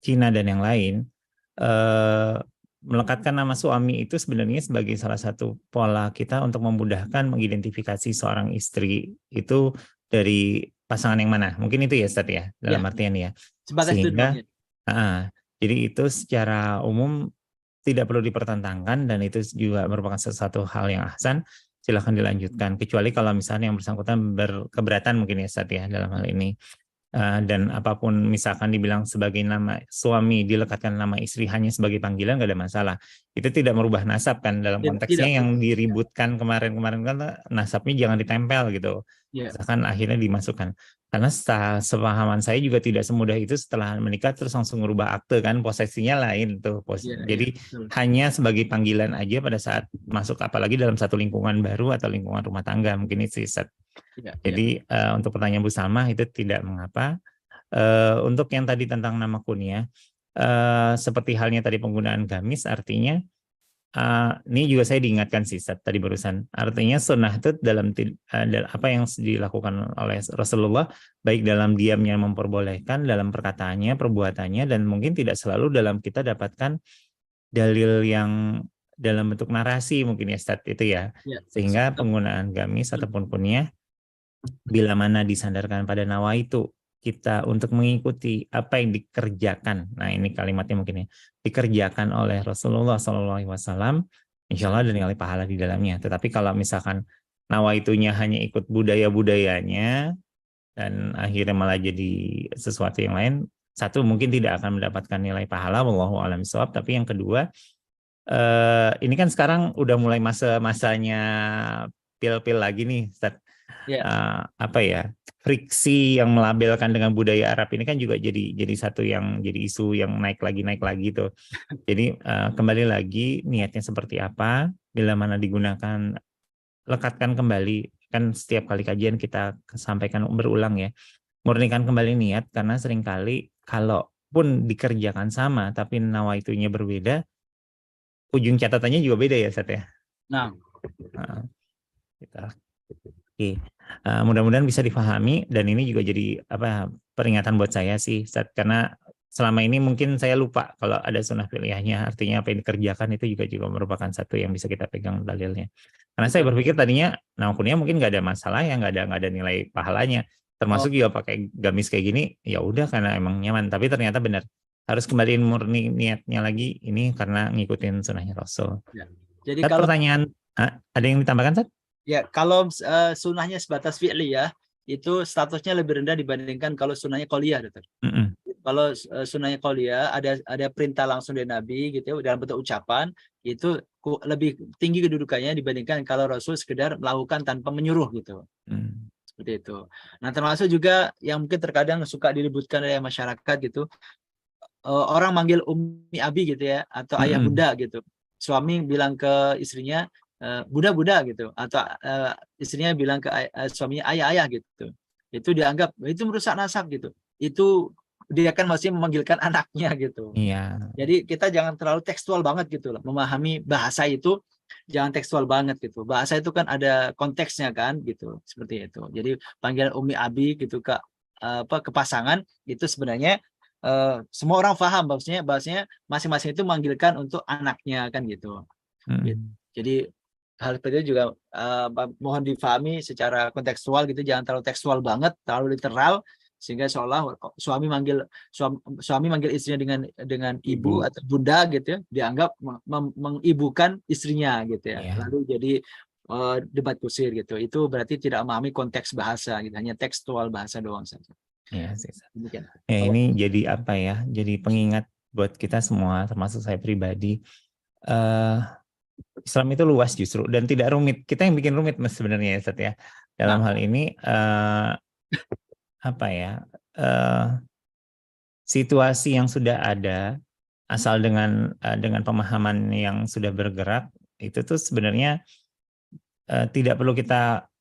Cina dan yang lain, melekatkan nama suami itu sebenarnya sebagai salah satu pola kita untuk memudahkan mengidentifikasi seorang istri itu dari pasangan yang mana. Mungkin itu ya Ustaz ya, dalam Ya, artian ya. sebatas itu Sehingga doang. jadi itu secara umum tidak perlu dipertentangkan dan itu juga merupakan sesuatu hal yang ahsan. Silahkan dilanjutkan. Kecuali kalau misalnya yang bersangkutan berkeberatan mungkin ya Ustaz ya dalam hal ini. Dan apapun misalkan dibilang sebagai nama suami dilekatkan nama istri hanya sebagai panggilan nggak ada masalah. Itu tidak merubah nasab kan dalam konteksnya Tidak. yang diributkan kemarin-kemarin kan nasabnya jangan ditempel gitu. Ya. Misalkan akhirnya dimasukkan. Karena sepahaman saya juga tidak semudah itu setelah menikah terus langsung merubah akte kan, posesinya lain tuh. Ya, Jadi betul. hanya sebagai panggilan aja pada saat masuk apalagi dalam satu lingkungan baru atau lingkungan rumah tangga mungkin itu Ustaz. Ya, Jadi untuk pertanyaan Bu Salma itu tidak mengapa. Untuk yang tadi tentang nama kunyah, seperti halnya tadi penggunaan gamis, artinya ini juga saya diingatkan sih Ustaz, tadi barusan. Artinya sunnah itu dalam apa yang dilakukan oleh Rasulullah, baik dalam diamnya memperbolehkan, dalam perkataannya, perbuatannya, dan mungkin tidak selalu dalam kita dapatkan dalil yang dalam bentuk narasi mungkin ya Ustaz itu ya. Sehingga penggunaan gamis ataupun kunyah bila mana disandarkan pada nawaitu kita untuk mengikuti apa yang dikerjakan. Nah ini kalimatnya mungkin ya, dikerjakan oleh Rasulullah SAW, insya Allah ada nilai pahala di dalamnya. Tetapi kalau misalkan nawaitunya hanya ikut budaya-budayanya dan akhirnya malah jadi sesuatu yang lain, satu mungkin tidak akan mendapatkan nilai pahala, wallahu a'lam bishawab. Tapi yang kedua, ini kan sekarang udah mulai masa-masanya pil-pil lagi nih, Ustaz. Apa ya, friksi yang melabelkan dengan budaya Arab ini kan juga jadi satu yang jadi isu yang naik lagi tuh. Jadi kembali lagi niatnya seperti apa, bila mana digunakan, lekatkan kembali, kan setiap kali kajian kita sampaikan berulang ya, murnikan kembali niat, karena seringkali kalaupun dikerjakan sama tapi nawaitunya berbeda, ujung catatannya juga beda ya Ustaz ya. Oke. Mudah-mudahan bisa dipahami, dan ini juga jadi peringatan buat saya sih Ustaz, karena selama ini mungkin saya lupa kalau ada sunnah pilihahnya, artinya apa yang dikerjakan itu juga merupakan satu yang bisa kita pegang dalilnya. Karena saya berpikir tadinya nama kunyah mungkin nggak ada masalah ya, nggak ada nilai pahalanya, termasuk juga pakai gamis kayak gini ya udah karena emang nyaman, tapi ternyata benar harus kembaliin murni niatnya lagi, ini karena ngikutin sunnahnya Rasul. Jadi kalau pertanyaan ada yang ditambahkan Ustaz? Ya, kalau sunnahnya sebatas fi'li ya, itu statusnya lebih rendah dibandingkan kalau sunnahnya qauliyah, Dokter. Kalau sunnahnya qauliyah ada perintah langsung dari Nabi gitu ya, dalam bentuk ucapan, itu lebih tinggi kedudukannya dibandingkan kalau Rasul sekedar melakukan tanpa menyuruh gitu. Seperti itu. Nah, termasuk juga yang mungkin terkadang suka diributkan oleh masyarakat gitu, orang manggil umi abi gitu ya, atau ayah bunda gitu. Suami bilang ke istrinya Buddha gitu, atau istrinya bilang ke suaminya ayah gitu, itu dianggap itu merusak nasab gitu, itu dia kan masih memanggilkan anaknya gitu. Jadi kita jangan terlalu tekstual banget gitu loh, memahami bahasa itu jangan tekstual banget gitu, bahasa itu kan ada konteksnya kan gitu, seperti itu. Jadi panggilan umi abi gitu ke pasangan itu sebenarnya semua orang paham bahwasanya masing-masing itu manggilkan untuk anaknya kan gitu. Jadi hal seperti itu juga mohon difahami secara kontekstual gitu, jangan terlalu tekstual banget, terlalu literal sehingga seolah suami manggil istrinya dengan ibu atau bunda gitu ya, dianggap mengibukan istrinya gitu ya. Lalu jadi debat kusir gitu. Itu berarti tidak memahami konteks bahasa gitu, hanya tekstual bahasa doang saja. Ini jadi apa ya? Jadi pengingat buat kita semua, termasuk saya pribadi. Islam itu luas justru dan tidak rumit. Kita yang bikin rumit sebenarnya ya Ustaz ya. Dalam hal ini situasi yang sudah ada, asal dengan pemahaman yang sudah bergerak, itu tuh sebenarnya tidak perlu kita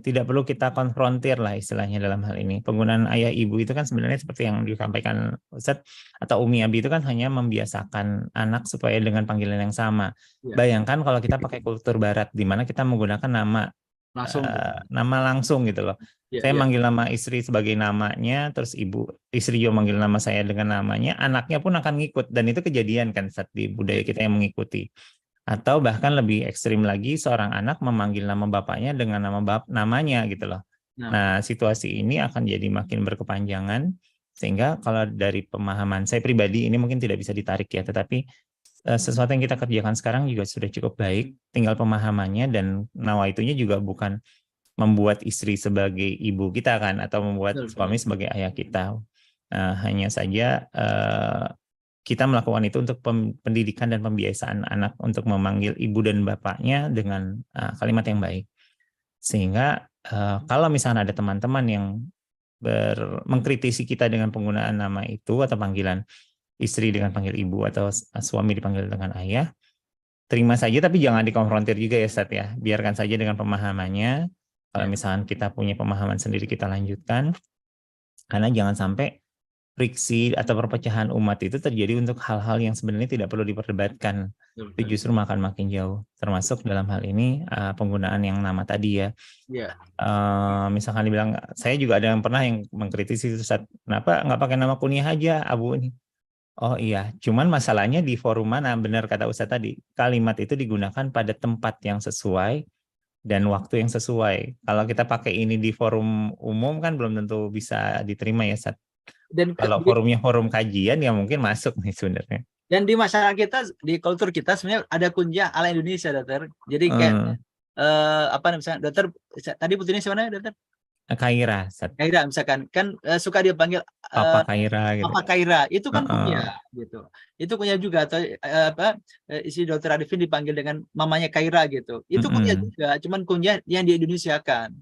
tidak perlu kita konfrontir lah istilahnya dalam hal ini. Penggunaan ayah ibu itu kan sebenarnya seperti yang disampaikan Ustaz, atau umi abi itu kan hanya membiasakan anak supaya dengan panggilan yang sama. Bayangkan kalau kita pakai kultur barat di mana kita menggunakan nama langsung gitu loh. Iya, Saya iya. manggil nama istri sebagai namanya, terus istri juga manggil nama saya dengan namanya, anaknya pun akan ngikut. Dan itu kejadian kan saat di budaya kita yang mengikuti. Atau bahkan lebih ekstrim lagi, seorang anak memanggil nama bapaknya dengan namanya gitu loh. Nah, Nah, situasi ini akan jadi makin berkepanjangan, sehingga kalau dari pemahaman saya pribadi ini mungkin tidak bisa ditarik ya, tetapi sesuatu yang kita kerjakan sekarang juga sudah cukup baik, tinggal pemahamannya, dan nawaitunya juga bukan membuat istri sebagai ibu kita kan, atau membuat betul, suami betul. sebagai ayah kita. Hanya saja kita melakukan itu untuk pendidikan dan pembiasaan anak untuk memanggil ibu dan bapaknya dengan kalimat yang baik. Sehingga kalau misalnya ada teman-teman yang mengkritisi kita dengan penggunaan nama itu atau panggilan istri dengan panggil ibu atau suami dipanggil dengan ayah, terima saja tapi jangan dikonfrontir juga ya Ustadz ya. Biarkan saja dengan pemahamannya. Kalau Ya. misalkan kita punya pemahaman sendiri, kita lanjutkan. Karena jangan sampai friksi atau perpecahan umat itu terjadi untuk hal-hal yang sebenarnya tidak perlu diperdebatkan. Betul, Itu betul. justru makin jauh. Termasuk dalam hal ini penggunaan yang nama tadi ya. Iya. Misalkan dibilang, saya juga ada yang pernah yang mengkritisi Ustadz, kenapa nggak pakai nama kunyah aja Abu ini? Oh iya, cuman masalahnya di forum mana, benar kata Ustadz tadi, kalimat itu digunakan pada tempat yang sesuai dan waktu yang sesuai. Kalau kita pakai ini di forum umum kan belum tentu bisa diterima ya, Ustadz. Dan Kalau forumnya forum kajian ya mungkin masuk nih sebenarnya. dan di masyarakat kita, di kultur kita sebenarnya ada kunyah ala Indonesia, dokter. Jadi kayak apa nih, misalnya dokter tadi putrinya siapa namanya, dokter? Kaira, Ustadz. Kaira misalkan kan suka dia panggil Papa Kaira gitu. Papa Kaira, itu kan kunyah gitu. Itu kunyah juga, atau isi dokter Arifin dipanggil dengan mamanya Kaira gitu. Itu kunyah juga, cuman kunyah yang di Indonesia kan.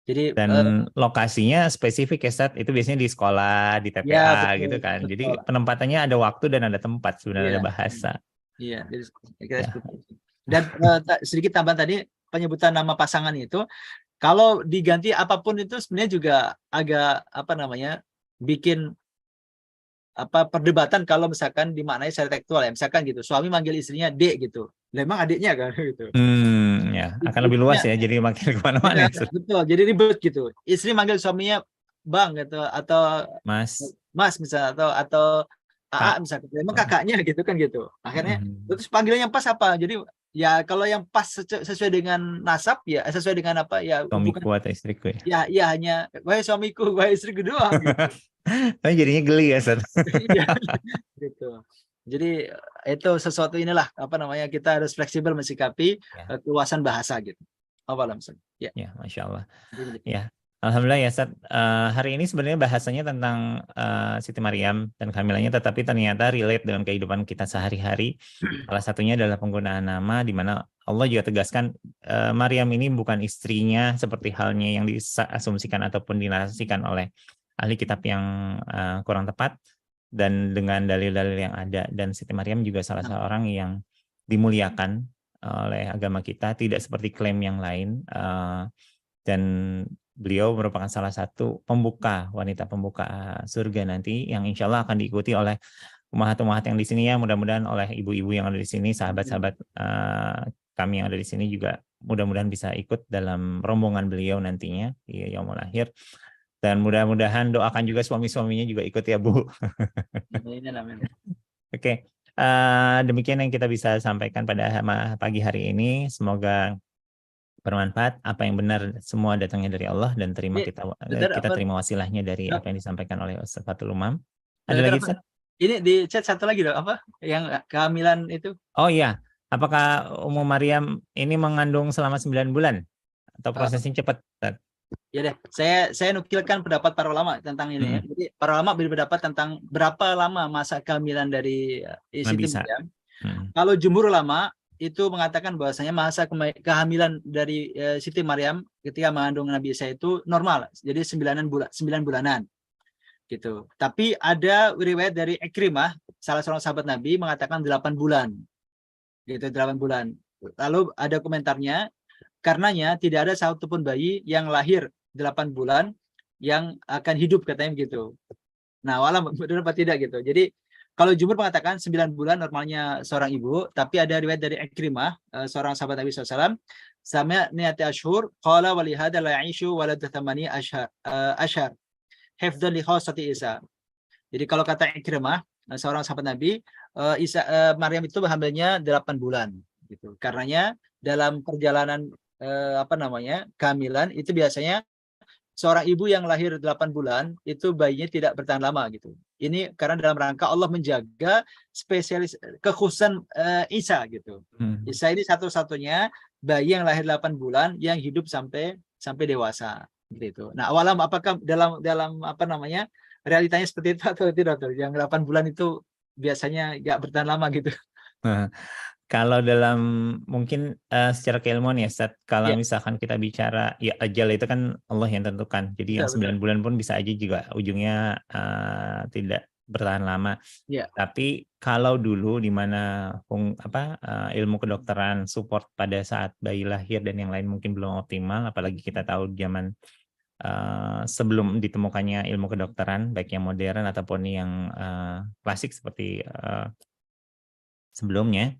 Jadi dan lokasinya spesifik ya, Ustadz. Itu biasanya di sekolah, di TPA ya, betul, gitu kan. betul. Jadi penempatannya ada waktu dan ada tempat, sebenarnya Iya. ada bahasa. Iya, jadi kira seperti itu. Dan sedikit tambahan tadi, penyebutan nama pasangan itu, kalau diganti apapun itu sebenarnya juga agak apa namanya, bikin perdebatan kalau misalkan dimaknai secara tekstual ya. Misalkan gitu, suami manggil istrinya Dek gitu. Lah emang adiknya kan gitu. Ya, akan lebih luas ya, jadi makin kemana-mana. Ya, betul, jadi ribet gitu. Istri manggil suaminya Bang gitu, atau Mas misalnya, atau AA misalnya, emang kakaknya gitu kan gitu. Akhirnya terus panggilannya pas apa? Jadi ya kalau yang pas sesuai dengan nasab ya, sesuai dengan apa ya, suamiku atau istriku ya. Ya hanya wahai suamiku, wahai istriku doang gitu. Tapi jadinya geli ya, Ustaz. Iya, gitu. Jadi itu sesuatu inilah apa namanya, kita harus fleksibel mensikapi keluasan bahasa gitu. Ya. Ya, Masya Allah. Ya, Alhamdulillah ya, Ustaz. Hari ini sebenarnya bahasanya tentang Siti Maryam dan kehamilannya, tetapi ternyata relate dengan kehidupan kita sehari-hari. Salah satunya adalah penggunaan nama, di mana Allah juga tegaskan Maryam ini bukan istrinya seperti halnya yang diasumsikan ataupun dinarasikan oleh ahli kitab yang kurang tepat, dan dengan dalil-dalil yang ada. Dan Siti Maryam juga salah seorang yang dimuliakan oleh agama kita, tidak seperti klaim yang lain, dan beliau merupakan salah satu wanita pembuka surga nanti, yang insya Allah akan diikuti oleh umahat-umahat yang di sini ya, mudah-mudahan oleh ibu-ibu yang ada di sini, sahabat-sahabat kami yang ada di sini juga mudah-mudahan bisa ikut dalam rombongan beliau nantinya di yaumul akhir. Dan mudah-mudahan doakan juga suami-suaminya juga ikut ya, Bu. Oke. Demikian yang kita bisa sampaikan pada pagi hari ini. Semoga bermanfaat. Apa yang benar semua datangnya dari Allah, dan kita terima wasilahnya dari apa yang disampaikan oleh Ustaz Fathul Umam. Ada lagi, Ustaz? Ini di chat satu lagi loh, apa yang kehamilan itu? Oh iya, apakah Ummu Maryam ini mengandung selama 9 bulan atau prosesnya cepat? Ya deh, saya nukilkan pendapat para ulama tentang ini ya. Jadi para ulama berpendapat tentang berapa lama masa kehamilan dari Siti Maryam. Kalau jumhur ulama itu mengatakan bahwasanya masa kehamilan dari Siti Maryam ketika mengandung Nabi Isa itu normal, jadi 9 bulanan gitu. Tapi ada riwayat dari Ikrimah, salah seorang sahabat Nabi, mengatakan 8 bulan gitu, 8 bulan. Lalu ada komentarnya, karenanya tidak ada satupun bayi yang lahir 8 bulan yang akan hidup, katanya begitu. Nah, walau benar apa tidak gitu. Jadi kalau jumhur mengatakan 9 bulan normalnya seorang ibu, tapi ada riwayat dari Ikrimah, seorang sahabat Nabi SAW, sama niati ashur, qala walihada la ya'ishu walad thamani ashar, hifdhan li khawsati Isa. Jadi kalau kata Ikrimah, seorang sahabat Nabi, Maryam itu hamilnya 8 bulan gitu. Karenanya dalam perjalanan kehamilan itu biasanya seorang ibu yang lahir 8 bulan itu bayinya tidak bertahan lama gitu. Ini karena dalam rangka Allah menjaga spesialis kekhususan Isa gitu. Isa ini satu-satunya bayi yang lahir 8 bulan yang hidup sampai dewasa gitu. Nah, awalam apakah dalam realitanya seperti itu atau tidak tuh? Yang 8 bulan itu biasanya nggak bertahan lama gitu. Nah, kalau dalam mungkin secara keilmuan ya, Ustaz, kalau misalkan kita bicara ya ajal itu kan Allah yang tentukan. Jadi yang 9 bulan pun bisa aja juga ujungnya tidak bertahan lama. Tapi kalau dulu di mana ilmu kedokteran support pada saat bayi lahir dan yang lain mungkin belum optimal, apalagi kita tahu zaman sebelum ditemukannya ilmu kedokteran baik yang modern ataupun yang klasik seperti sebelumnya,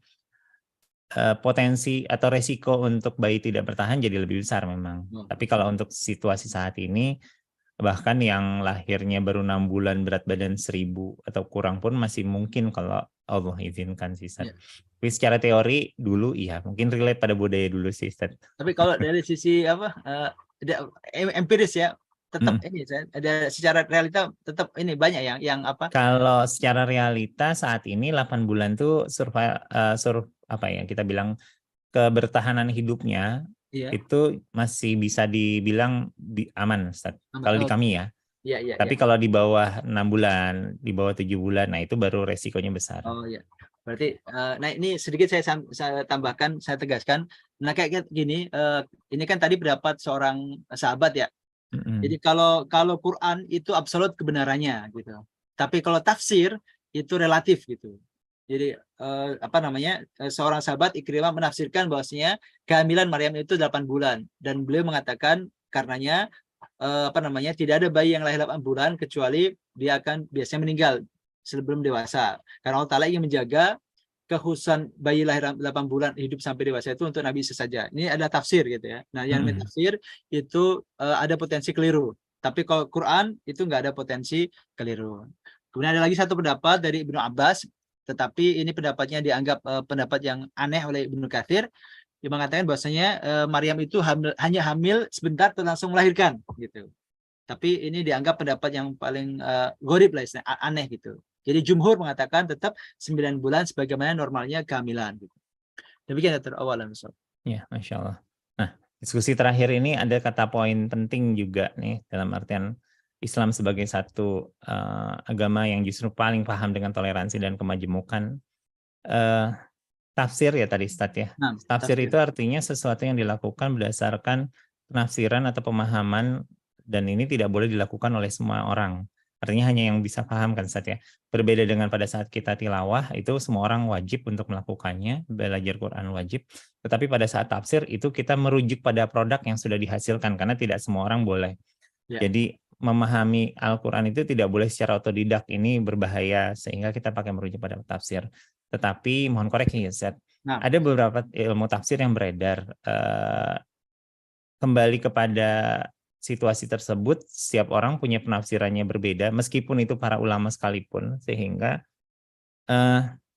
potensi atau resiko untuk bayi tidak bertahan jadi lebih besar memang. Tapi kalau untuk situasi saat ini, bahkan yang lahirnya baru 6 bulan berat badan 1000 atau kurang pun masih mungkin kalau Allah izinkan sih, Ustaz. Tapi secara teori dulu iya, mungkin relate pada budaya dulu sih, Ustaz. Tapi kalau dari sisi empiris ya, tetap ini ada secara realita tetap ini banyak yang apa? Kalau secara realita saat ini 8 bulan tuh kita bilang kebertahanan hidupnya itu masih bisa dibilang aman, Ustaz. Kalau di kami ya. Tapi kalau di bawah 6 bulan, di bawah 7 bulan, nah itu baru resikonya besar. Oh iya. Berarti nah ini sedikit saya tambahkan, saya tegaskan. Nah kayak gini, ini kan tadi pendapat seorang sahabat ya. Jadi kalau Quran itu absolut kebenarannya gitu. Tapi kalau tafsir itu relatif gitu. Jadi seorang sahabat Ikrimah menafsirkan bahwasanya kehamilan Maryam itu 8 bulan dan beliau mengatakan karenanya tidak ada bayi yang lahir 8 bulan kecuali dia akan biasanya meninggal sebelum dewasa. Karena Allah Ta'ala ingin menjaga kekhususan bayi lahir 8 bulan hidup sampai dewasa itu untuk Nabi Isa saja. Ini ada tafsir gitu ya. Nah, yang tafsir itu ada potensi keliru. Tapi kalau Quran itu nggak ada potensi keliru. Kemudian ada lagi satu pendapat dari Ibnu Abbas, tetapi ini pendapatnya dianggap pendapat yang aneh oleh Ibnu Katsir, yang mengatakan bahwasanya Maryam itu hanya hamil sebentar terus langsung melahirkan gitu. Tapi ini dianggap pendapat yang paling gharib lah, aneh gitu. Jadi jumhur mengatakan tetap 9 bulan sebagaimana normalnya kehamilan. Gitu. Demikian ya terawalan. Ya, Masya Allah. Nah, diskusi terakhir ini ada kata poin penting juga nih dalam artian Islam sebagai satu agama yang justru paling paham dengan toleransi dan kemajemukan. Tafsir ya tadi, Ustaz ya. Nah, tafsir itu artinya sesuatu yang dilakukan berdasarkan penafsiran atau pemahaman dan ini tidak boleh dilakukan oleh semua orang. Artinya hanya yang bisa paham kan, Ustaz ya. Berbeda dengan pada saat kita tilawah, itu semua orang wajib untuk melakukannya, belajar Quran wajib. Tetapi pada saat tafsir, itu kita merujuk pada produk yang sudah dihasilkan, karena tidak semua orang boleh. Jadi, memahami Al-Quran itu tidak boleh secara otodidak, ini berbahaya, sehingga kita pakai merujuk pada tafsir. Tetapi, mohon koreksi ya, Ustaz. Nah, ada beberapa ilmu tafsir yang beredar, kembali kepada situasi tersebut, setiap orang punya penafsirannya berbeda, meskipun itu para ulama sekalipun, sehingga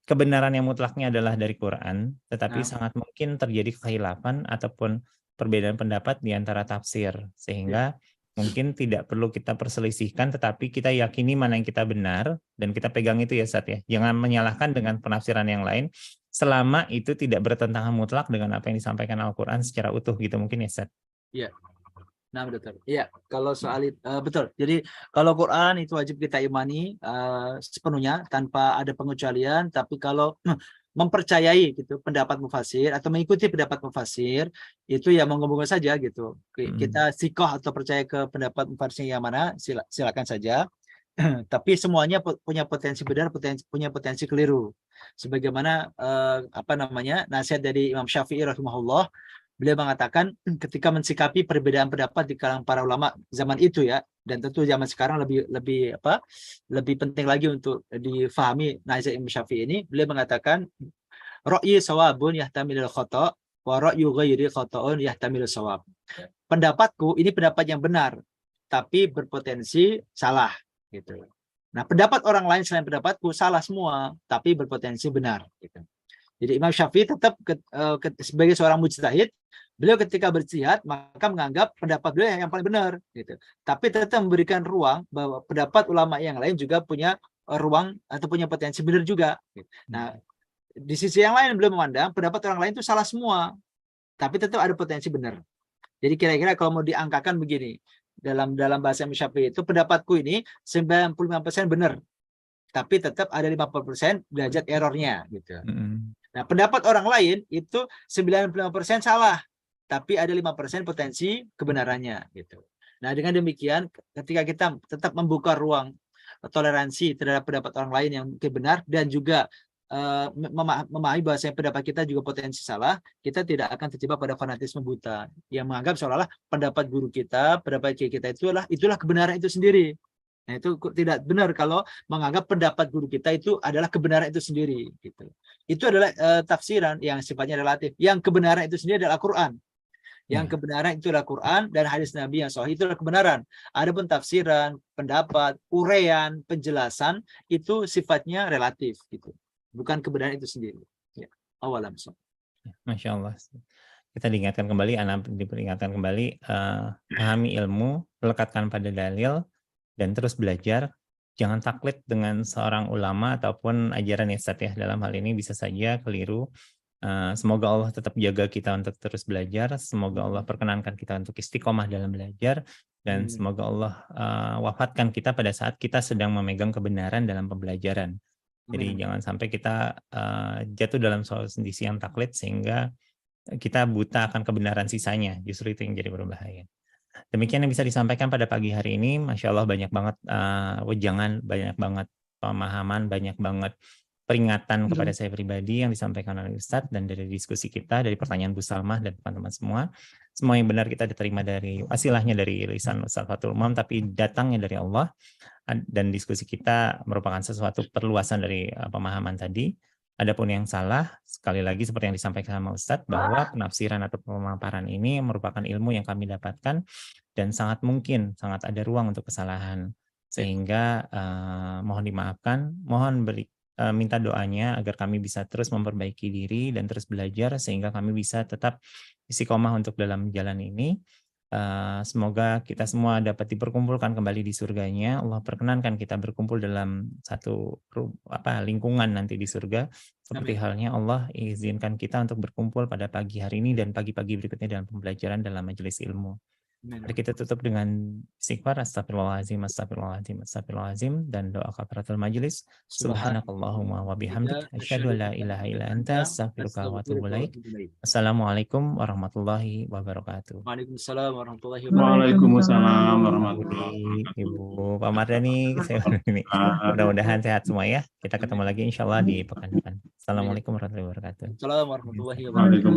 kebenaran yang mutlaknya adalah dari Quran, tetapi sangat mungkin terjadi kekhilafan ataupun perbedaan pendapat di antara tafsir, sehingga mungkin tidak perlu kita perselisihkan, tetapi kita yakini mana yang kita benar, dan kita pegang itu ya, Ustaz ya. Jangan menyalahkan dengan penafsiran yang lain, selama itu tidak bertentangan mutlak dengan apa yang disampaikan Al-Quran secara utuh, gitu mungkin ya, Ustaz. Iya. Nah, betul. Iya, kalau soal betul. Jadi kalau Quran itu wajib kita imani sepenuhnya tanpa ada pengecualian. Tapi kalau mempercayai gitu pendapat mufasir atau mengikuti pendapat mufasir itu ya monggo-monggo saja gitu. Kita sikoh atau percaya ke pendapat mufasir yang mana silakan saja. Tapi semuanya punya potensi benar, punya potensi keliru. Sebagaimana nasihat dari Imam Syafi'i rahimahullah. Beliau mengatakan ketika mensikapi perbedaan pendapat di kalangan para ulama zaman itu ya, Dan tentu zaman sekarang lebih penting lagi untuk difahami nazar Imam Syafi'i ini. Beliau mengatakan ra'yi sawabun yahtamilul khata' wa ra'yu ghairi khata'un yahtamilul sawab. Pendapatku ini pendapat yang benar tapi berpotensi salah gitu. Nah, pendapat orang lain selain pendapatku salah semua tapi berpotensi benar gitu. Jadi Imam Syafi'i tetap sebagai seorang mujtahid, beliau ketika berijtihad maka menganggap pendapat beliau yang paling benar gitu. Tapi tetap memberikan ruang bahwa pendapat ulama yang lain juga punya ruang atau punya potensi benar juga gitu. Nah, di sisi yang lain beliau memandang pendapat orang lain itu salah semua, tapi tetap ada potensi benar. Jadi kira-kira kalau mau diangkakan begini, dalam bahasa Imam Syafi'i itu pendapatku ini 95% benar, tapi tetap ada 50% derajat errornya gitu. Nah, pendapat orang lain itu 95% salah, tapi ada 5% potensi kebenarannya gitu. Nah, dengan demikian ketika kita tetap membuka ruang toleransi terhadap pendapat orang lain yang mungkin benar dan juga memahami bahwa pendapat kita juga potensi salah, kita tidak akan terjebak pada fanatisme buta yang menganggap seolah-olah pendapat guru kita, pendapat kiai kita itulah kebenaran itu sendiri. Nah, itu tidak benar kalau menganggap pendapat guru kita itu adalah kebenaran itu sendiri gitu. Itu adalah tafsiran yang sifatnya relatif. Yang kebenaran itu sendiri adalah Al-Qur'an. Yang kebenaran itu adalah Quran dan hadis Nabi yang sahih, itu adalah kebenaran. Adapun tafsiran, pendapat, uraian, penjelasan itu sifatnya relatif gitu. Bukan kebenaran itu sendiri. Ya. Awalam. Masya Allah. Kita diingatkan kembali, diperingatkan kembali, pahami ilmu, lekatkan pada dalil, dan terus belajar. Jangan taklid dengan seorang ulama ataupun ajaran Ustaz ya. Dalam hal ini bisa saja keliru. Semoga Allah tetap jaga kita untuk terus belajar. Semoga Allah perkenankan kita untuk istiqomah dalam belajar. Dan semoga Allah wafatkan kita pada saat kita sedang memegang kebenaran dalam pembelajaran. Jadi jangan sampai kita jatuh dalam kondisi yang taklid sehingga kita buta akan kebenaran sisanya. Justru itu yang jadi berbahaya. Demikian yang bisa disampaikan pada pagi hari ini. Masya Allah banyak banget wejangan, banyak banget pemahaman, banyak banget peringatan kepada saya pribadi yang disampaikan oleh Ustadz, dan dari diskusi kita, dari pertanyaan Bu Salmah dan teman-teman semua. Semua yang benar kita diterima dari wasilahnya dari lisan Ustadz Fathul Umam, tapi datangnya dari Allah. Dan diskusi kita merupakan sesuatu perluasan dari pemahaman tadi. Adapun yang salah, sekali lagi seperti yang disampaikan sama Ustadz, bahwa penafsiran atau pemaparan ini merupakan ilmu yang kami dapatkan dan sangat mungkin, sangat ada ruang untuk kesalahan. Sehingga mohon dimaafkan, mohon minta doanya agar kami bisa terus memperbaiki diri dan terus belajar sehingga kami bisa tetap istiqomah untuk dalam jalan ini. Semoga kita semua dapat diperkumpulkan kembali di surganya. Allah perkenankan kita berkumpul dalam satu lingkungan nanti di surga. Seperti halnya Allah izinkan kita untuk berkumpul pada pagi hari ini dan pagi-pagi berikutnya dalam pembelajaran dalam majelis ilmu. Mari kita tutup dengan istighfar, astagfirullahaladzim, astagfirullahaladzim, astagfirullahaladzim, dan doa kafaratul majelis. Subhanakallahumma wa bihamdik, asyhadu an la ilaha illa anta, astaghfiruka wa atubu ilaik. Assalamualaikum warahmatullahi wabarakatuh. Waalaikumsalam warahmatullahi wabarakatuh. Waalaikumsalam warahmatullahi wabarakatuh. Ibu Pak Mardhani, mudah-mudahan sehat semua ya. Kita ketemu lagi insya Allah di pekan depan. Assalamualaikum warahmatullahi wabarakatuh. Assalamualaikum warahmatullahi wabarakatuh.